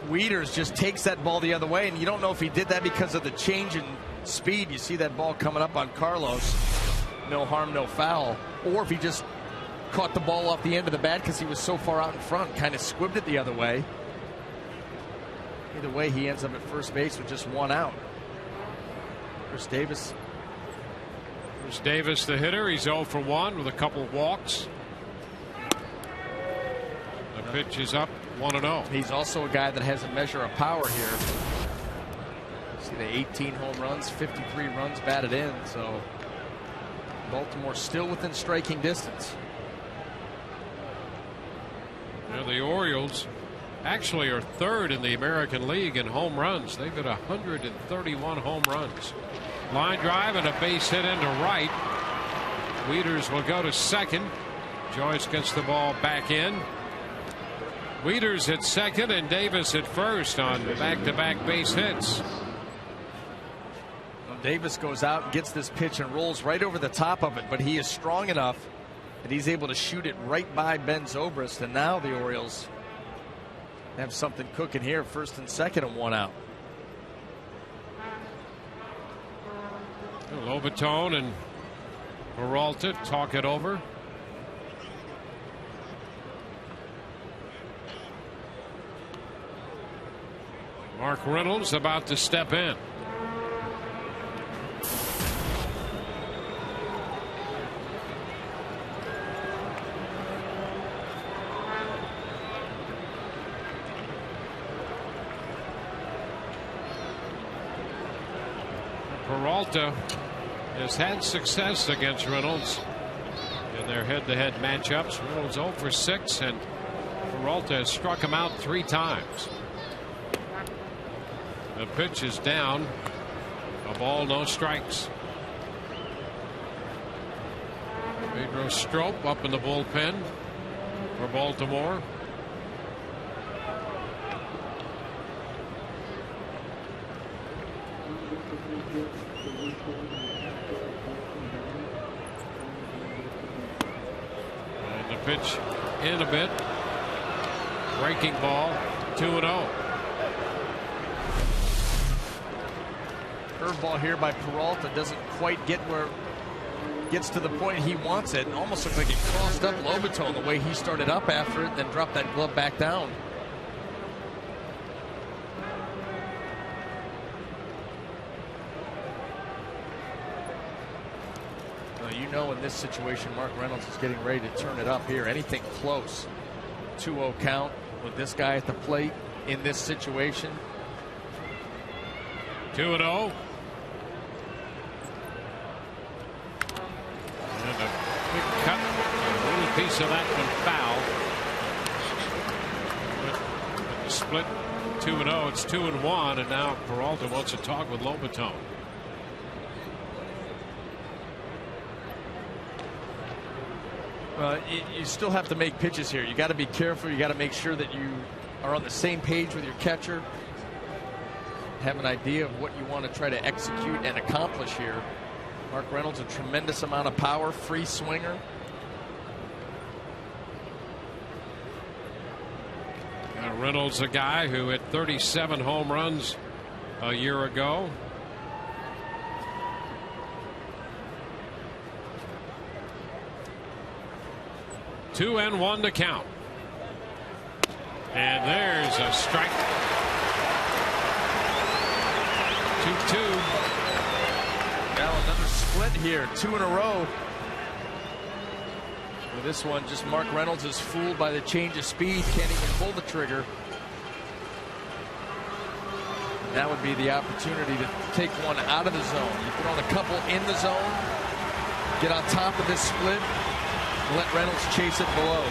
Wieters just takes that ball the other way, and you don't know if he did that because of the change in speed. You see that ball coming up on Carlos, no harm, no foul, or if he just caught the ball off the end of the bat because he was so far out in front, kind of squibbed it the other way. Either way, he ends up at first base with just 1 out. Chris Davis. Chris Davis, the hitter, he's 0 for 1 with a couple of walks. The pitch is up, 1-0. He's also a guy that has a measure of power here. See the 18 home runs, 53 runs batted in, so Baltimore still within striking distance. Now the Orioles actually are 3rd in the American League in home runs. They've got 131 home runs. Line drive and a base hit into right. Wieters will go to second. Joyce gets the ball back in. Wieters at second and Davis at first on back-to-back base hits. Davis goes out and gets this pitch and rolls right over the top of it, but he is strong enough that he's able to shoot it right by Ben Zobrist, and now the Orioles have something cooking here. 1st and 2nd and 1 out. Lobatone and Peralta talk it over. Mark Reynolds about to step in. Peralta has had success against Reynolds in their head-to-head matchups. Reynolds 0 for 6, and Peralta has struck him out 3 times. The pitch is down. A ball, no strikes. Pedro Strop up in the bullpen for Baltimore. And the pitch in a bit. Breaking ball, 2-0. Curveball here by Peralta doesn't quite get where gets to the point he wants it. Almost looks like it crossed up Lobatone the way he started up after it, then dropped that glove back down. You know, in this situation, Mark Reynolds is getting ready to turn it up here. Anything close. 2-0 count with this guy at the plate in this situation. 2-0. And a quick cut. A little piece of that one foul. But the split 2-0. It's 2-1. And now Peralta wants to talk with Lobatone. You still have to make pitches here. You got to be careful. You got to make sure that you are on the same page with your catcher. Have an idea of what you want to try to execute and accomplish here. Mark Reynolds, a tremendous amount of power, free swinger. Reynolds, a guy who hit 37 home runs a year ago. Two and one to count. And there's a strike. 2-2. Now another split here, 2 in a row. With this one, just Mark Reynolds is fooled by the change of speed, can't even pull the trigger. That would be the opportunity to take one out of the zone. You put on a couple in the zone, get on top of this split, and let Reynolds chase it below.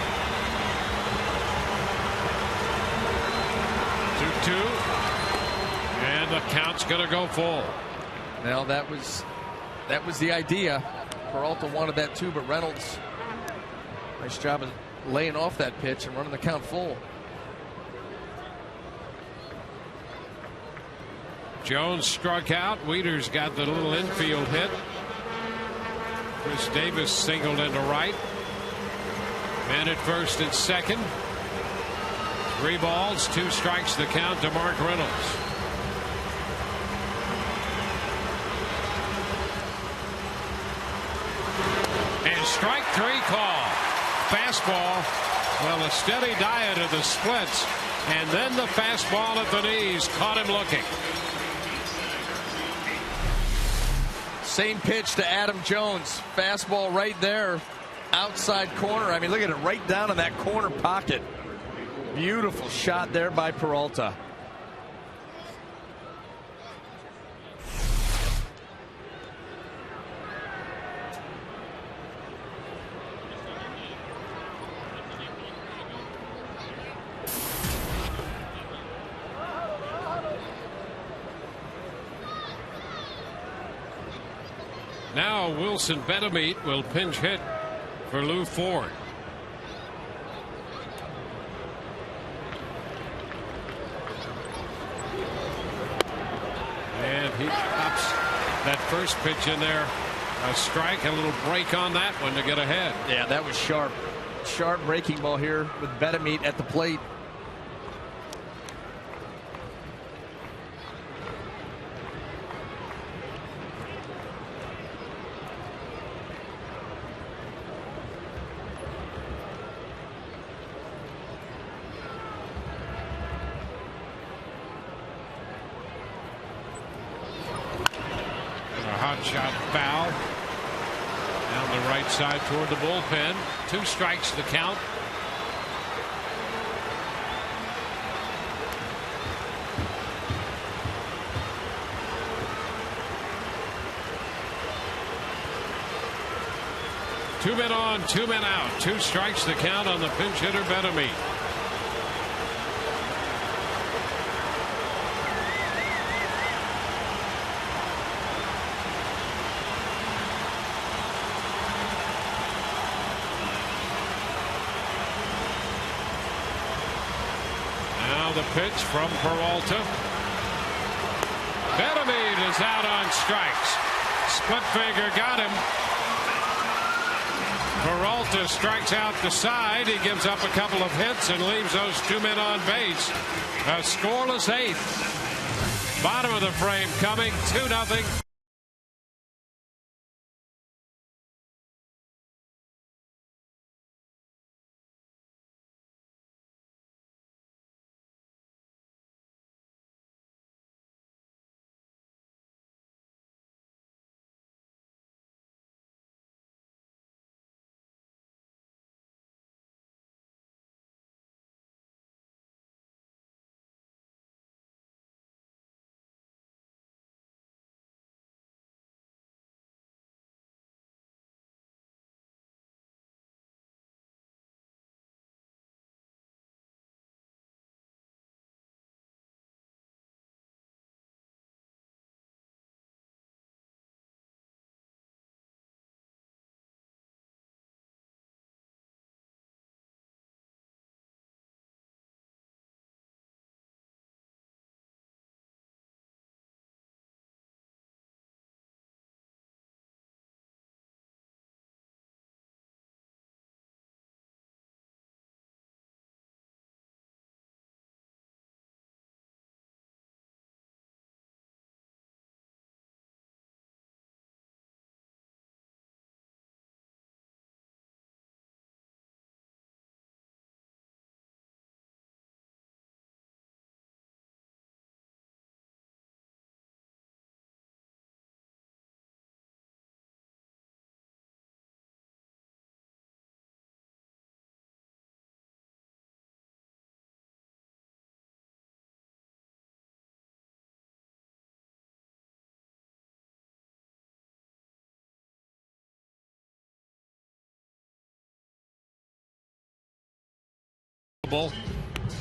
2-2. And the count's going to go full. Now that was the idea. Peralta wanted that too, but Reynolds, nice job of laying off that pitch and running the count full. Jones struck out. Wieters got the little infield hit. Chris Davis singled into right. Man at first and second. 3 balls, 2 strikes the count to Mark Reynolds. And strike 3 call. Fastball. Well, a steady diet of the splits. And then the fastball at the knees caught him looking. Same pitch to Adam Jones. Fastball right there. Outside corner. I mean, look at it right down in that corner pocket. Beautiful shot there by Peralta. Now Wilson Benameat will pinch hit for Lou Ford. And he pops that first pitch in there. A strike, a little break on that one to get ahead. Yeah, that was sharp. Sharp breaking ball here with Benameat at the plate. hot shot foul. Down the right side toward the bullpen. 2 strikes the count. Two men on, 2 men out. 2 strikes the count on the pinch hitter Betemit. Now the pitch from Peralta. Betemit is out on strikes. Split finger got him. Peralta strikes out the side. He gives up a couple of hits and leaves those 2 men on base. A scoreless 8th. Bottom of the frame coming. 2-0.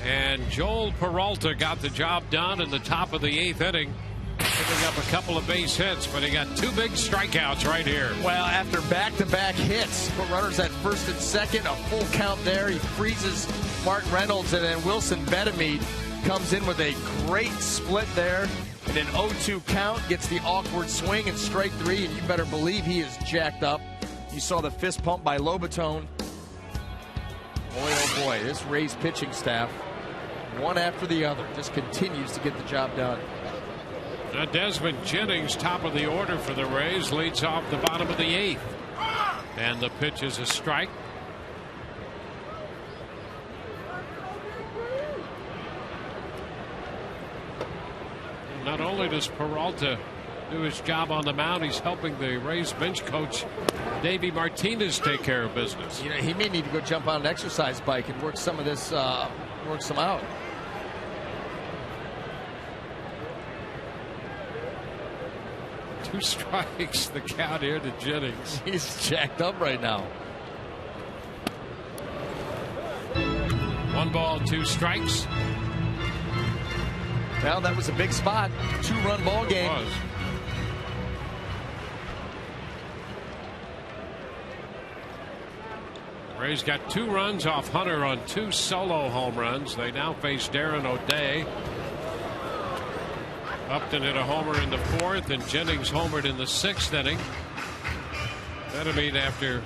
And Joel Peralta got the job done in the top of the 8th inning, picking up a couple of base hits, but he got 2 big strikeouts right here. Well, after back-to-back hits, put runners at first and second, a full count there. He freezes Mark Reynolds, and then Wilson Betemit comes in with a great split there. And an 0-2 count, gets the awkward swing and strike 3, and you better believe he is jacked up. You saw the fist pump by Lobaton. Boy, oh boy, this Rays pitching staff, one after the other, just continues to get the job done. Now Desmond Jennings, top of the order for the Rays, leads off the bottom of the 8th. And the pitch is a strike. Not only does Peralta do his job on the mound, he's helping the Rays bench coach Davey Martinez take care of business. You know, he may need to go jump on an exercise bike and work some of this, work some out. Two strikes the count here to Jennings. He's jacked up right now. 1 ball, 2 strikes. Well, that was a big spot. 2-run ball game. It was. Rays got 2 runs off Hunter on 2 solo home runs. They now face Darren O'Day. Upton hit a homer in the 4th, and Jennings homered in the 6th inning. Betemit, after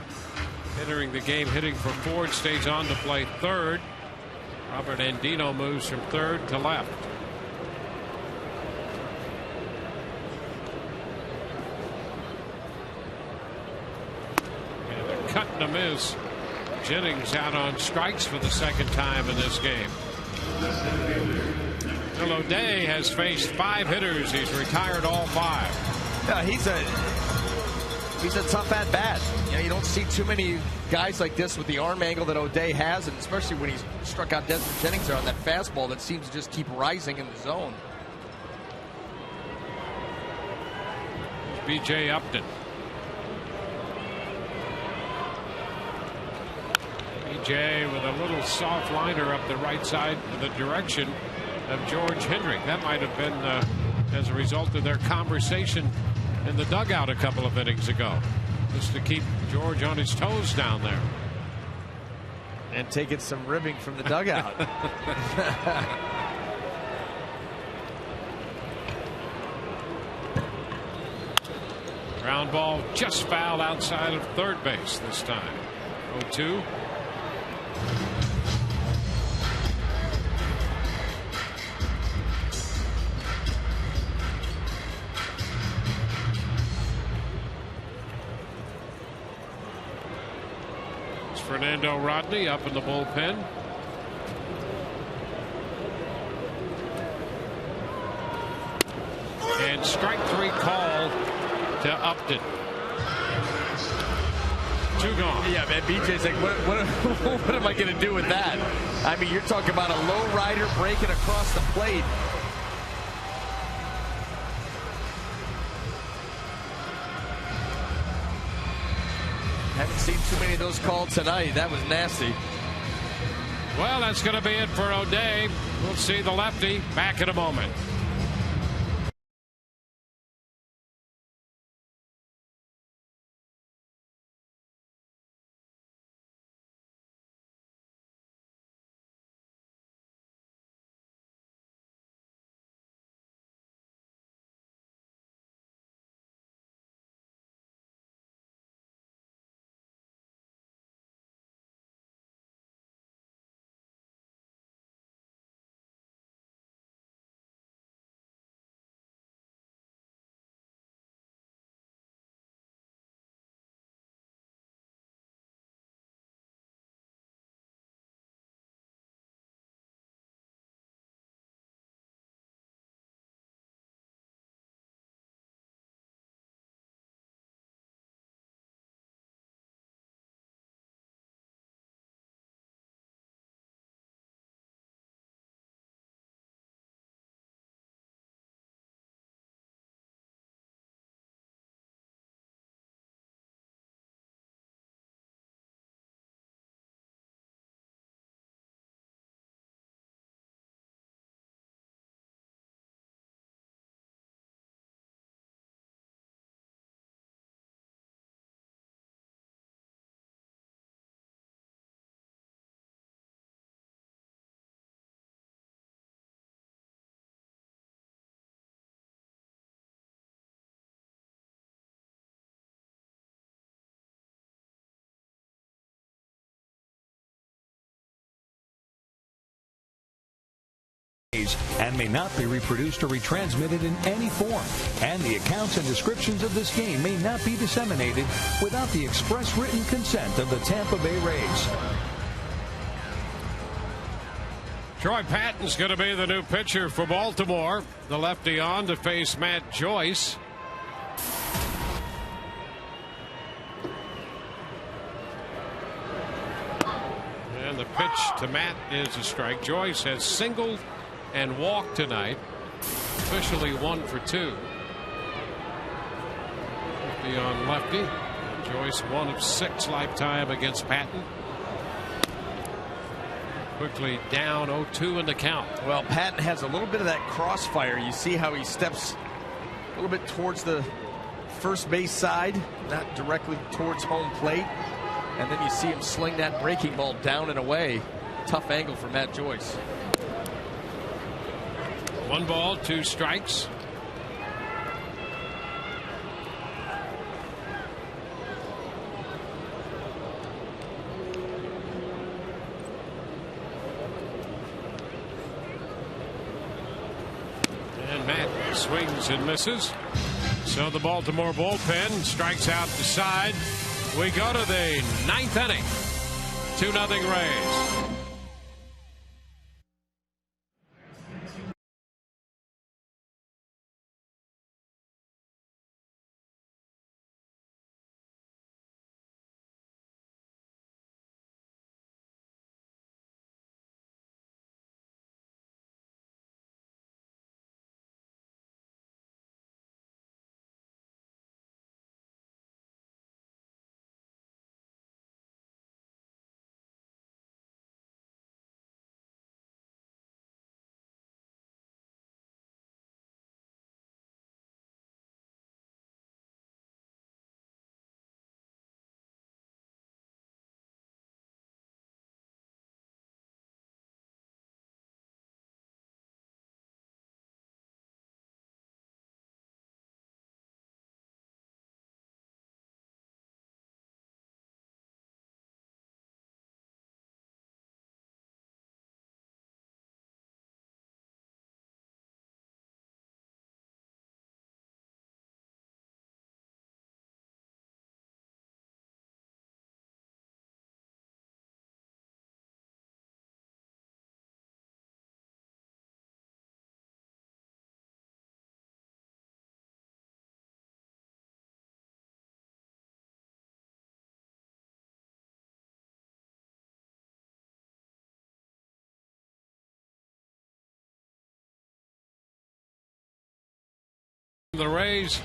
entering the game hitting for Ford, stays on to play 3rd. Robert Andino moves from 3rd to left. And they're cutting a miss. Jennings out on strikes for the 2nd time in this game. O'Day has faced 5 hitters. He's retired all 5. He's a tough at bat. You know, you don't see too many guys like this with the arm angle that O'Day has, and especially when he's struck out Desmond Jennings there on that fastball that seems to just keep rising in the zone. B.J. Upton. B.J. with a little soft liner up the right side in the direction of George Hendrick. That might have been as a result of their conversation in the dugout a couple of innings ago, just to keep George on his toes down there. And taking some ribbing from the dugout. Ground ball just foul outside of third base this time. 0-2. It's Fernando Rodney up in the bullpen. And strike three call to Upton. Two gone. Yeah, man, BJ's like, what am I going to do with that? I mean, you're talking about a low rider breaking across the plate. Haven't seen too many of those called tonight. That was nasty. Well, that's going to be it for O'Day. We'll see the lefty back in a moment. And may not be reproduced or retransmitted in any form. And the accounts and descriptions of this game may not be disseminated without the express written consent of the Tampa Bay Rays. Troy Patton's going to be the new pitcher for Baltimore. The lefty on to face Matt Joyce. And the pitch to Matt is a strike. Joyce has singled and walked tonight. Officially 1 for 2. Lefty on lefty. Joyce 1 of 6 lifetime against Patton. Quickly down 0-2 in the count. Well, Patton has a little bit of that crossfire. You see how he steps a little bit towards the first base side, not directly towards home plate. And then you see him sling that breaking ball down and away. Tough angle for Matt Joyce. 1 ball, 2 strikes. And Matt swings and misses. So the Baltimore bullpen strikes out the side. We go to the 9th inning. 2-0 Rays. The Rays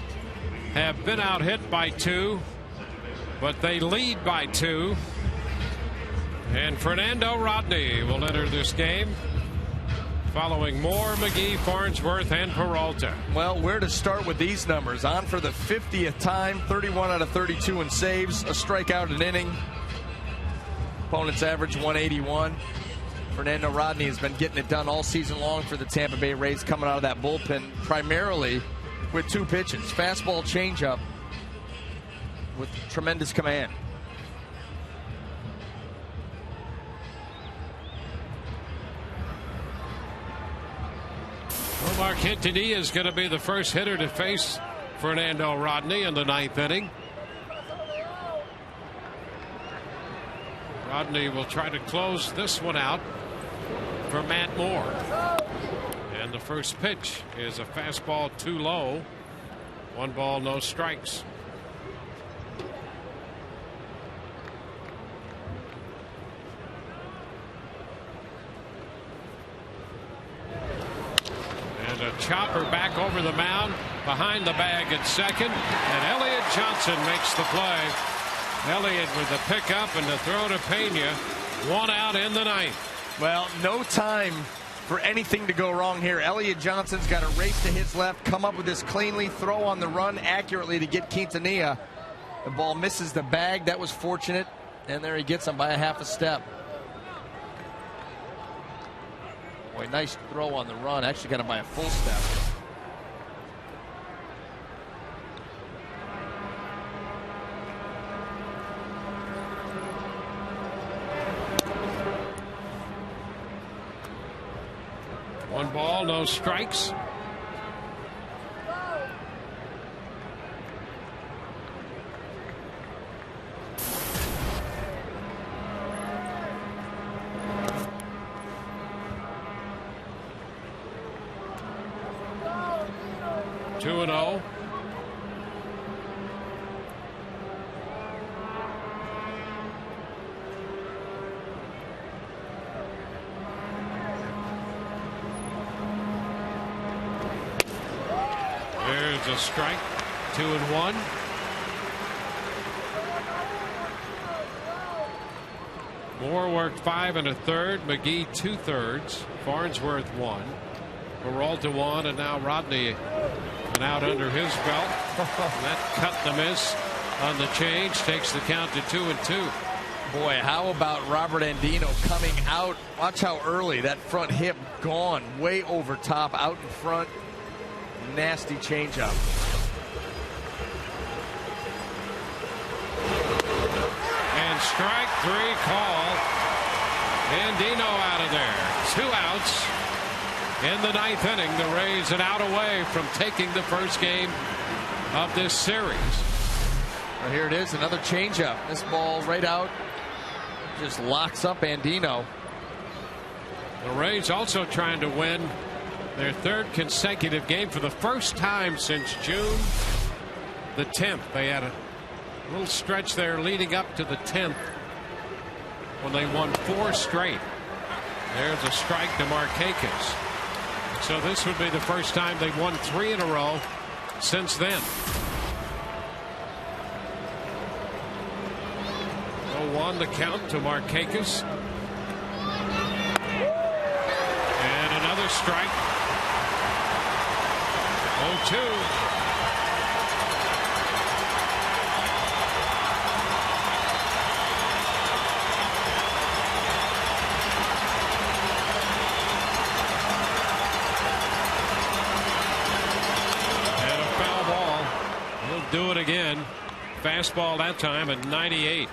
have been out hit by 2, but they lead by 2. And Fernando Rodney will enter this game, following Moore, McGee, Farnsworth, and Peralta. Well, where to start with these numbers? On for the 50th time, 31 out of 32 in saves, a strikeout an inning. Opponent's average 181. Fernando Rodney has been getting it done all season long for the Tampa Bay Rays, coming out of that bullpen primarily with 2 pitches. Fastball, changeup with tremendous command. Omar Quintanilla is going to be the first hitter to face Fernando Rodney in the 9th inning. Rodney will try to close this one out for Matt Moore. And the first pitch is a fastball too low. 1 ball, no strikes. And a chopper back over the mound behind the bag at second. And Elliott Johnson makes the play. Elliott with the pickup and the throw to Pena. 1 out in the 9th. Well, no time for anything to go wrong here. Elliott Johnson's got to race to his left, come up with this cleanly, throw on the run accurately to get Quintanilla. The ball misses the bag. That was fortunate. And there he gets him by a half a step. Boy, nice throw on the run. Actually got him by a full step. One ball, no strikes. Two and 0. There's a strike. 2 and 1. Moore worked 5 1/3. McGee 2/3. Farnsworth 1. Peralta 1, and now Rodney an out under his belt. That cut the miss on the change takes the count to 2 and 2. Boy, how about Robert Andino coming out? Watch how early that front hip gone way over top, out in front. Nasty changeup. And strike 3 call. Andino out of there. 2 outs in the 9th inning. The Rays an out away from taking the first game of this series. Well, here it is, another changeup. This ball right out just locks up Andino. The Rays also trying to win their 3rd consecutive game for the first time since June the 10th. They had a little stretch there leading up to the 10th when they won 4 straight. There's a strike to Markakis. So this would be the first time they've won 3 in a row since then. 0-1 the count to Markakis. And another strike. 0-2. And a foul ball. He'll do it again. Fastball that time at 98.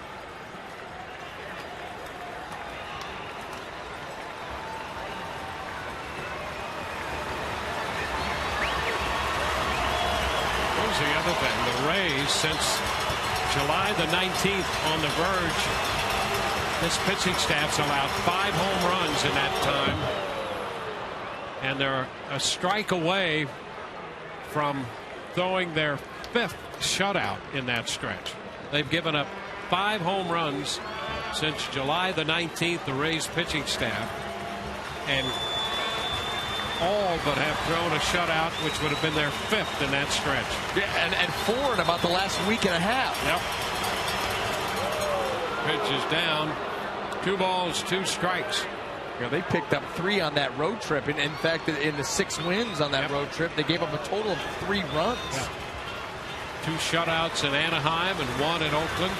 The other thing, the Rays since July the 19th on the verge, this pitching staff's allowed 5 home runs in that time, and they're a strike away from throwing their 5th shutout in that stretch. They've given up 5 home runs since July the 19th, the Rays pitching staff, and all but have thrown a shutout, which would have been their 5th in that stretch. Yeah, and 4 in about the last week and a half. Yep. Pitch is down. 2 balls, 2 strikes. Yeah, they picked up 3 on that road trip. And in fact, in the 6 wins on that road trip, they gave up a total of 3 runs. Yeah. 2 shutouts in Anaheim and 1 in Oakland.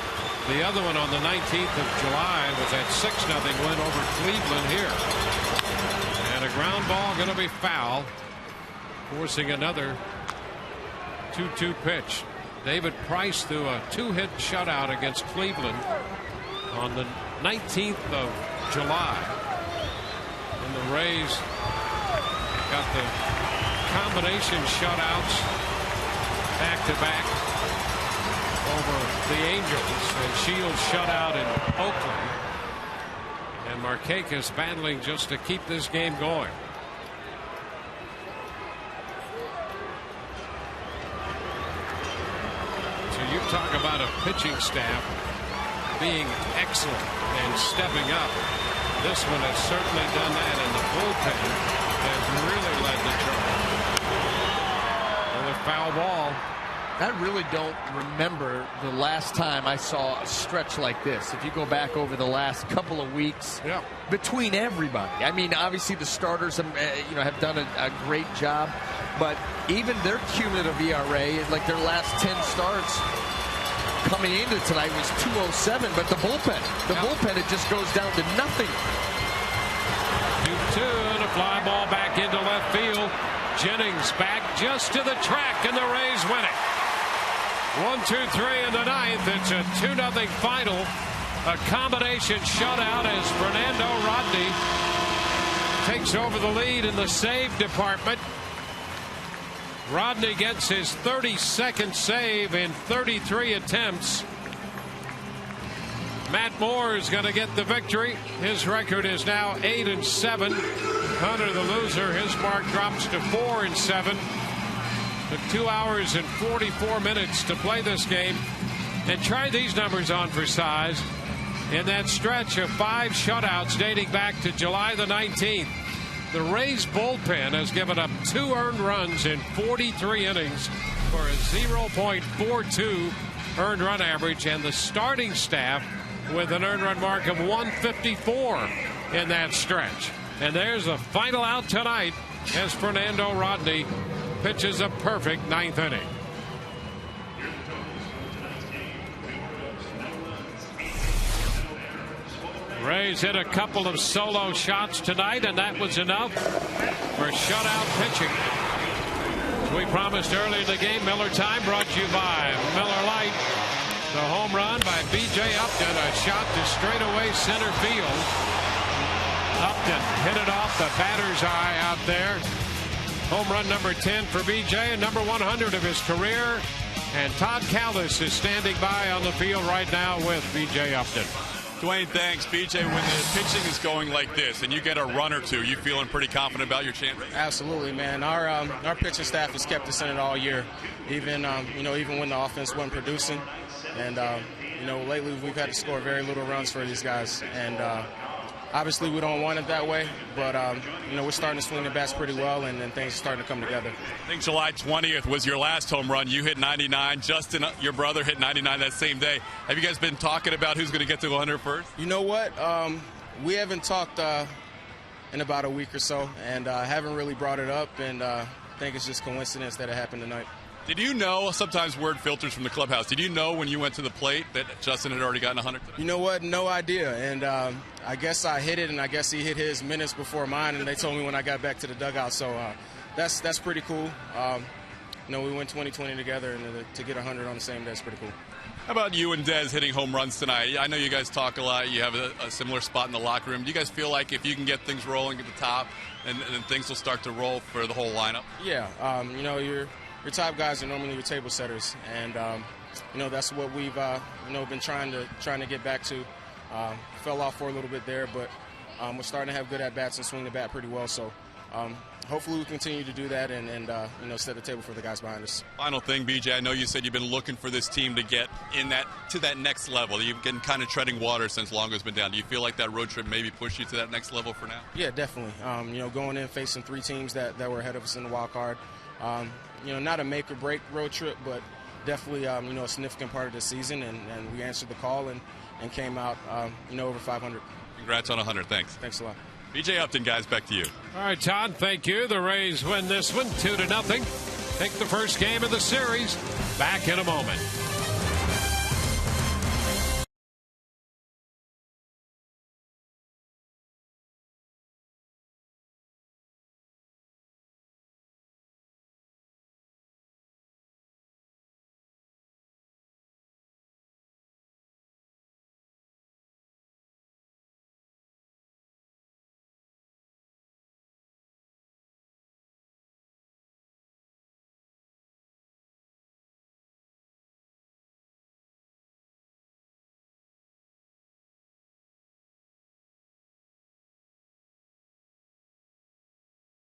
The other one on the 19th of July was that 6-0 win over Cleveland here. And a ground ball going to be foul, forcing another 2-2 pitch. David Price threw a 2-hit shutout against Cleveland on the 19th of July. And the Rays got the combination shutouts back-to-back over the Angels, and Shields shut out in Oakland, and Markakis battling just to keep this game going. So you talk about a pitching staff being excellent and stepping up. This one has certainly done that, and the bullpen has really led the charge. Another foul ball. I really don't remember the last time I saw a stretch like this. If you go back over the last couple of weeks, between everybody. I mean, obviously the starters have done a great job, but even their cumulative ERA, like their last 10 starts coming into tonight, was 2.07. But the bullpen, it just goes down to nothing. 2-2 and a fly ball back into left field. Jennings back just to the track, and the Rays win it. 1-2-3 in the 9th. It's a 2-0 final. A combination shutout as Fernando Rodney takes over the lead in the save department. Rodney gets his 32nd save in 33 attempts. Matt Moore is going to get the victory. His record is now 8-7. Hunter, the loser, his mark drops to 4-7. Took 2 hours and 44 minutes to play this game. And try these numbers on for size. In that stretch of 5 shutouts dating back to July the 19th, the Rays bullpen has given up 2 earned runs in 43 innings for a 0.42 earned run average, and the starting staff with an earned run mark of 154 in that stretch. And there's the final out tonight as Fernando Rodney pitches a perfect 9th inning. Rays hit a couple of solo shots tonight, and that was enough for shutout pitching. As we promised early in the game, Miller Time brought to you by Miller Lite. The home run by B.J. Upton, a shot to straightaway center field. Upton hit it off the batter's eye out there. Home run number 10 for B.J. and number 100 of his career. And Todd Callis is standing by on the field right now with B.J. Upton. Dwayne, thanks. BJ, when the pitching is going like this and you get a run or two, you feeling pretty confident about your chances? Absolutely, man. Our pitching staff has kept us in it all year, even when the offense wasn't producing. And lately we've had to score very little runs for these guys, and obviously we don't want it that way, but we're starting to swing the bats pretty well, and then things are starting to come together. I think July 20th was your last home run. You hit 99. Justin, your brother, hit 99 that same day. Have you guys been talking about who's going to get to 100 first? You know what? We haven't talked in about a week or so, and haven't really brought it up, and I think it's just coincidence that it happened tonight. Did you know, sometimes word filters from the clubhouse, did you know when you went to the plate that Justin had already gotten 100 today? You know what? No idea. And I guess I hit it, and I guess he hit his minutes before mine, and they told me when I got back to the dugout. So that's pretty cool. We went 20-20 together, and to get 100 on the same day is pretty cool. How about you and Dez hitting home runs tonight? I know you guys talk a lot. You have a similar spot in the locker room. Do you guys feel like if you can get things rolling at the top, and things will start to roll for the whole lineup? Yeah. Your top guys are normally your table setters, and that's what we've been trying to get back to. Fell off for a little bit there, but we're starting to have good at bats and swing the bat pretty well. So hopefully we continue to do that and you know, set the table for the guys behind us. Final thing, BJ, I know you said you've been looking for this team to get to that next level. You've been kind of treading water since Longo's been down. Do you feel like that road trip maybe pushed you to that next level for now? Yeah, definitely. You know, going in facing 3 teams that were ahead of us in the wild card. You know, not a make or break road trip, but definitely you know, a significant part of the season, and we answered the call and came out you know, over 500. Congrats on 100. Thanks. Thanks a lot. BJ Upton, guys, back to you. All right, Todd, thank you. The Rays win this one 2-0. Take the first game of the series. Back in a moment.